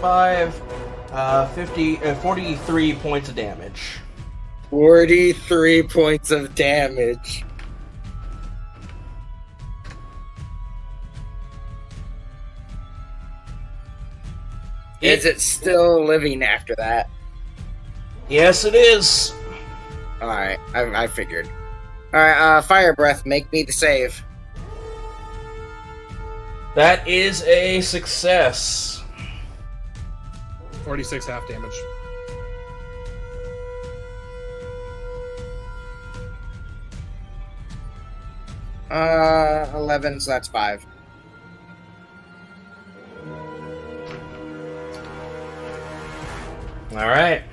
5, 43 points of damage.
43 points of damage. Is it still living after that?
Yes, it is.
Alright, I figured. Alright, Fire Breath, make me the save.
That is a success.
46 half damage.
Uh, 11, so that's 5.
Alright.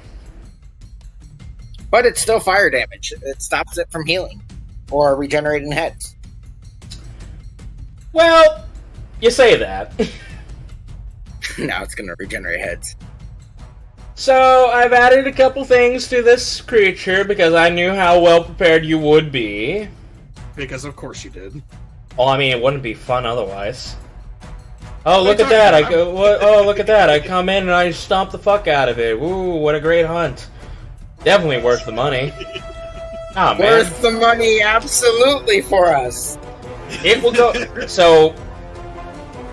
But it's still fire damage. It stops it from healing. Or regenerating heads.
Well, you say that.
Now it's gonna regenerate heads.
So, I've added a couple things to this creature because I knew how well prepared you would be.
Because of course you did.
Well, I mean, it wouldn't be fun otherwise. Oh, look at that! Oh, look at that! I come in and I stomp the fuck out of it. Ooh, what a great hunt! Definitely worth the money. Oh man,
Worth the money, absolutely, for us.
it will go. So,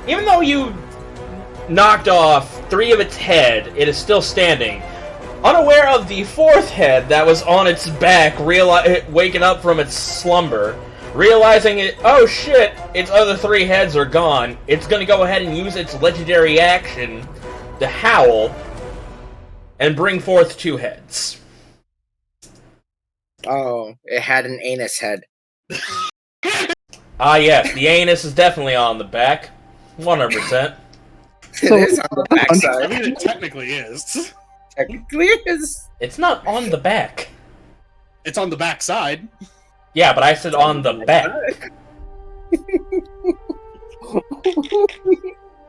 even though you knocked off 3 of its head, it is still standing, unaware of the 4th head that was on its back, waking up from its slumber. Realizing it, oh shit, its other 3 heads are gone, it's gonna go ahead and use its legendary action to howl and bring forth 2 heads.
Oh, it had an anus head.
Ah yes, the anus is definitely on the back. 100%.
So-
It is on the
I
backside.
mean, it technically is.
Technically, it is.
It's not on the back.
It's on the back side.
Yeah, but I said on the back.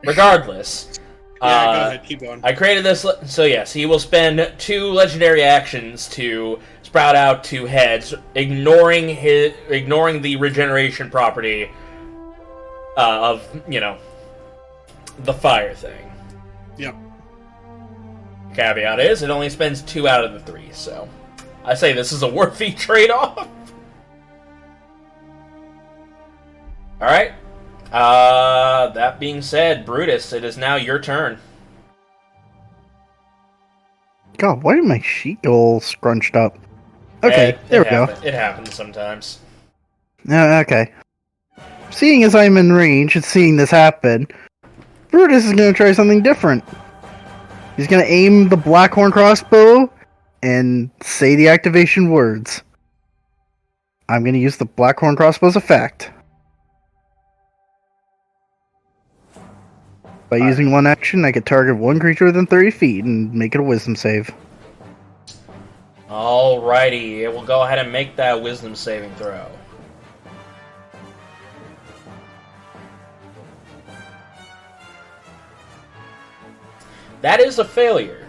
Regardless.
Yeah, go ahead, keep going.
I created this, so yes, he will spend 2 legendary actions to sprout out 2 heads, ignoring the regeneration property of, you know, the fire thing.
Yep.
Caveat is, it only spends 2 out of the 3, so I say this is a worthy trade-off. Alright. That being said, Brutus, it is now your turn.
God, why did my sheet go all scrunched up? Okay, there we go.
It happens sometimes.
Okay. Seeing as I'm in range and seeing this happen, Brutus is going to try something different. He's going to aim the Blackhorn crossbow and say the activation words. I'm going to use the Blackhorn crossbow's effect. By using one action, I could target one creature within 30 feet and make it a wisdom save.
Alrighty, it will go ahead and make that wisdom saving throw. That is a failure.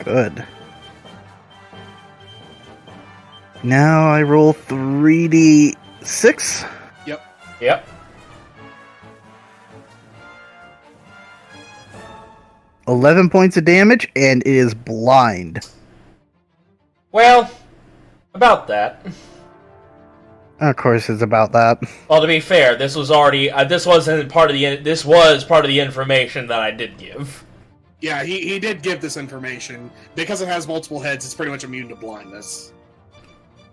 Good. Now I roll 3d6.
Yep.
11 points of damage, and it is blind.
Well, about that.
Of course, it's about that.
Well, to be fair, this was already this was part of the information that I did give.
Yeah, he did give this information. Because it has multiple heads, it's pretty much immune to blindness.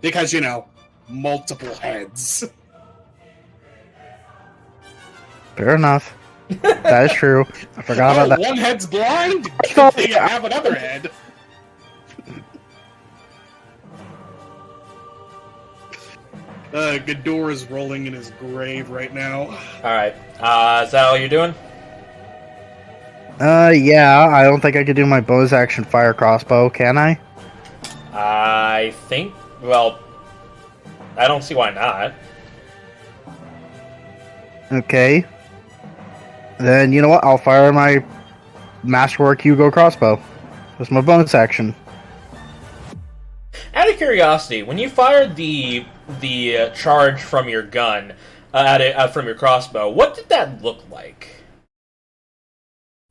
Because, you know, multiple heads.
Fair enough. That is true. I forgot about that.
One head's blind?
I thought-
You have another head. Ghidorah is rolling in his grave right now.
Alright, is that all you're doing?
Yeah, I don't think I could do my bonus action fire crossbow, can I?
I think. Well, I don't see why not.
Okay. Then, you know what? I'll fire my Masterwork Hugo crossbow. That's my bonus action.
Out of curiosity, when you fired the charge from your gun, from your crossbow, what did that look like?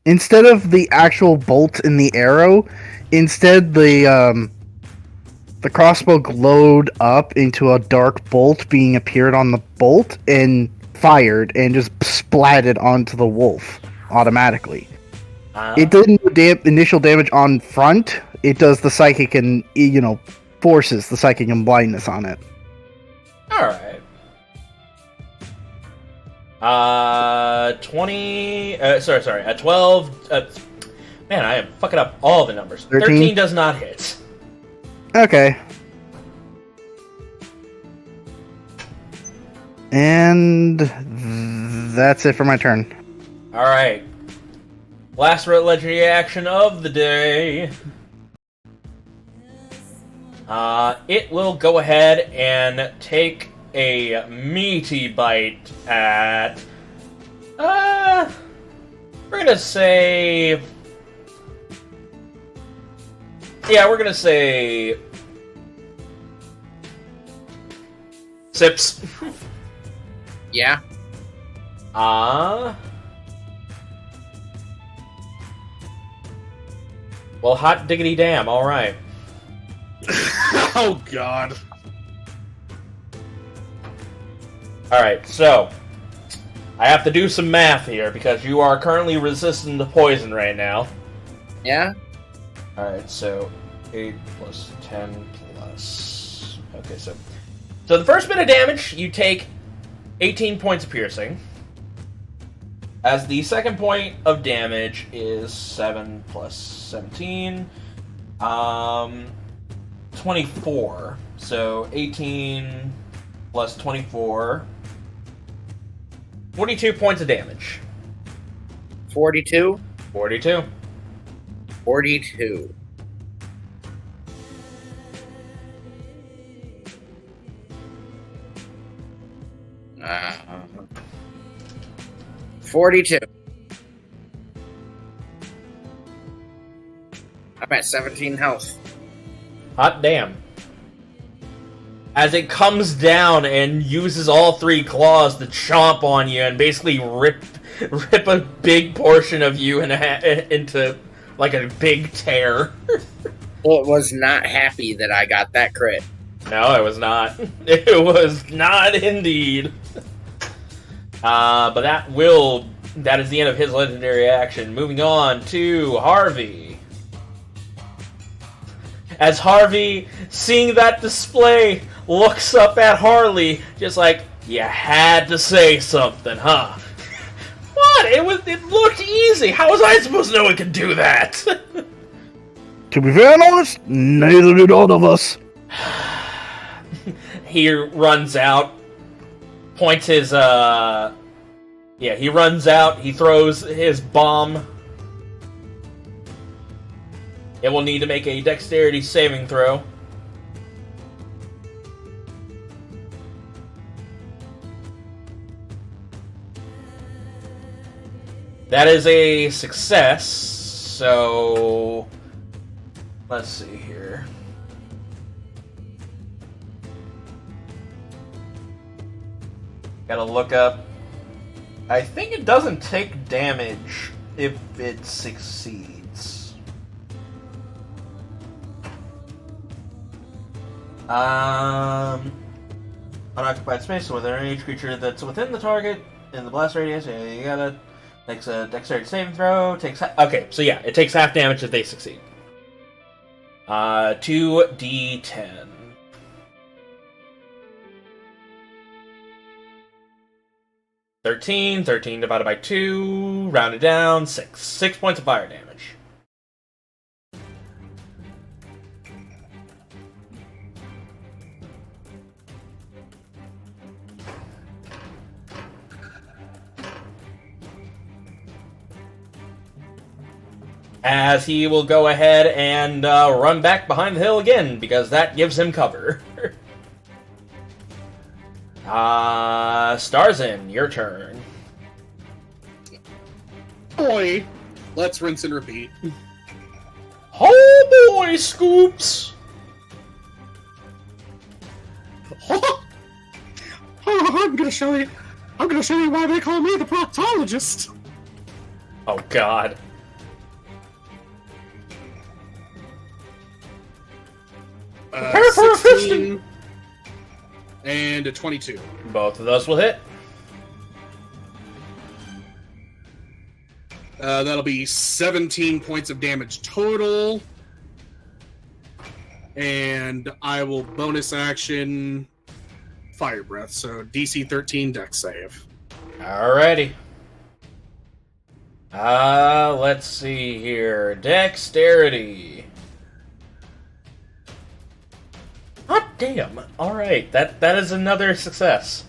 Instead of the actual bolt in the arrow, instead the crossbow glowed up into a dark bolt being appeared on the bolt and fired and just splatted onto the wolf automatically. It didn't do initial damage on front. It does the psychic and, forces the psychic and blindness on it.
Alright. 12. Man, I am fucking up all the numbers. 13 does not hit.
Okay. And that's it for my turn.
Alright. Last legendary action of the day. It will go ahead and take a meaty bite at... we're gonna say... Yeah, we're gonna say... Sips.
Yeah.
Well, hot diggity damn, alright.
Oh, God.
Alright, so... I have to do some math here, because you are currently resistant to poison right now.
Yeah?
Alright, so 8 plus 10 plus... Okay, so the first bit of damage, you take 18 points of piercing. As the second point of damage is 7 plus 17. 24. So 18 plus 24. 42 points of damage.
42?
42.
42. Uh, 42. I'm at 17 health.
Hot damn. As it comes down and uses all three claws to chomp on you and basically rip a big portion of you into like a big tear.
It was not happy that I got that crit.
No, it was not. It was not indeed. But that is the end of his legendary action. Moving on to Harvey. As Harvey, seeing that display, looks up at Harley, just like, you had to say something, huh? What? It looked easy. How was I supposed to know it could do that?
To be very honest, neither did all of us.
He runs out, points his, he runs out, he throws his bomb. It will need to make a dexterity saving throw. That is a success, so... Let's see here. Gotta look up. I think it doesn't take damage if it succeeds. Unoccupied space, so whether each creature that's within the target in the blast radius, you gotta makes a dexterity saving throw. Okay, so yeah, it takes half damage if they succeed. 2d10. $13 divided by 2, rounded down, 6. 6 points of fire damage. as he will go ahead and run back behind the hill again, because that gives him cover. Starzin, your turn.
Boy, let's rinse and repeat.
Oh boy, Scoops!
I'm gonna show you why they call me the proctologist.
Oh god. Prepare for a
16 and a 22.
Both of those will hit.
That'll be 17 points of damage total. And I will bonus action Fire Breath, so DC 13 Dex save.
Alrighty. Let's see here. Dexterity. Hot damn. Alright, that is another success.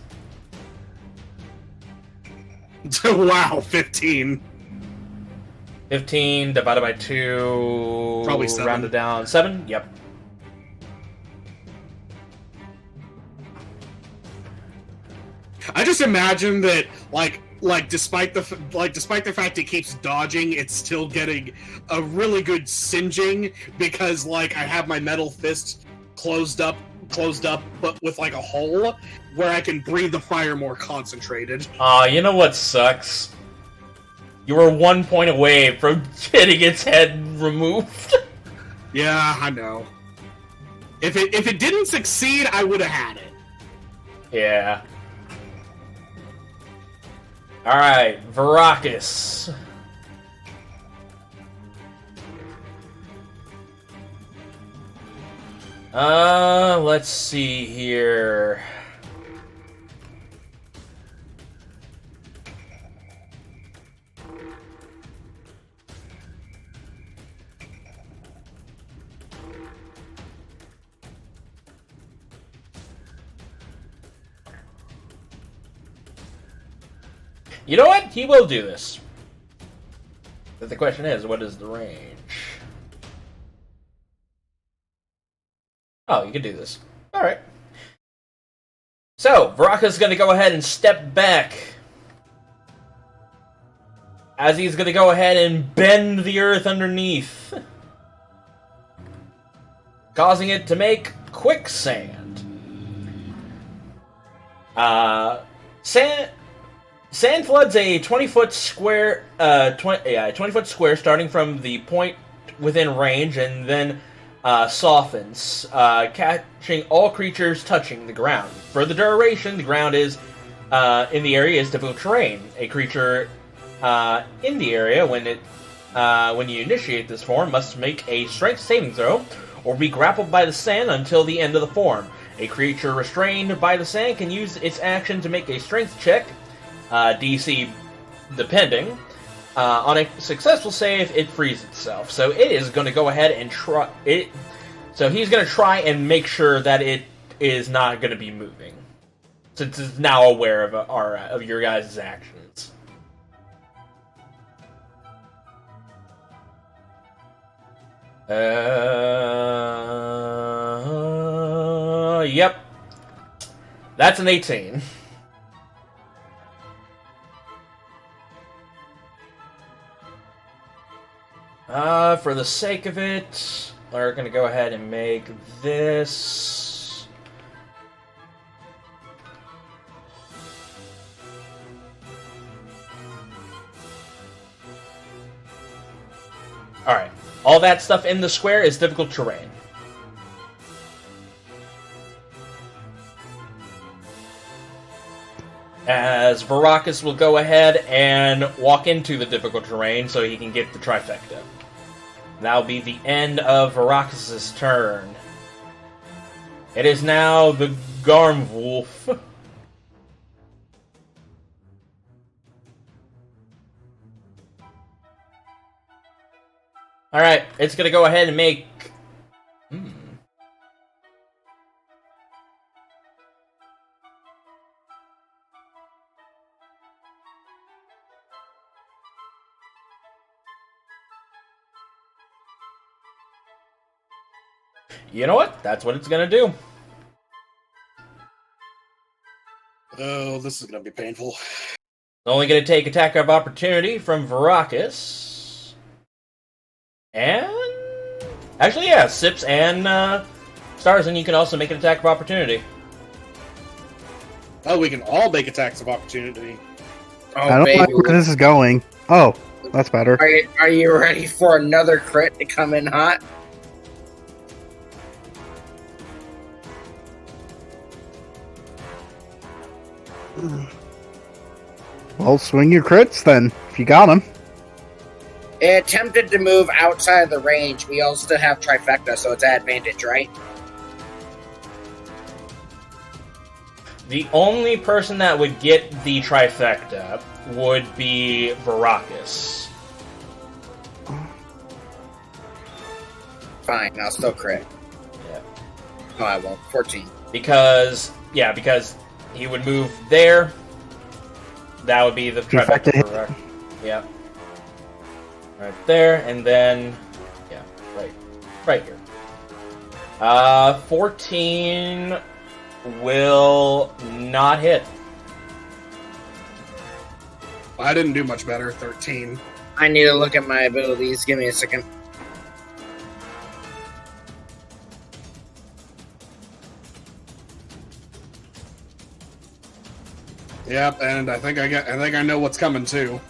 Wow, 15.
15 divided by 2.
Probably 7.
Rounded down. 7? Yep.
I just imagine that, like despite the fact it keeps dodging, it's still getting a really good singeing because, like, I have my metal fist closed up, but with like a hole where I can breathe the fire more concentrated.
You know what sucks? You were 1 point away from getting its head removed.
Yeah, I know. If it didn't succeed, I would have had it.
Yeah. Alright, Varacus. Let's see here. You know what? He will do this. But the question is, what is the range? Oh, you can do this. Alright. So, Varaka's is going to go ahead and step back. As he's going to go ahead and bend the earth underneath. Causing it to make quicksand. Sand floods a 20-foot square, 20-foot square starting from the point within range, and then softens, catching all creatures touching the ground. For the duration, the ground is in the area is difficult terrain. A creature in the area, when you initiate this form, must make a strength saving throw or be grappled by the sand until the end of the form. A creature restrained by the sand can use its action to make a strength check. DC depending. On a successful save, it frees itself. So it is going to go ahead and try it. So he's going to try and make sure that it is not going to be moving, since it's now aware of your guys' actions. Yep. That's an 18. For the sake of it, we're going to go ahead and make this... Alright. All that stuff in the square is difficult terrain. As Varacus will go ahead and walk into the difficult terrain so he can get the trifecta. That'll be the end of Varacus' turn. It is now the Garmwolf. Alright, it's gonna go ahead and make... You know what? That's what it's gonna do.
Oh, this is gonna be painful.
It's only gonna take attack of opportunity from Varacus. And actually, yeah, Sips and Starzin, you can also make an attack of opportunity.
Oh, we can all make attacks of opportunity.
Oh,
I don't
baby.
like where this is going. Oh, that's better.
Are you ready for another crit to come in hot?
Well, swing your crits then, if you got them.
It attempted to move outside of the range. We all still have trifecta, so it's at advantage, right?
The only person that would get the trifecta would be Varacus.
Fine, I'll still crit.
Yeah.
No, I won't. 14.
Because he would move there. That would be the trifecta.
Trifecta hit.
For yeah. Right there, and then yeah, right here. 14 will not hit.
I didn't do much better. 13.
I need to look at my abilities. Give me a second.
Yep, and I think I know what's coming too.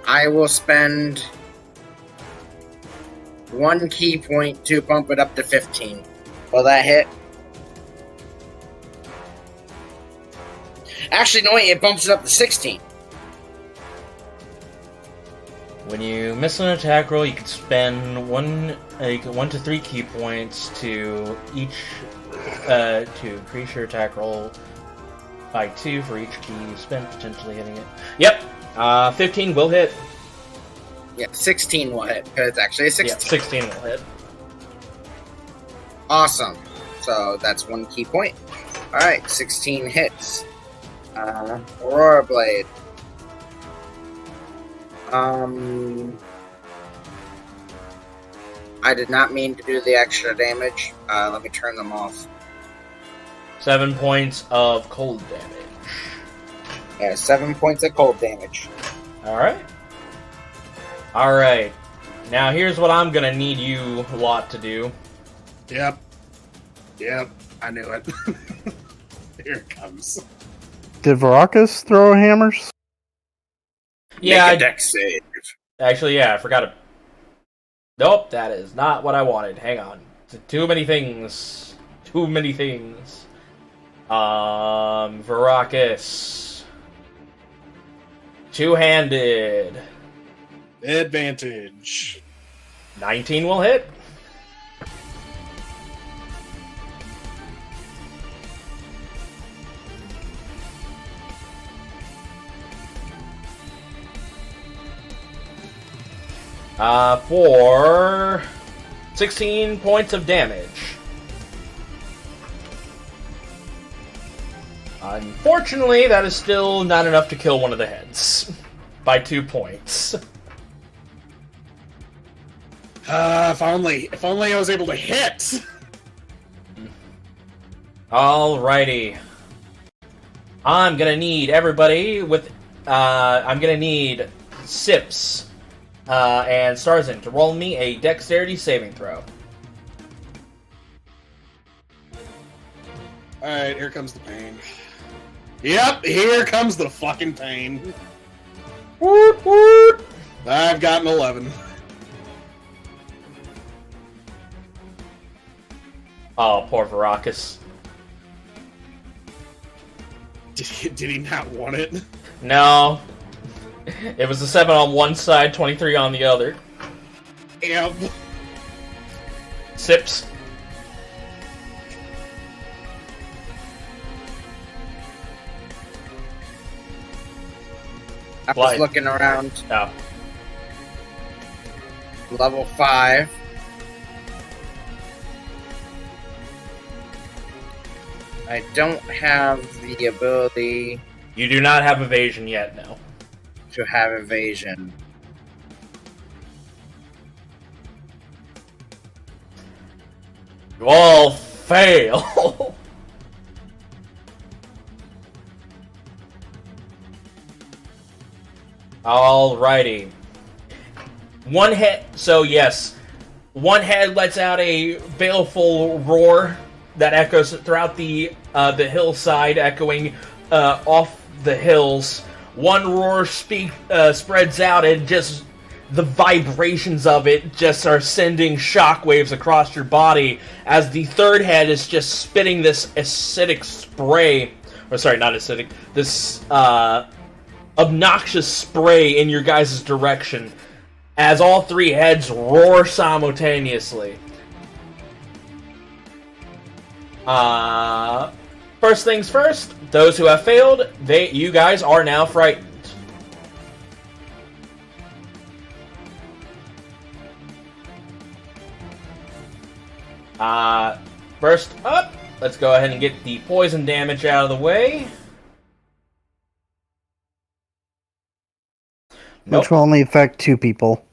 I will spend 1 key point to bump it up to 15. Will that hit? Actually, no, wait, it bumps it up to 16.
When you miss an attack roll, you can spend 1 to 3 key points to increase your attack roll by 2 for each key you spent, potentially hitting it. Yep, 15 will hit.
Yeah, 16 will hit, because it's actually a 16.
Yeah, 16 will hit.
Awesome. So that's 1 key point. Alright, 16 hits. Aurora Blade. I did not mean to do the extra damage. Let me turn them off.
7 points of cold damage.
Yeah, 7 points of cold damage.
Alright. Alright. Now here's what I'm gonna need you lot to do.
Yep, I knew it. Here it comes.
Did Varacus throw hammers?
Yeah,
Make a dex save.
actually, yeah, I forgot it. Nope, that is not what I wanted. Hang on. Too many things. Too many things. Varacus. Two-handed.
Advantage.
19 will hit. For 16 points of damage. Unfortunately, that is still not enough to kill one of the heads. By 2 points.
If only I was able to hit.
Alrighty. I'm gonna need everybody with... I'm gonna need Sips and Starzin to roll me a dexterity saving throw.
Alright, here comes the pain. Yep, here comes the fucking pain.
Woot woot!
I've got an 11.
Oh, poor Varacus.
Did he not want it?
No. It was a 7 on one side, 23 on the other.
Yep.
Sips.
I was looking around.
Oh.
Level 5. I don't have the ability
You do not have evasion yet, no.
To have evasion.
You all fail. Alrighty. One head. So yes, one head lets out a baleful roar that echoes throughout the hillside, echoing off the hills. One roar spreads out, and just the vibrations of it just are sending shockwaves across your body as the third head is just spitting this acidic spray. Or sorry, not acidic. This obnoxious spray in your guys' direction as all three heads roar simultaneously. First things first, those who have failed, you guys are now frightened. First up, let's go ahead and get the poison damage out of the way.
Which will only affect 2 people.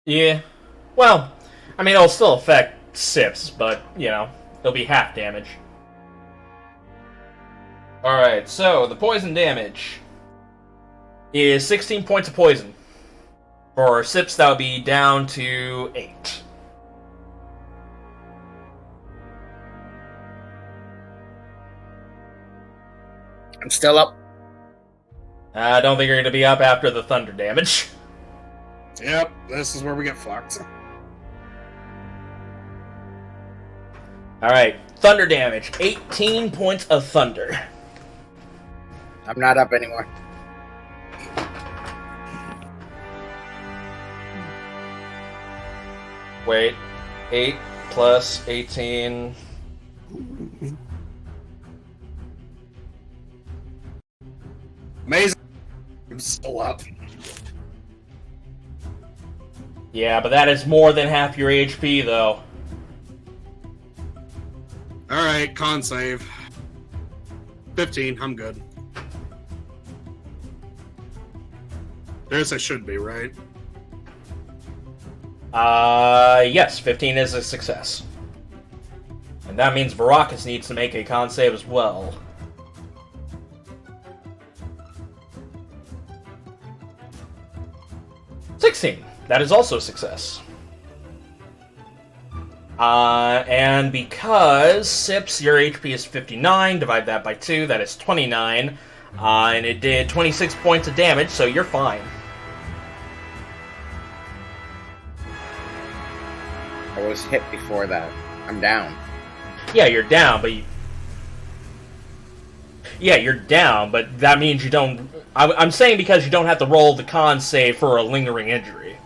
Yeah. Well, I mean, it'll still affect Sips, but, you know, it'll be half damage. Alright, so the poison damage is 16 points of poison. For Sips, that would be down to 8.
I'm still up.
I don't think you're going to be up after the thunder damage.
Yep, this is where we get fucked.
Alright, thunder damage. 18 points of thunder.
I'm not up anymore.
Wait. 8 plus 18...
Amazing. I'm still up.
Yeah, but that is more than half your HP, though.
Alright, con save. 15, I'm good. There's I should be, right?
Yes, 15 is a success. And that means Varakas needs to make a con save as well. That is also a success. And because Sips, your HP is 59, divide that by 2, that is 29. And it did 26 points of damage, so you're fine.
I was hit before that. I'm down.
Yeah, you're down, but Yeah, you're down, but that means you don't... I'm saying because you don't have to roll the con save for a lingering injury.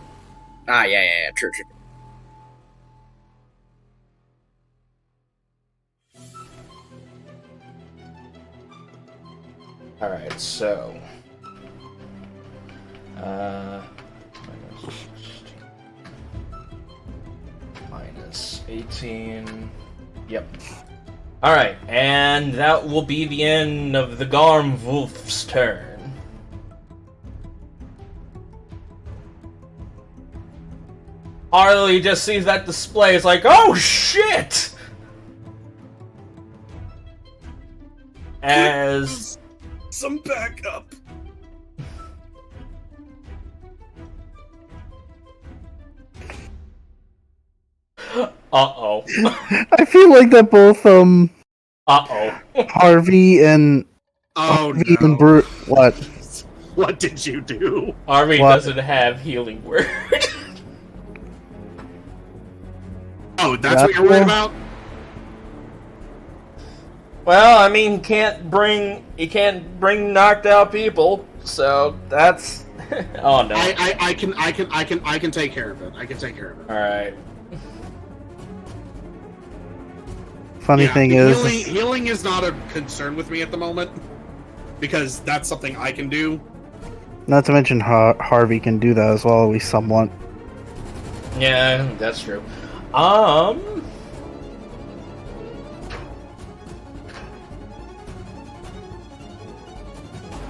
Ah, yeah, true.
Alright, so... minus 18... Yep. Alright, and that will be the end of the Garmwolf's turn. Harley just sees that display, it's like, oh shit! As...
some backup.
Uh-oh.
I feel like that both
Uh-oh.
Harvey and Harvey and what?
What did you do?
Harvey
What?
doesn't have healing word.
Oh, that's what you're worried about?
Well, I mean, he can't bring knocked out people, so that's... oh no.
I can take care of it. I can take care of it.
Alright.
Funny thing is,
healing is not a concern with me at the moment, because that's something I can do.
not to mention Harvey can do that as well, at least somewhat.
Yeah, that's true.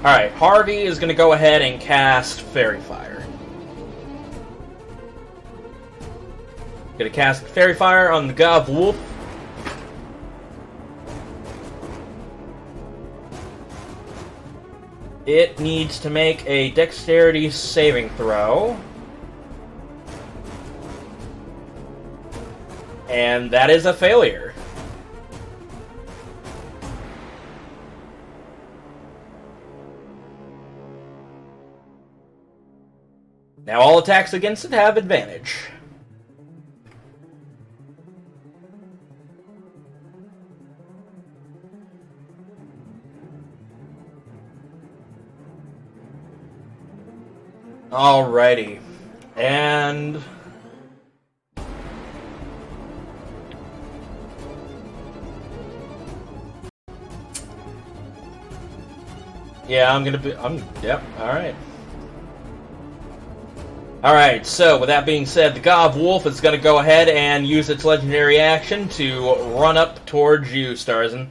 Alright, Harvey is going to go ahead and cast Fairy Fire. Gonna cast Fairy Fire on the Gov Wolf. It needs to make a Dexterity saving throw. And that is a failure. Now all attacks against it have advantage. Alrighty. And... yeah, yep, alright. Alright, so with that being said, the Gov Wolf is going to go ahead and use its legendary action to run up towards you, Starzin.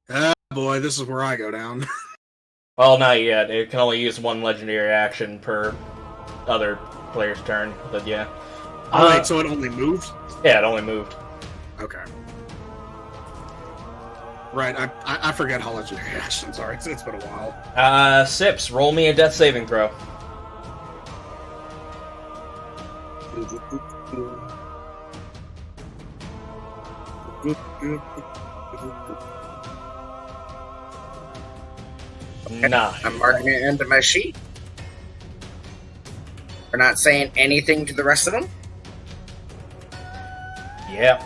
Oh boy, this is where I go down.
Well, not yet. It can only use one legendary action per other player's turn, but yeah.
Alright, so it only moved?
Yeah, it only moved.
Okay. Right, I forget how legendary actions are. It's been a while.
Sips, roll me a death saving throw. Nah.
I'm marking it into my sheet. We're not saying anything to the rest of them?
Yep.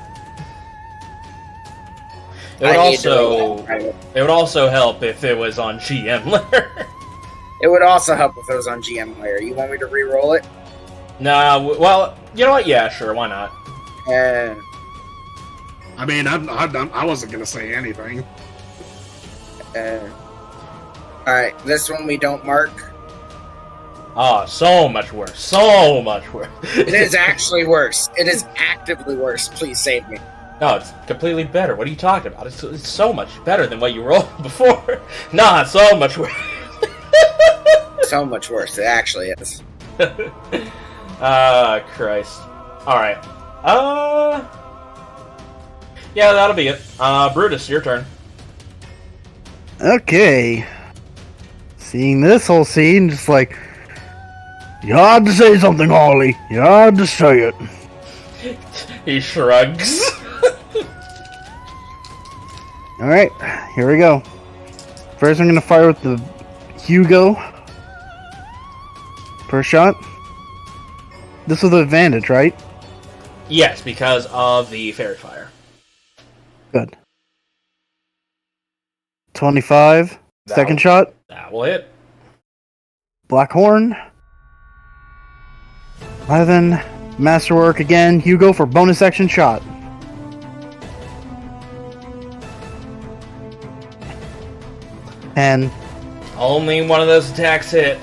It would also help if it was on GM layer.
It would also help if it was on GM layer. You want me to re-roll it?
Nah, well, you know what? Yeah, sure, why not?
I mean, I wasn't gonna say anything.
Alright, this one we don't mark.
Ah, so much worse. So much worse.
It is actually worse. It is actively worse. Please save me.
No, it's completely better. What are you talking about? It's so much better than what you rolled before. Nah, it's so much worse.
So much worse. It actually is.
Christ. Alright. Yeah, that'll be it. Brutus, your turn.
Okay. Seeing this whole scene, just like, you had to say something, Harley. You had to say it.
He shrugs.
Alright, here we go. First, I'm going to fire with the Hugo. First shot. This with advantage, right?
Yes, because of the Fairy Fire.
Good. 25. Second shot.
That will hit.
Black Horn. 11. Masterwork again. Hugo for bonus action shot. And
only one of those attacks hit.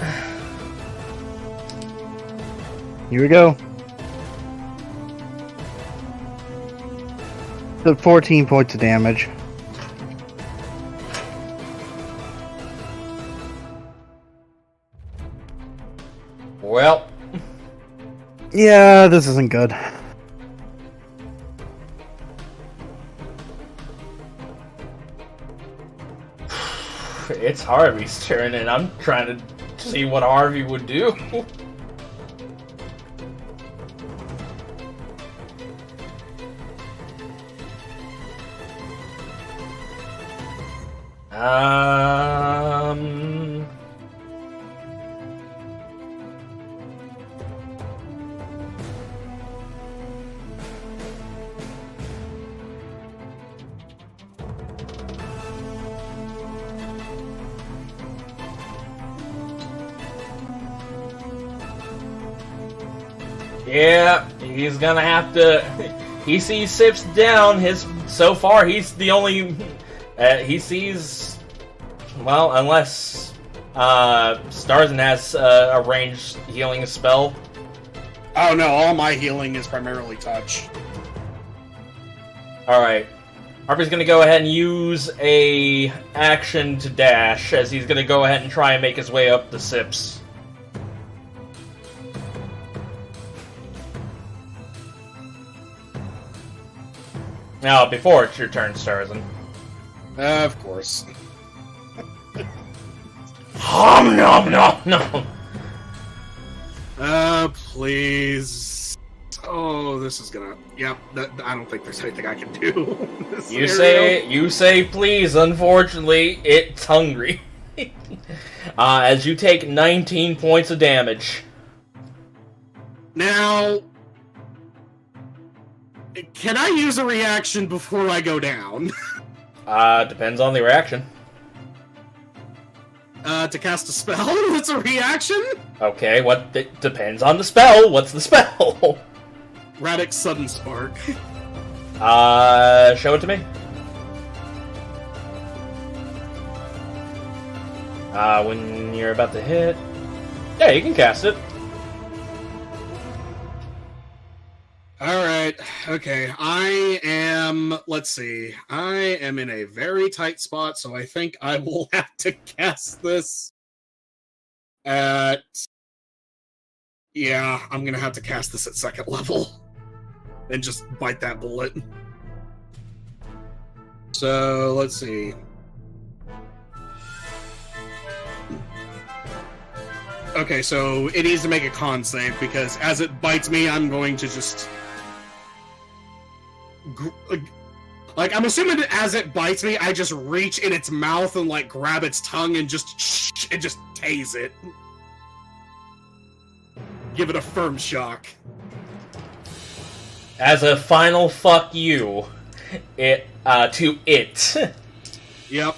Here we go. The 14 points of damage.
Well.
Yeah, this isn't good.
It's Harvey's turn, and I'm trying to see what Harvey would do. Yeah, he's gonna have to. He sees Sips down. So far, he's the only. He sees. Well, unless Starzin has a ranged healing spell.
Oh no, all my healing is primarily touch.
Alright, Harvey's going to go ahead and use a action to dash, as he's going to go ahead and try and make his way up the sips. Now, before it's your turn, Starzin.
Of course.
Hom nom nom nom!
Please. Oh, this is gonna... Yep, I don't think there's anything I can do. In this
You
scenario.
say please, unfortunately, it's hungry. As you take 19 points of damage.
Now... Can I use a reaction before I go down?
Depends on the reaction.
To cast a spell? That's a reaction?
Okay, it depends on the spell. What's the spell?
Radix Sudden Spark.
Show it to me. When you're about to hit... Yeah, you can cast it.
Alright, okay. I am... Let's see. I am in a very tight spot, so I think I will have to cast this at... Yeah, I'm gonna have to cast this at second level. And just bite that bullet. So, let's see. Okay, so it needs to make a con save, because as it bites me, I'm going to just... Like, I'm assuming that as it bites me, I just reach in its mouth and, like, grab its tongue and just tase it. Give it a firm shock.
As a final fuck you, to it.
Yep.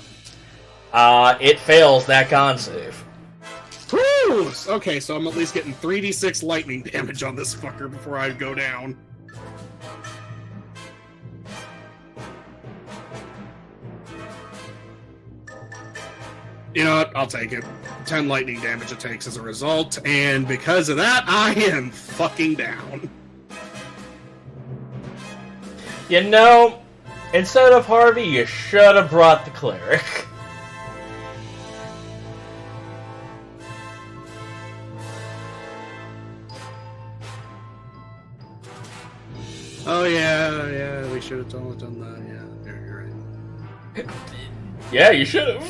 It fails that con save.
Whew! Okay, so I'm at least getting 3d6 lightning damage on this fucker before I go down. You know what? I'll take it. 10 lightning damage it takes as a result, and because of that, I am fucking down.
You know, instead of Harvey, you should have brought the cleric.
Oh yeah, we should have totally done that, yeah, you're right.
Yeah, you should have.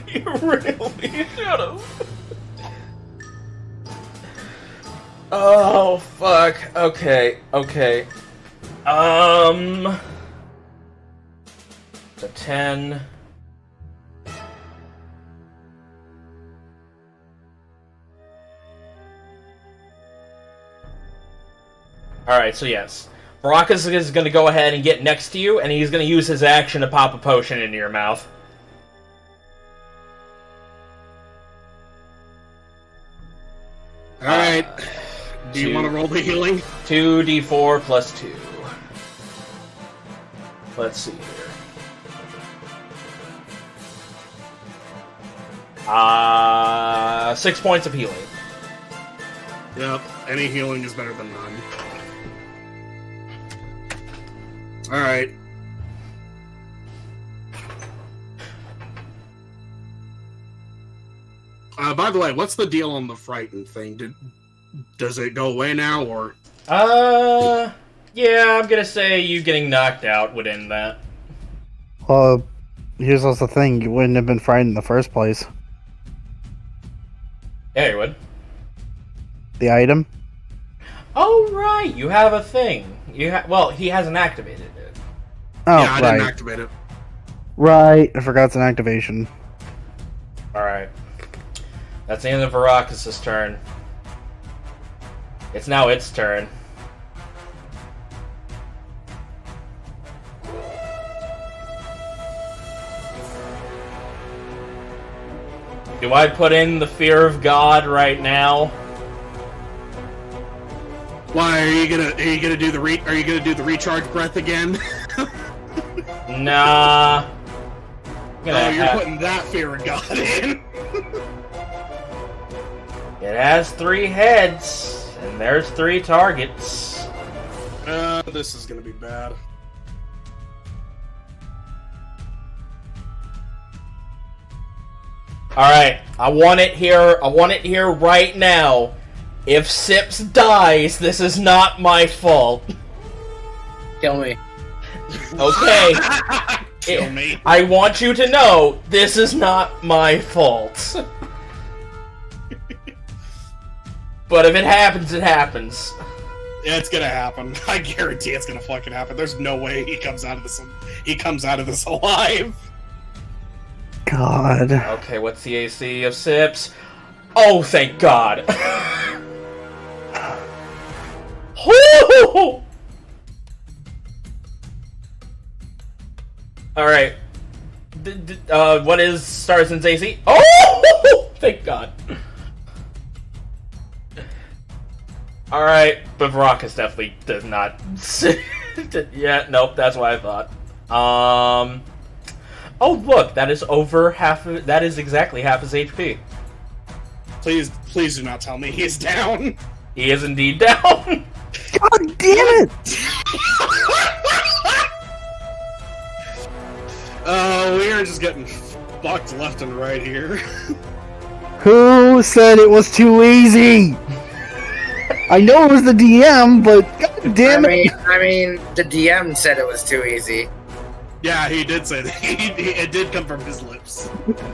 You really should have. Oh, fuck. Okay. The 10. Alright, so yes. Baracus is going to go ahead and get next to you, and he's going to use his action to pop a potion into your mouth.
Alright. Do you want to roll the healing?
2d4 plus 2. Let's see here. 6 points of healing.
Yep, any healing is better than none. Alright. By the way, what's the deal on the frightened thing? Does it go away now, or...?
Yeah, I'm gonna say you getting knocked out would end that.
Here's also the thing, you wouldn't have been frightened in the first place.
Yeah, you would.
The item?
Oh, right, you have a thing. Well, he hasn't activated it.
Oh,
Yeah, I
right.
didn't activate it.
Right, I forgot it's an activation.
Alright. That's the end of Varacus' turn. It's now its turn. Do I put in the fear of God right now?
Why are you gonna do the recharge breath again?
Nah.
Oh, you're putting that fear of God in.
It has 3 heads, and there's 3 targets.
This is gonna be bad.
Alright, I want it here right now. If Sips dies, this is not my fault.
Kill me.
Okay.
Kill me.
I want you to know, this is not my fault. But if it happens, it happens.
Yeah, it's gonna happen. I guarantee it's gonna fucking happen. There's no way he comes out of this. He comes out of this alive.
God.
Okay, what's the AC of Sips? Oh, thank God. Alright. What is Starzin's AC? Oh! Thank God. Alright, but Varacus definitely does not. Yeah, nope, that's what I thought. Oh, look, that is over half of, that is exactly half his HP.
Please do not tell me he's down.
He is indeed down.
God damn it!
We are just getting fucked left and right here.
Who said it was too easy? I know it was the DM, but god damn it!
I mean, the DM said it was too easy.
Yeah, he did say that. It did come from his lips.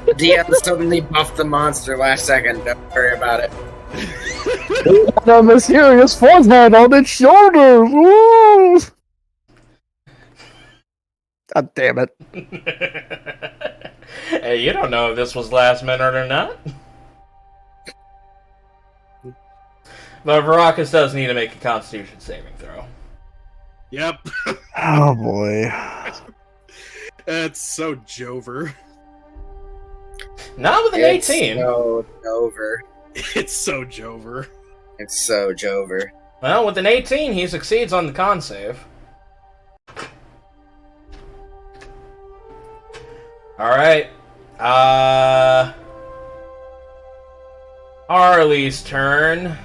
The DM suddenly buffed the monster last second. Don't worry about it.
The mysterious forehead on its shoulders. Woo! God damn it!
Hey, you don't know if this was last minute or not. But Varacus does need to make a Constitution saving throw.
Yep.
Oh boy.
That's so Jover.
Not with an 18.
So Jover.
It's so Jover.
It's so Jover.
Well, with an 18, he succeeds on the con save. Alright. Harley's turn.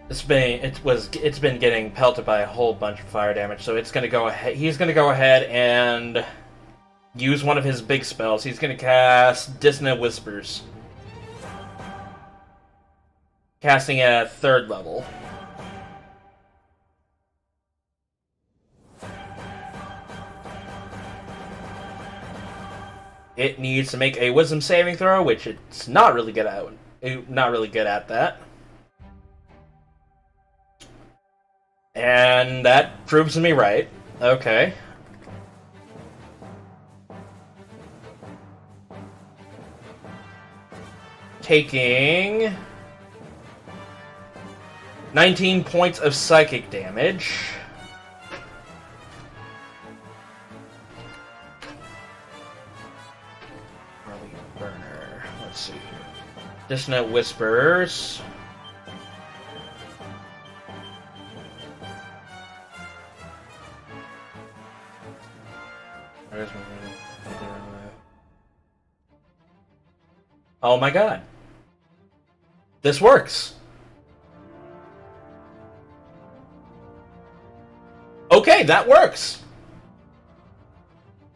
It's been getting pelted by a whole bunch of fire damage, so it's gonna go ahead. He's gonna go ahead and use one of his big spells. He's gonna cast Dissonant Whispers, casting at 3rd level. It needs to make a Wisdom saving throw, which it's not really good at. Not really good at that. And that proves me right. Okay. Taking 19 points of psychic damage. Harley Burner. Let's see here. Dissonant Whispers. Oh my god. This works. Okay, that works.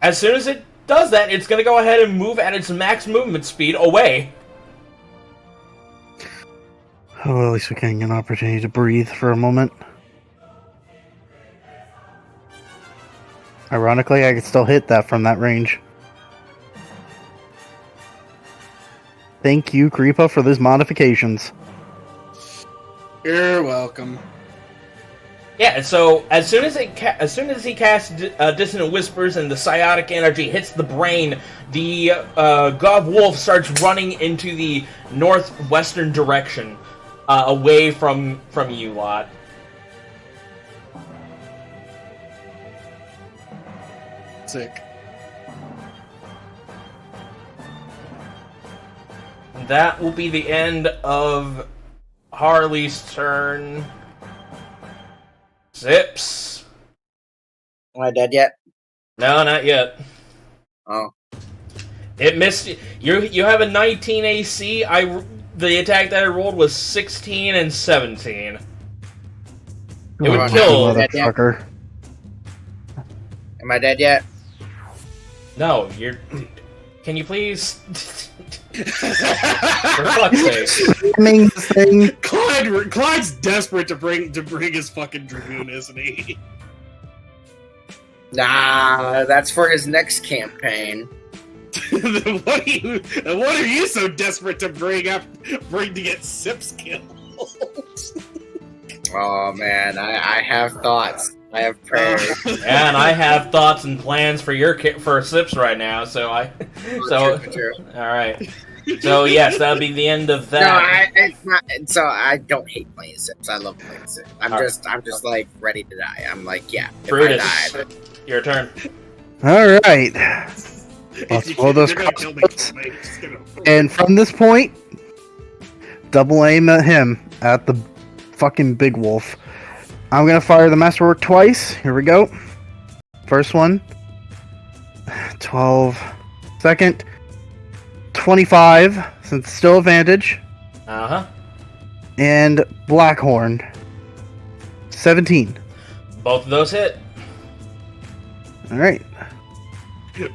As soon as it does that, it's going to go ahead and move at its max movement speed away.
Oh, at least we can get an opportunity to breathe for a moment. Ironically, I could still hit that from that range. Thank you, Creepah, for those modifications.
You're welcome.
Yeah, so as soon as he casts Dissonant Whispers and the psionic energy hits the brain, the God Wolf starts running into the northwestern direction, away from you lot.
Sick.
That will be the end of Harley's turn. Zips.
Am I dead yet?
No, not yet.
Oh.
It missed. You have a 19 AC. The attack that I rolled was 16 and 17. It would
Oh,
kill.
motherfucker.
Am I dead yet?
No, you're. Can you please? For fuck's sake.
Spamming this thing.
Clyde's desperate to bring his fucking dragoon, isn't he?
Nah, that's for his next campaign.
What are you so desperate to bring to get Sips killed?
Oh man, I have thoughts. I have prayers.
And I have thoughts and plans for for Sips right now. So
True.
All right. So yes, that'll be the end of that.
No, it's not. So I don't hate playing Sips. I love playing Sips. I'm
All
just like ready to die. I'm like, yeah. If
Brutus,
I died,
your turn.
All right. Let's blow those
You're gonna kill me,
crossbows.
mate. Just gonna-
And from this point, double aim at him, at the fucking big wolf. I'm gonna fire the masterwork twice. Here we go. First one. 12. Second. 25, since it's still advantage.
Uh-huh.
And Blackhorn. 17.
Both of those hit.
Alright.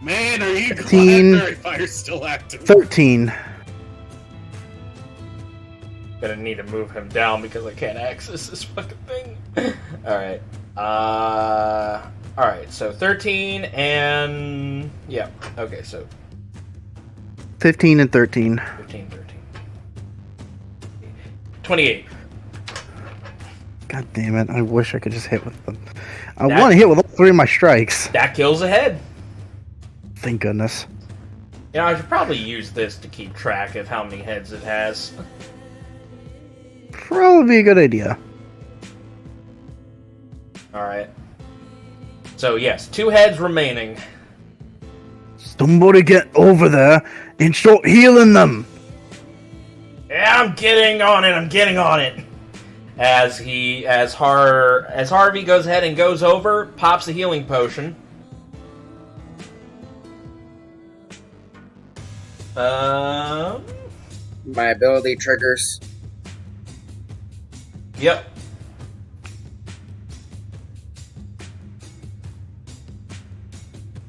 Man, are you
15.
glad Fairy Fire's still active?
13.
Gonna need to move him down because I can't access this fucking thing. Alright. Alright, so 13 and... Yeah, okay, so
15 and 13.
15, 13. 28.
God damn it. I wish I could just hit with them. I want to hit with all three of my strikes.
That kills a head.
Thank goodness.
You know, I should probably use this to keep track of how many heads it has.
Probably be a good idea.
Alright. So, yes, 2 heads remaining.
Somebody get over there and start healing them.
Yeah, I'm getting on it. As Harvey goes ahead and goes over, pops a healing potion.
my ability triggers.
Yep.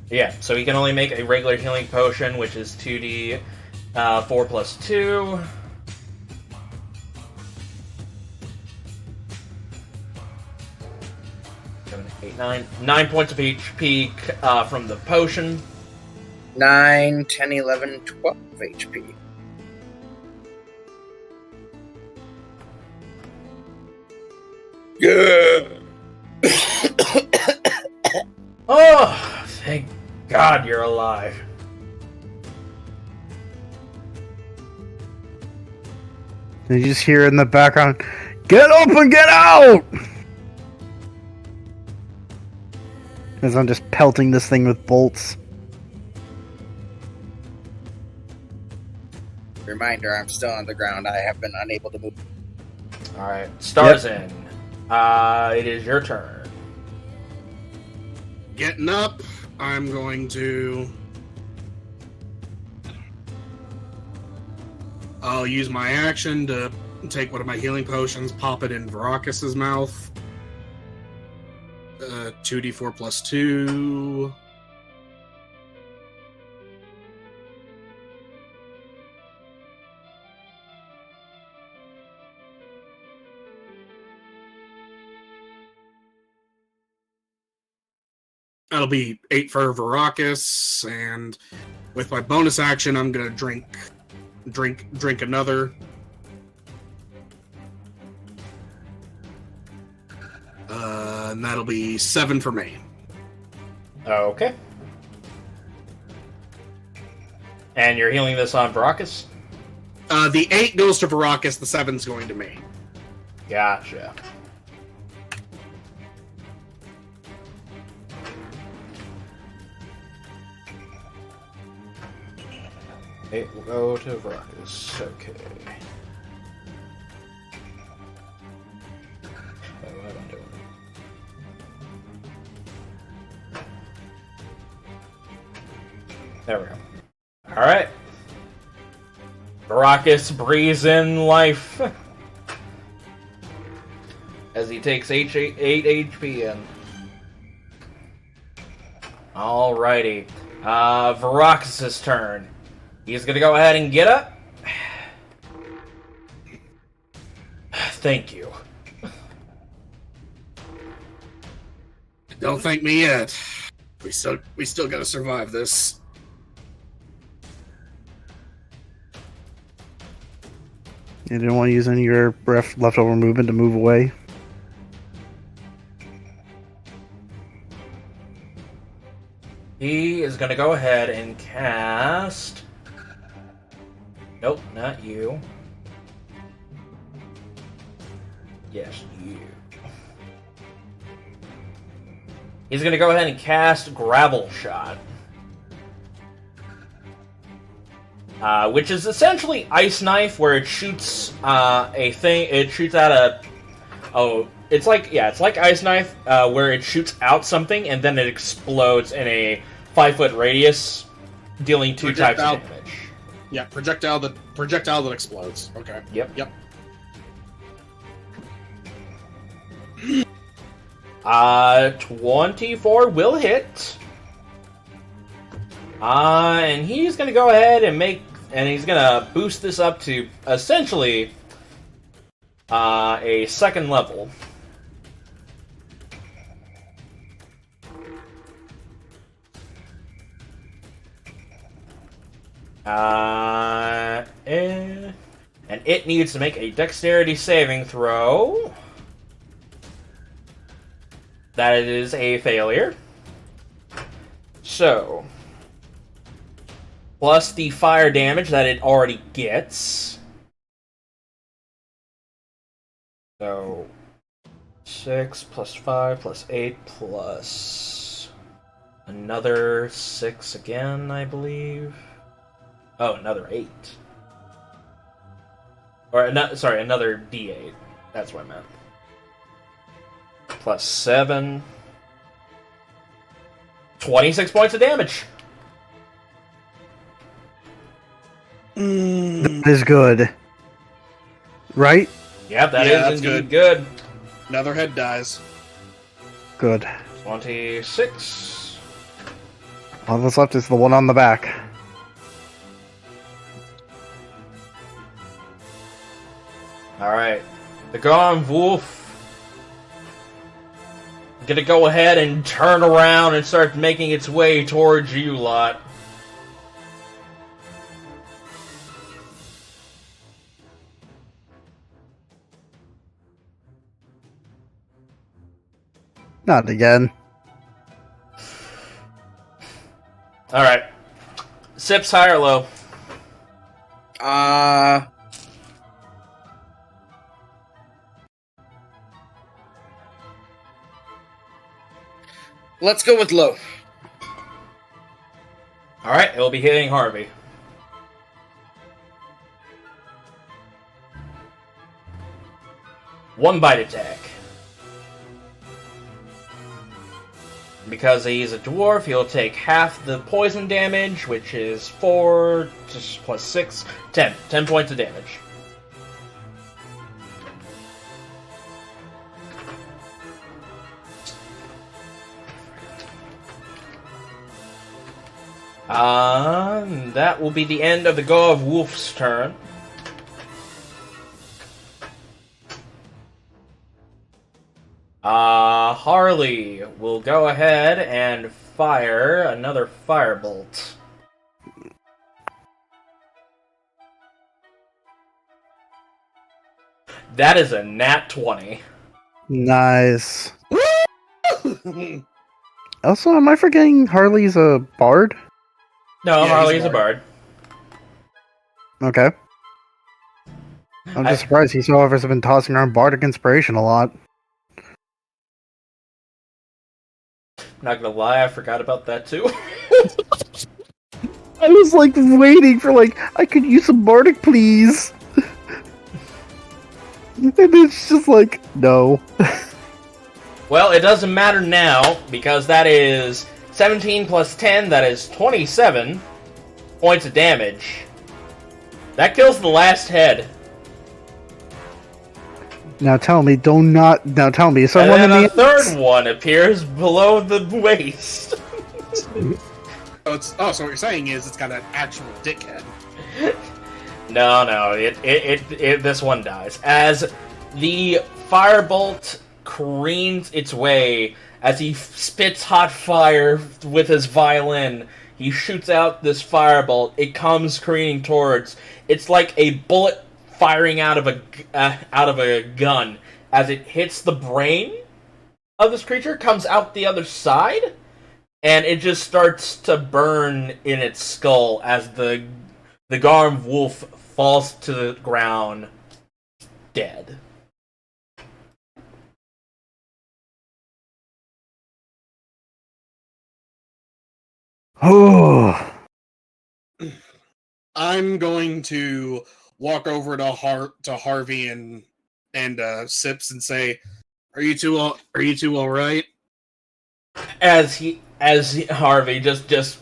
Yeah, so he can only make a regular healing potion, which is 2d 4 plus 2. Seven, 8, 9. 9 points of HP from the potion.
9, 10, 11, 12 HP. Yeah.
Oh, thank God you're alive.
And you just hear in the background, "Get up and get out!" As I'm just pelting this thing with bolts.
Reminder, I'm still on the ground. I have been unable to move.
Alright, Starzin. It is your turn.
Getting up, I'm going to... I'll use my action to take one of my healing potions, pop it in Varrocus's mouth. 2d4 plus 2. That'll be 8 for Varrocus, and with my bonus action, I'm gonna drink another. And that'll be 7 for me.
Okay. And you're healing this on Varrocus?
The 8 goes to Varrocus, the 7's going to me.
Gotcha. It will go to Varrocus. Okay. What am I doing? There we go. Alright. Varrocus breathes in life. as he takes 8 HP in. Alrighty. Varax's turn. He's gonna go ahead and get up. Thank you.
Don't thank me yet. We still gotta survive this.
You didn't want to use any of your leftover movement to move away?
He is gonna go ahead and cast... Nope, not you. Yes, you. He's gonna go ahead and cast Gravel Shot. Which is essentially Ice Knife, where it shoots a thing. It shoots out a. Oh, it's like Ice Knife, where it shoots out something and then it explodes in a 5-foot radius, dealing 2 types of damage.
Yeah, projectile that explodes. Okay.
Yep. 24 will hit. And he's gonna go ahead and he's gonna boost this up to essentially a 2nd level. And it needs to make a dexterity saving throw. That is a failure. So, plus the fire damage that it already gets. So, 6 plus 5 plus 8 plus another 6 again, I believe. Oh, another 8. Or, another D8. That's what I meant. Plus 7. 26 points of damage.
That is good. Right?
Yeah, that
Yeah,
is
that's
indeed good.
Another head dies.
Good.
26.
All that's left is the one on the back.
Alright. The Gone Wolf gonna go ahead and turn around and start making its way towards you lot.
Not again.
Alright. Sips high or low?
Let's go with low.
Alright, it'll be hitting Harvey. One bite attack. Because he's a dwarf, he'll take half the poison damage, which is 4 plus 6, 10. 10 points of damage. That will be the end of the Go of Wolf's turn. Harley will go ahead and fire another firebolt. That is a nat 20.
Nice. Also, am I forgetting Harley's a bard?
No,
Yeah,
Harley's
he's
a
a
bard.
Okay. I'm just surprised he so has been tossing around bardic inspiration a lot.
Not gonna lie, I forgot about that too.
I was like waiting for I could use some bardic, please. And it's just like, no.
Well, it doesn't matter now, because that is 17 plus 10, that is 27 points of damage. That kills the last head.
Now tell me, now tell me, is
And
someone
then
in
a
the
third one appears below the waist.
So what you're saying is it's got an actual dickhead.
No, this one dies. As the firebolt careens its way, as he spits hot fire with his violin, he shoots out this firebolt. It comes careening towards. It's like a bullet firing out of a gun. As it hits the brain of this creature, comes out the other side, and it just starts to burn in its skull as the Garm wolf falls to the ground, dead.
Oh,
I'm going to walk over to Harvey and Sips and say, "Are you two all right?"
As Harvey just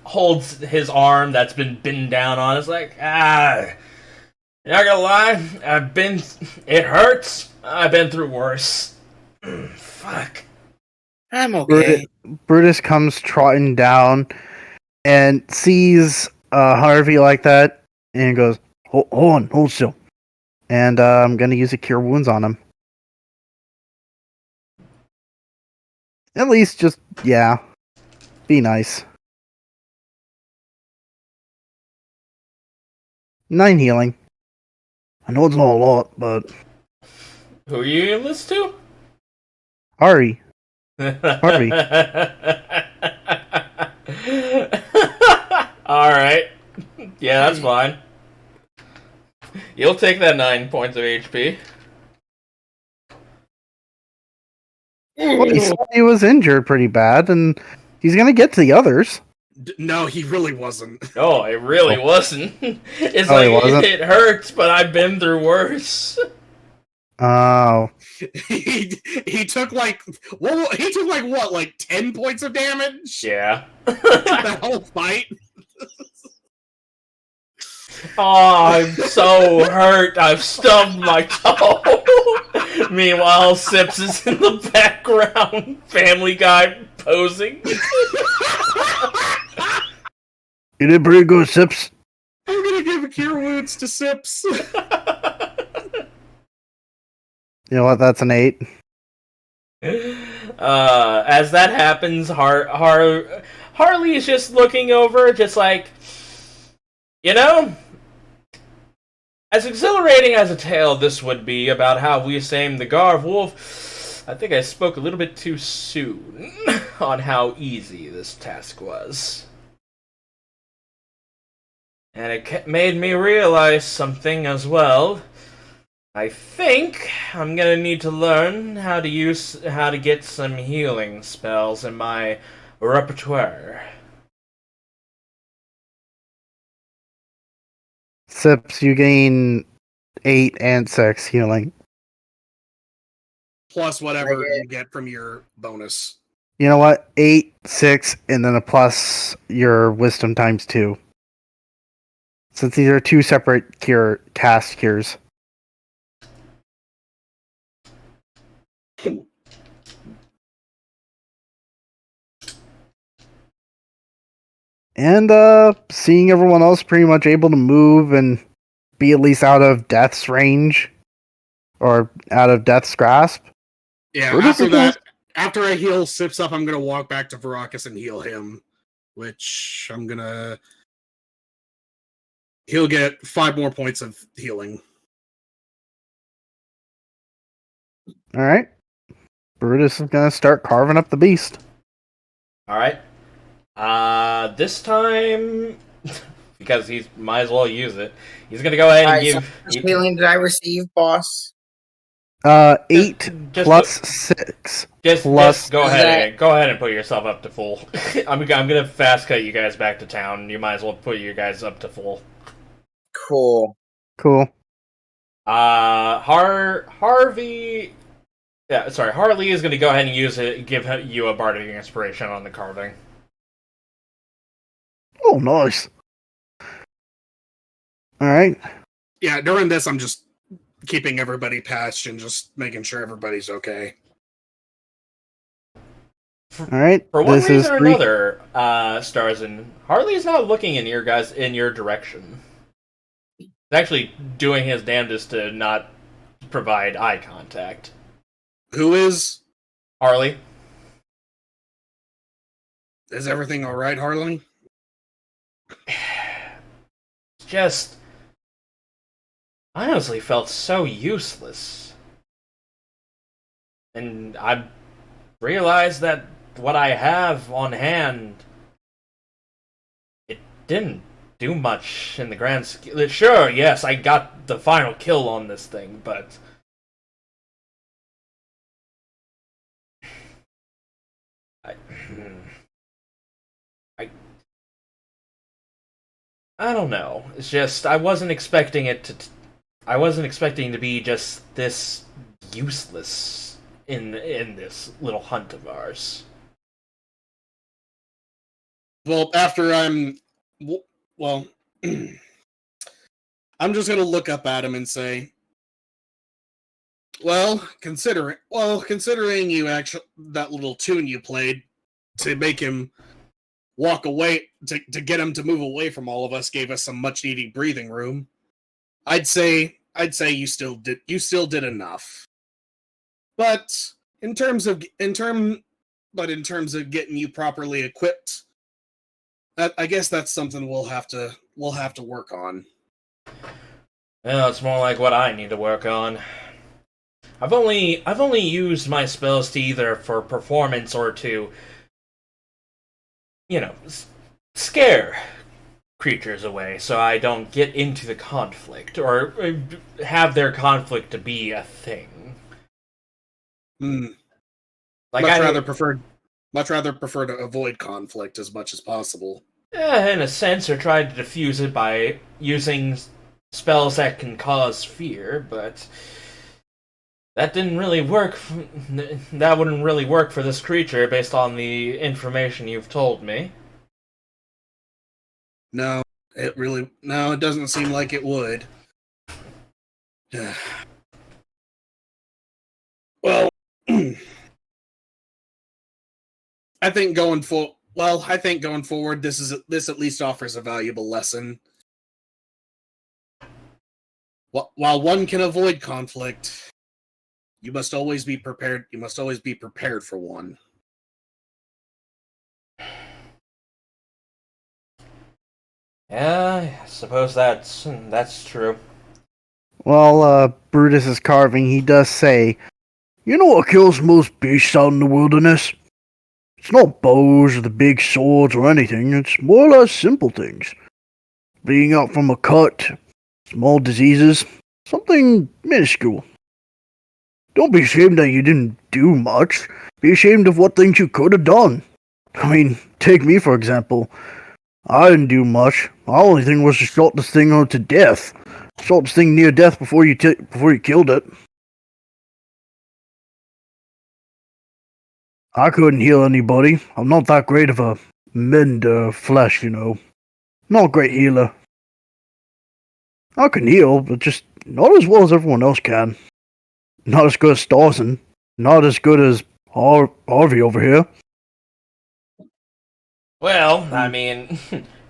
holds his arm that's been bitten down on. It's like, you're not gonna lie, it hurts. I've been through worse. Fuck.
I'm okay.
Brutus comes trotting down and sees Harvey like that and goes, hold still. And I'm going to use a Cure Wounds on him. At least just, be nice. 9 healing. I know it's not a lot, but...
Who are you enlist to?
Harvey.
Alright. Yeah, that's fine. You'll take that 9 points of HP.
Well, he said he was injured pretty bad, and he's gonna get to the others.
No, he really wasn't.
No, it really wasn't. It's
Oh, he
like,
wasn't?
it hurts, but I've been through worse.
Oh.
He took like what, like 10 points of damage?
Yeah.
That whole fight.
Oh, I'm so hurt. I've stubbed my toe. Meanwhile, Sips is in the background, Family Guy posing.
You did pretty good, Sips.
I'm gonna give Cure Wounds to Sips.
You know what? That's an 8.
As that happens, Harley is just looking over, just like, as exhilarating as a tale this would be about how we samed the Garv Wolf, I think I spoke a little bit too soon on how easy this task was. And it made me realize something as well. I think I'm gonna need to learn how to get some healing spells in my repertoire.
Sips, you gain 8 and 6 healing.
Plus whatever you get from your bonus.
You know what? 8, 6, and then a plus your wisdom times 2. Since these are 2 separate cast cures. And seeing everyone else pretty much able to move and be at least out of Death's range, or out of Death's grasp.
Yeah, after I heal Sips up, I'm gonna walk back to Verakus and heal him. Which he'll get 5 more points of healing.
Alright. Brutus is gonna start carving up the beast.
Alright. This time, because he might as well use it, he's gonna go ahead and give...
So how much healing did I receive, boss?
8 plus 6.
Just go ahead and put yourself up to full. I'm gonna fast cut you guys back to town. You might as well put you guys up to full.
Cool.
Harley is gonna go ahead and use it. Give you a bardic inspiration on the carving.
Oh, nice.
Alright.
Yeah, during this, I'm just keeping everybody patched and just making sure everybody's okay.
All right.
For one
this is
reason or another, Starzin, Harley's not looking in your direction. He's actually doing his damnedest to not provide eye contact.
Who is?
Harley?
Is everything all right, Harley?
Just, I honestly felt so useless. And I realized that what I have on hand, it didn't do much in the grand scheme. Sure, yes, I got the final kill on this thing, but I don't know. It's just I wasn't expecting it to. I wasn't expecting to be just this useless in this little hunt of ours.
Well, after I'm I'm just gonna look up at him and say, considering you actually that little tune you played to make him walk away, to get him to move away from all of us, gave us some much needed breathing room. I'd say you still did enough. But in terms of getting you properly equipped, I guess that's something we'll have to work on.
Well, it's more like what I need to work on. I've only used my spells to either for performance or to, scare creatures away so I don't get into the conflict or have their conflict to be a thing.
Like much rather prefer to avoid conflict as much as possible.
In a sense, or try to diffuse it by using spells that can cause fear, but that didn't really work. That wouldn't really work for this creature based on the information you've told me.
No, it doesn't seem like it would. Well, I think going forward, this at least offers a valuable lesson. While one can avoid conflict, you must always be prepared. You must always be prepared for one.
Yeah, I suppose that's true.
While Brutus is carving, he does say,
You know what kills most beasts out in the wilderness? It's not bows or the big swords or anything, it's more or less simple things. Bleeding out from a cut, small diseases, something minuscule. Don't be ashamed that you didn't do much. Be ashamed of what things you could have done. I mean, take me for example. I didn't do much. My only thing was to shot this thing out to death. Shot this thing near death before you killed it. I couldn't heal anybody. I'm not that great of a mender of flesh, Not a great healer. I can heal, but just not as well as everyone else can. Not as good as Starzin. Not as good as Harvey over here.
Well, I mean,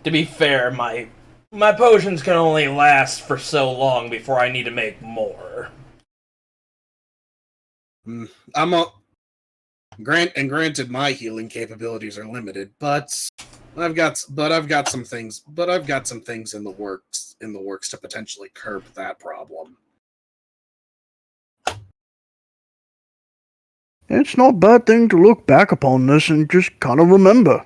to be fair, my potions can only last for so long before I need to make more.
Granted, my healing capabilities are limited, but I've got some things in the works to potentially curb that problem.
It's not a bad thing to look back upon this and just kind of remember.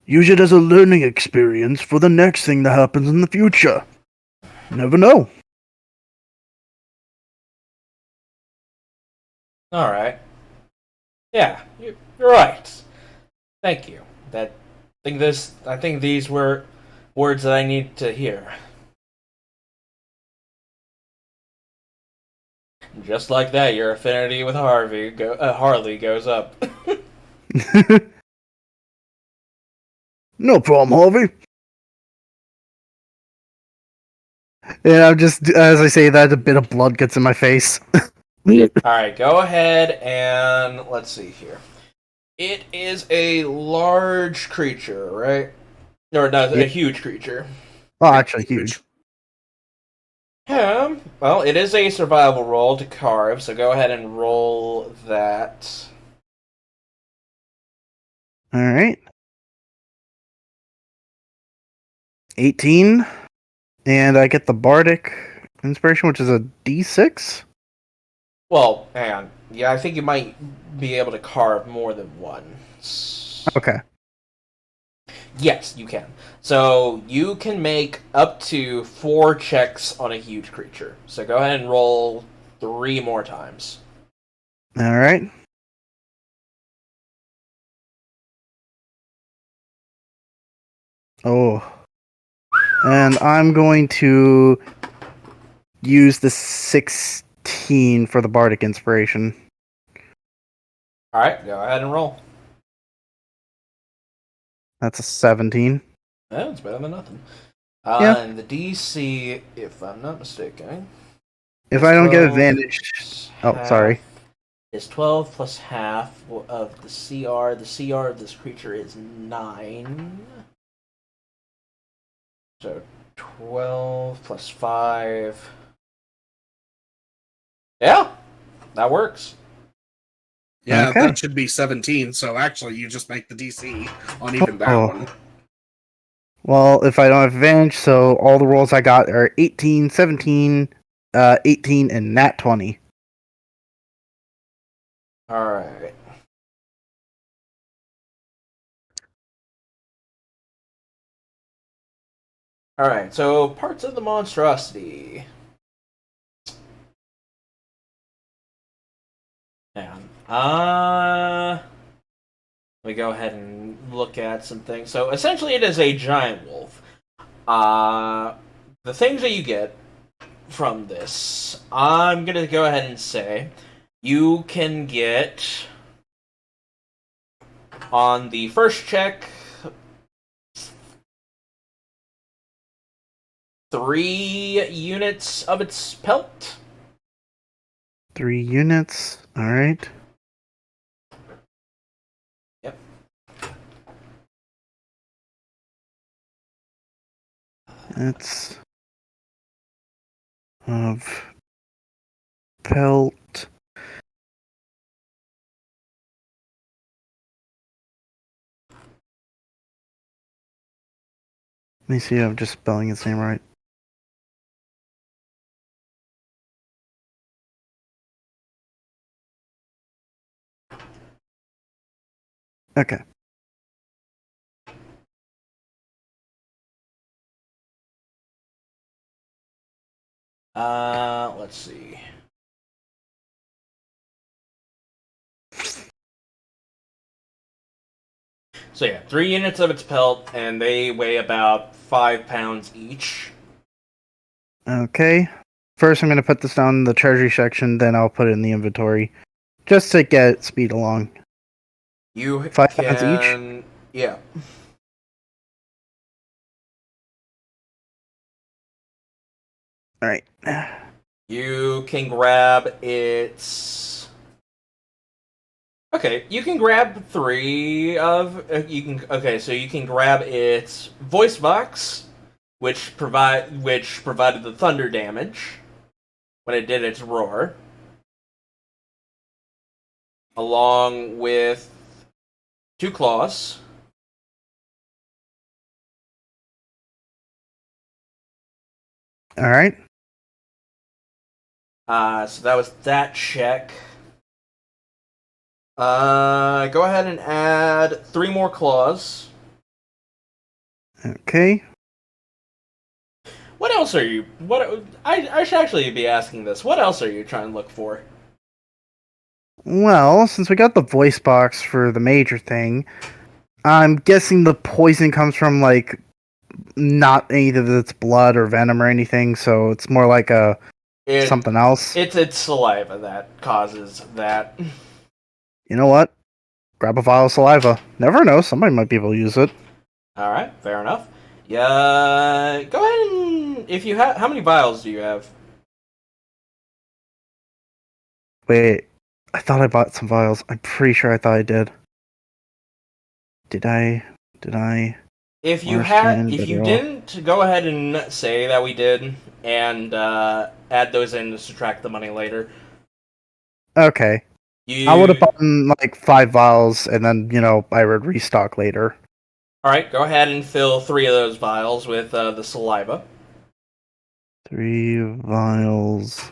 Use it as a learning experience for the next thing that happens in the future. Never know.
Alright. Yeah, you're right. Thank you. I think these were words that I need to hear. Just like that, your affinity with Harley goes up.
No problem, Harvey.
And I'm just, as I say that, a bit of blood gets in my face.
Alright, go ahead and let's see here. It is a large creature, right? Or no, a huge creature.
Oh, actually, huge.
Well, it is a survival roll to carve, so go ahead and roll that.
Alright. 18. And I get the Bardic Inspiration, which is a D6?
Well, hang on. Yeah, I think you might be able to carve more than one.
Okay.
Yes, you can. So you can make up to 4 checks on a huge creature. So go ahead and roll 3 more times.
Alright. Oh. And I'm going to use the 16 for the Bardic Inspiration.
Alright, go ahead and roll.
That's a 17.
Yeah, it's better than nothing.
Yeah.
And the DC, if I'm not mistaken...
If I don't get
12
advantage... Oh,
half
sorry.
Is 12 plus half of the CR. The CR of this creature is 9. So 12 plus 5. Yeah, that works.
Yeah,
Okay.
that should be 17. So actually, you just make the DC on even that
Oh.
one.
Well, if I don't have advantage, so all the rolls I got are 18, 17, 18, and nat 20.
Alright. Alright, so parts of the monstrosity. Hang on. Let me go ahead and look at some things. So essentially it is a giant wolf. The things that you get from this, I'm going to go ahead and say you can get on the first check 3 units of its pelt.
3 units. Alright.
Yep.
That's of pelt. Let me see if I'm just spelling his name right. Okay.
Let's see. So yeah, 3 units of its pelt, and they weigh about 5 pounds each.
Okay. First, I'm going to put this down in the treasury section, then I'll put it in the inventory. Just to get speed along.
You
5
can...
pounds each?
Yeah.
Alright.
You can grab its... Okay, you can grab 3 of... Okay, so you can grab its voice box, which provided the thunder damage when it did its roar, along with 2 claws.
Alright.
So that was that check. Go ahead and add 3 more claws.
Okay.
What else are you... I should actually be asking this. What else are you trying to look for?
Well, since we got the voice box for the major thing, I'm guessing the poison comes from, like, not either of its blood or venom or anything, so it's more like something else.
It's saliva that causes that.
You know what? Grab a vial of saliva. Never know, somebody might be able to use it.
Alright, fair enough. Yeah, go ahead if you have, how many vials do you have?
Wait, I thought I bought some vials. I'm pretty sure I thought I did. Did I?
If you
Marston,
if you
Bedrock.
didn't, go ahead and say that we did, and add those in to subtract the money later.
Okay.
You,
I would have bought like 5 vials, and then I would restock later.
all right, go ahead and fill 3 of those vials with the saliva.
3 vials.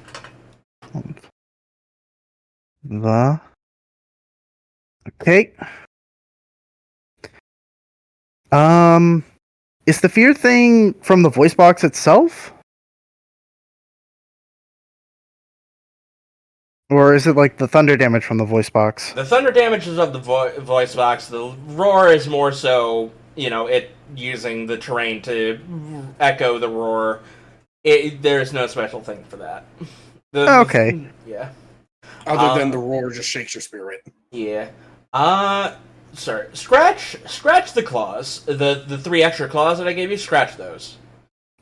The. Okay. Is the fear thing from the voice box itself? Or is it like the thunder damage from the voice box?
The thunder damage is of the voice box. The roar is more so, it using the terrain to echo the roar. There's no special thing for that.
Okay.
Yeah.
Other than the roar just shakes your spirit.
Yeah. Sorry. Scratch the claws. The 3 extra claws that I gave you, scratch those.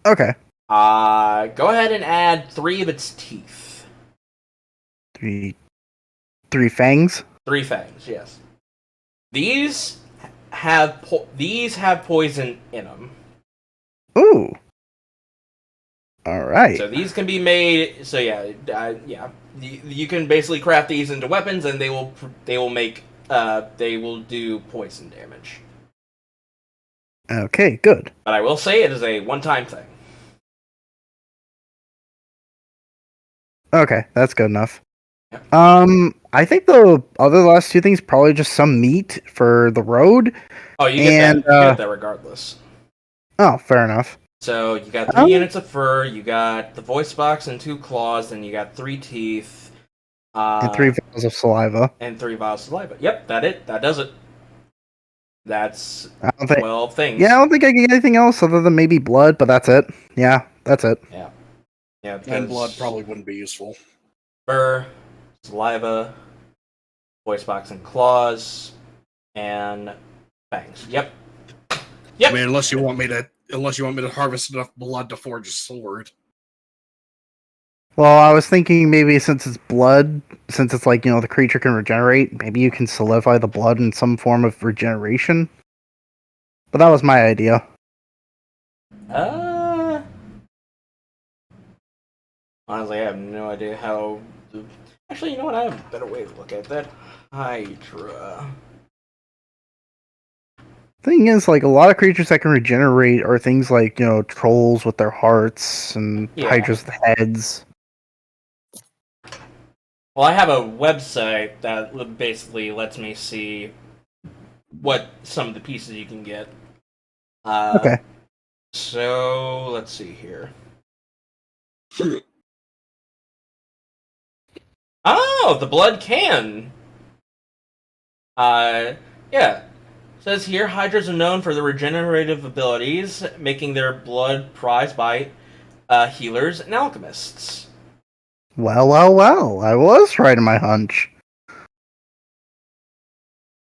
Okay.
Go ahead and add 3 of its teeth.
3 fangs?
3 fangs, yes. These have poison in them.
Ooh. All right.
So these can be made. So yeah. You can basically craft these into weapons, and they will do poison damage.
Okay, good.
But I will say it is a one-time thing.
Okay, that's good enough.
Yep.
I think the other last 2 things probably just some meat for the road.
Oh, you get that regardless.
Oh, fair enough.
So you got 3 units of fur, you got the voice box and 2 claws, and you got 3 teeth.
And 3 vials of saliva.
And 3 vials of saliva. Yep, that does it. That's
I don't think,
12 things.
Yeah, I don't think I can get anything else other than maybe blood, but that's it. Yeah, that's it.
Yeah. Yeah,
And blood probably wouldn't be useful.
Fur, saliva, voice box and claws, and fangs. Yep.
I mean, unless you want me to harvest enough blood to forge a sword.
Well, I was thinking maybe since it's blood, since it's like, the creature can regenerate, maybe you can solidify the blood in some form of regeneration. But that was my idea.
Honestly, I have no idea how. Actually, you know what? I have a better way to look at that. Hydra.
Thing is, like, a lot of creatures that can regenerate are things like, trolls with their hearts and hydras with heads.
Well, I have a website that basically lets me see what some of the pieces you can get.
Okay.
So, let's see here. Oh, the blood can! Yeah. Says here, hydras are known for their regenerative abilities, making their blood prized by healers and alchemists.
Well. I was right in my hunch.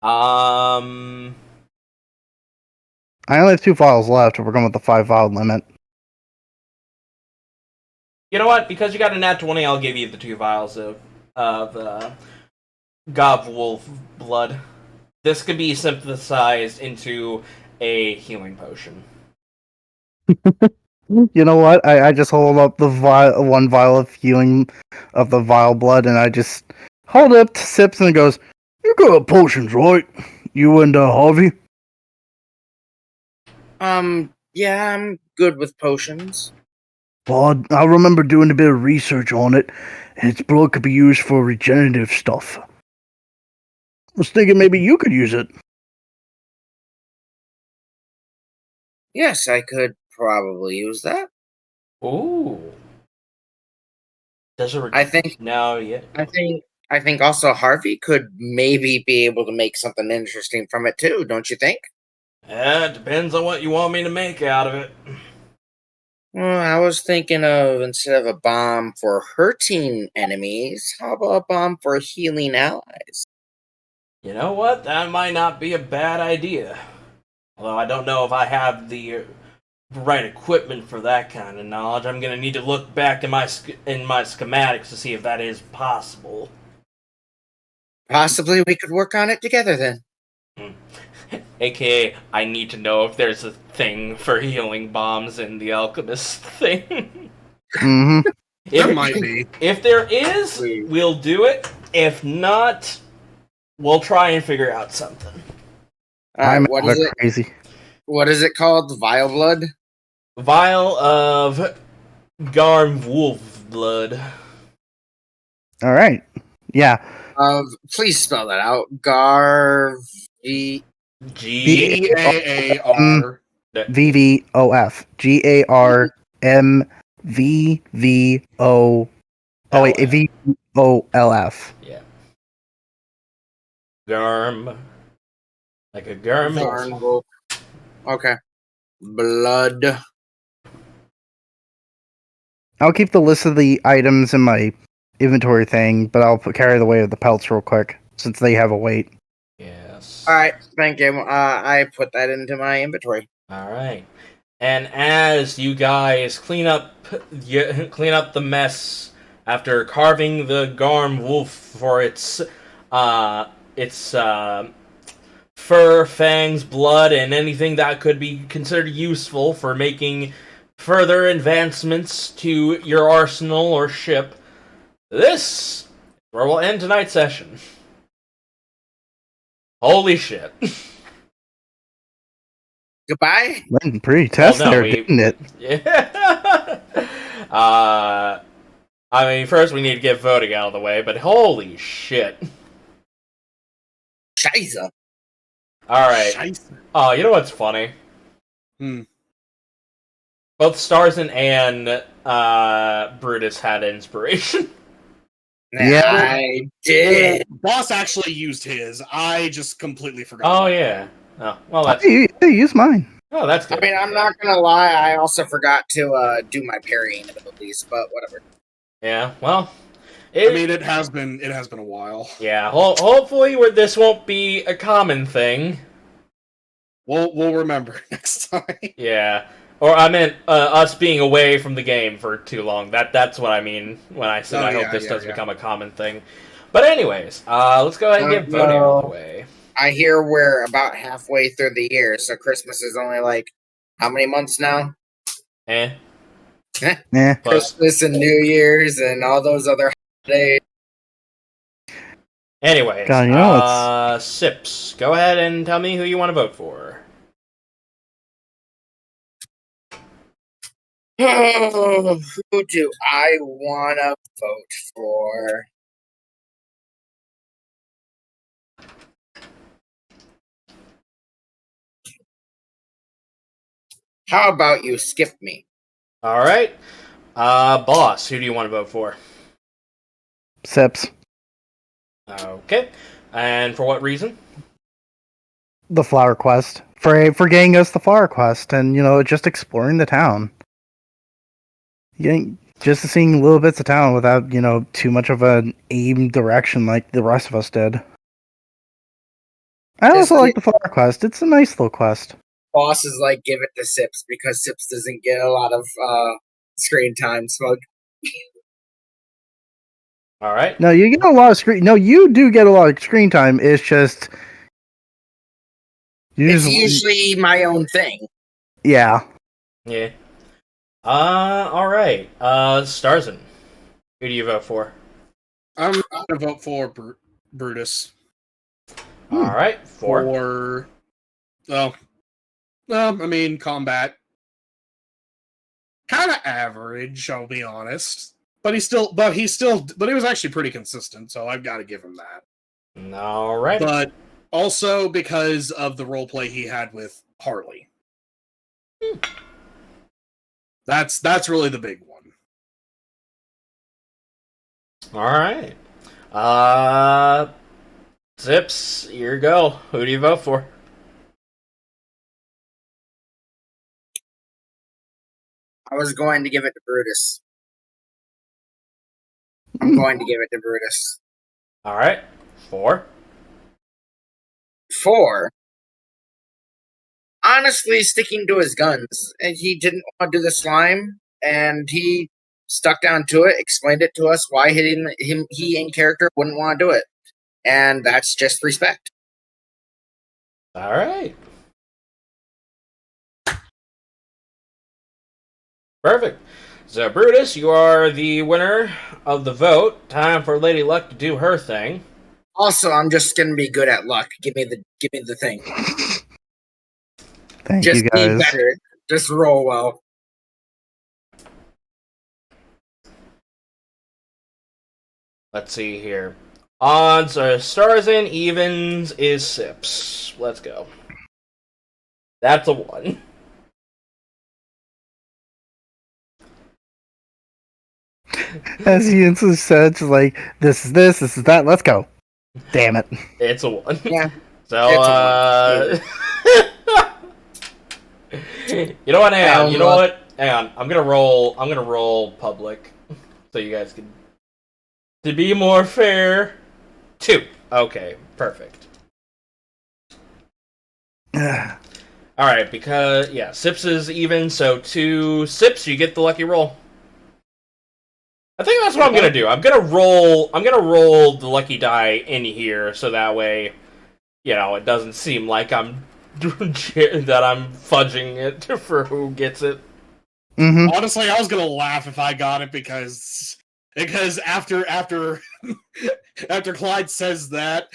I only have 2 vials left if we're going with the 5 vial limit.
You know what? Because you got a nat 20, I'll give you the 2 vials of Gobwolf blood. This could be synthesized into a healing potion.
You know what? I just hold up the 1 vial of healing of the vile blood, and I just hold it up to Sips, and it goes, "You got potions, right? You and Harvey?"
Yeah, I'm good with potions.
Well, I remember doing a bit of research on it, and its blood could be used for regenerative stuff. I was thinking maybe you could use it.
Yes, I could probably use that.
Ooh. Does it?
I think.
No, yeah.
I think also Harvey could maybe be able to make something interesting from it too. Don't you think?
It depends on what you want me to make out of it.
Well, I was thinking of, instead of a bomb for hurting enemies, how about a bomb for healing allies?
You know what? That might not be a bad idea. Although I don't know if I have the right equipment for that kind of knowledge. I'm gonna need to look back in my schematics to see if that is possible.
Possibly we could work on it together then.
AKA, I need to know if there's a thing for healing bombs in the alchemist thing.
Mm-hmm.
There might be.
If there is, we'll do it. If not, we'll try and figure out something.
I'm
What is it?
crazy.
What is it called? Vile blood?
Vial of Garm Wolf blood.
All right. Yeah.
Please spell that out. Garv.
G.
GAAR.
VVOF. GARMVVO. Oh wait, VOLF.
Yeah. Garm. Like a garment.
Garnwolf. Okay. Blood.
I'll keep the list of the items in my inventory thing, but I'll carry the weight of the pelts real quick since they have a weight.
Yes.
Alright, thank you. I put that into my inventory.
Alright. And as you guys clean up the mess after carving the Garm Wolf for its fur, fangs, blood, and anything that could be considered useful for making further advancements to your arsenal or ship, this is where we'll end tonight's session. Holy shit.
Goodbye.
Went pretty test there, didn't it?
Yeah. I mean, first we need to get voting out of the way, but holy shit.
Scheiße.
Alright.
Scheiße.
Oh, you know what's funny? Both Starzin and Brutus had inspiration.
Yeah.
I did.
Boss actually used his. I just completely forgot.
Oh, yeah. Oh, well, that's...
Hey, use mine.
Oh, that's good.
I mean, I'm not gonna lie, I also forgot to do my parrying abilities, but whatever.
Yeah, well...
I mean, it has been a while.
Yeah, hopefully this won't be a common thing.
We'll remember next time.
Yeah. Or I meant us being away from the game for too long. That's what I mean when I said I hope this does become a common thing. But anyways, let's go ahead and get voting out of the way.
I hear we're about halfway through the year, so Christmas is only like how many months now?
Eh.
Yeah.
Christmas and New Year's and all those other holidays.
Anyways,
God, you know
Sips, go ahead and tell me who you want to vote for.
Oh, who do I want to vote for? How about you skip me?
All right. Boss, who do you want to vote for?
Sips.
Okay. And for what reason?
The flower quest. For getting us the flower quest and, just exploring the town. Just seeing little bits of town without, too much of an aim direction like the rest of us did. I also like the flower quest. It's a nice little quest.
Boss is like, give it to Sips because Sips doesn't get a lot of screen time. Smug.
All right.
No, you get a lot of screen. No, you do get a lot of screen time. It's just
it's usually my own thing.
Yeah.
Yeah. All right. Starzin, who do you vote for?
I'm gonna vote for Brutus.
All right. For
I mean, combat kind of average. I'll be honest, but he was actually pretty consistent. So I've got to give him that.
All right.
But also because of the roleplay he had with Harley. That's really the big one.
All right. Zips, here you go. Who do you vote for?
I was going to give it to Brutus. I'm going to give it to Brutus.
All right. For?
honestly sticking to his guns. And he didn't want to do the slime, and he stuck down to it, explained it to us why he in character wouldn't want to do it. And that's just respect.
All right. Perfect. So, Brutus, you are the winner of the vote. Time for Lady Luck to do her thing.
Also, I'm just gonna be good at luck. Give me the thing.
Thank
Just
you
be
guys.
better. Just roll well.
Let's see here. Odds are Starzin, evens is Sips. Let's go. That's a 1.
As he said, like, this is that, let's go. Damn it.
It's a 1.
Yeah.
So, you know what, hang on. You know what? Hang on. I'm gonna roll public. So you guys can... To be more fair... 2. Okay, perfect. Alright, because, yeah, Sips is even, so 2 Sips, you get the lucky roll. I think that's what I'm gonna do. I'm gonna roll the lucky die in here, so that way, you know, it doesn't seem like I'm that I'm fudging it for who gets it.
Mm-hmm.
Honestly, I was gonna laugh if I got it because after Clyde says that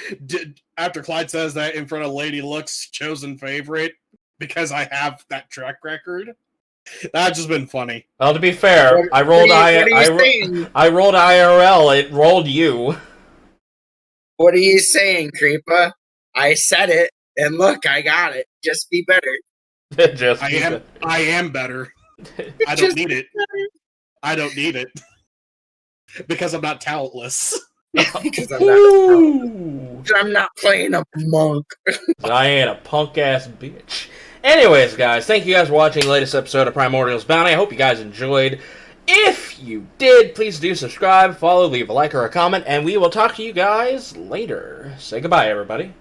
in front of Lady Luck's chosen favorite, because I have that track record. That's just been funny.
Well, to be fair, I rolled IRL. It rolled you.
What are you saying, Creepah? I said it, and look, I got it. Just be better.
I am better. I don't need it. I don't need it. Because I'm not talentless.
Because I'm not playing a monk.
I ain't a punk ass bitch. Anyways, guys, thank you guys for watching the latest episode of Primordials Bounty. I hope you guys enjoyed. If you did, please do subscribe, follow, leave a like or a comment, and we will talk to you guys later. Say goodbye, everybody.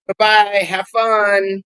Bye-bye. Have fun.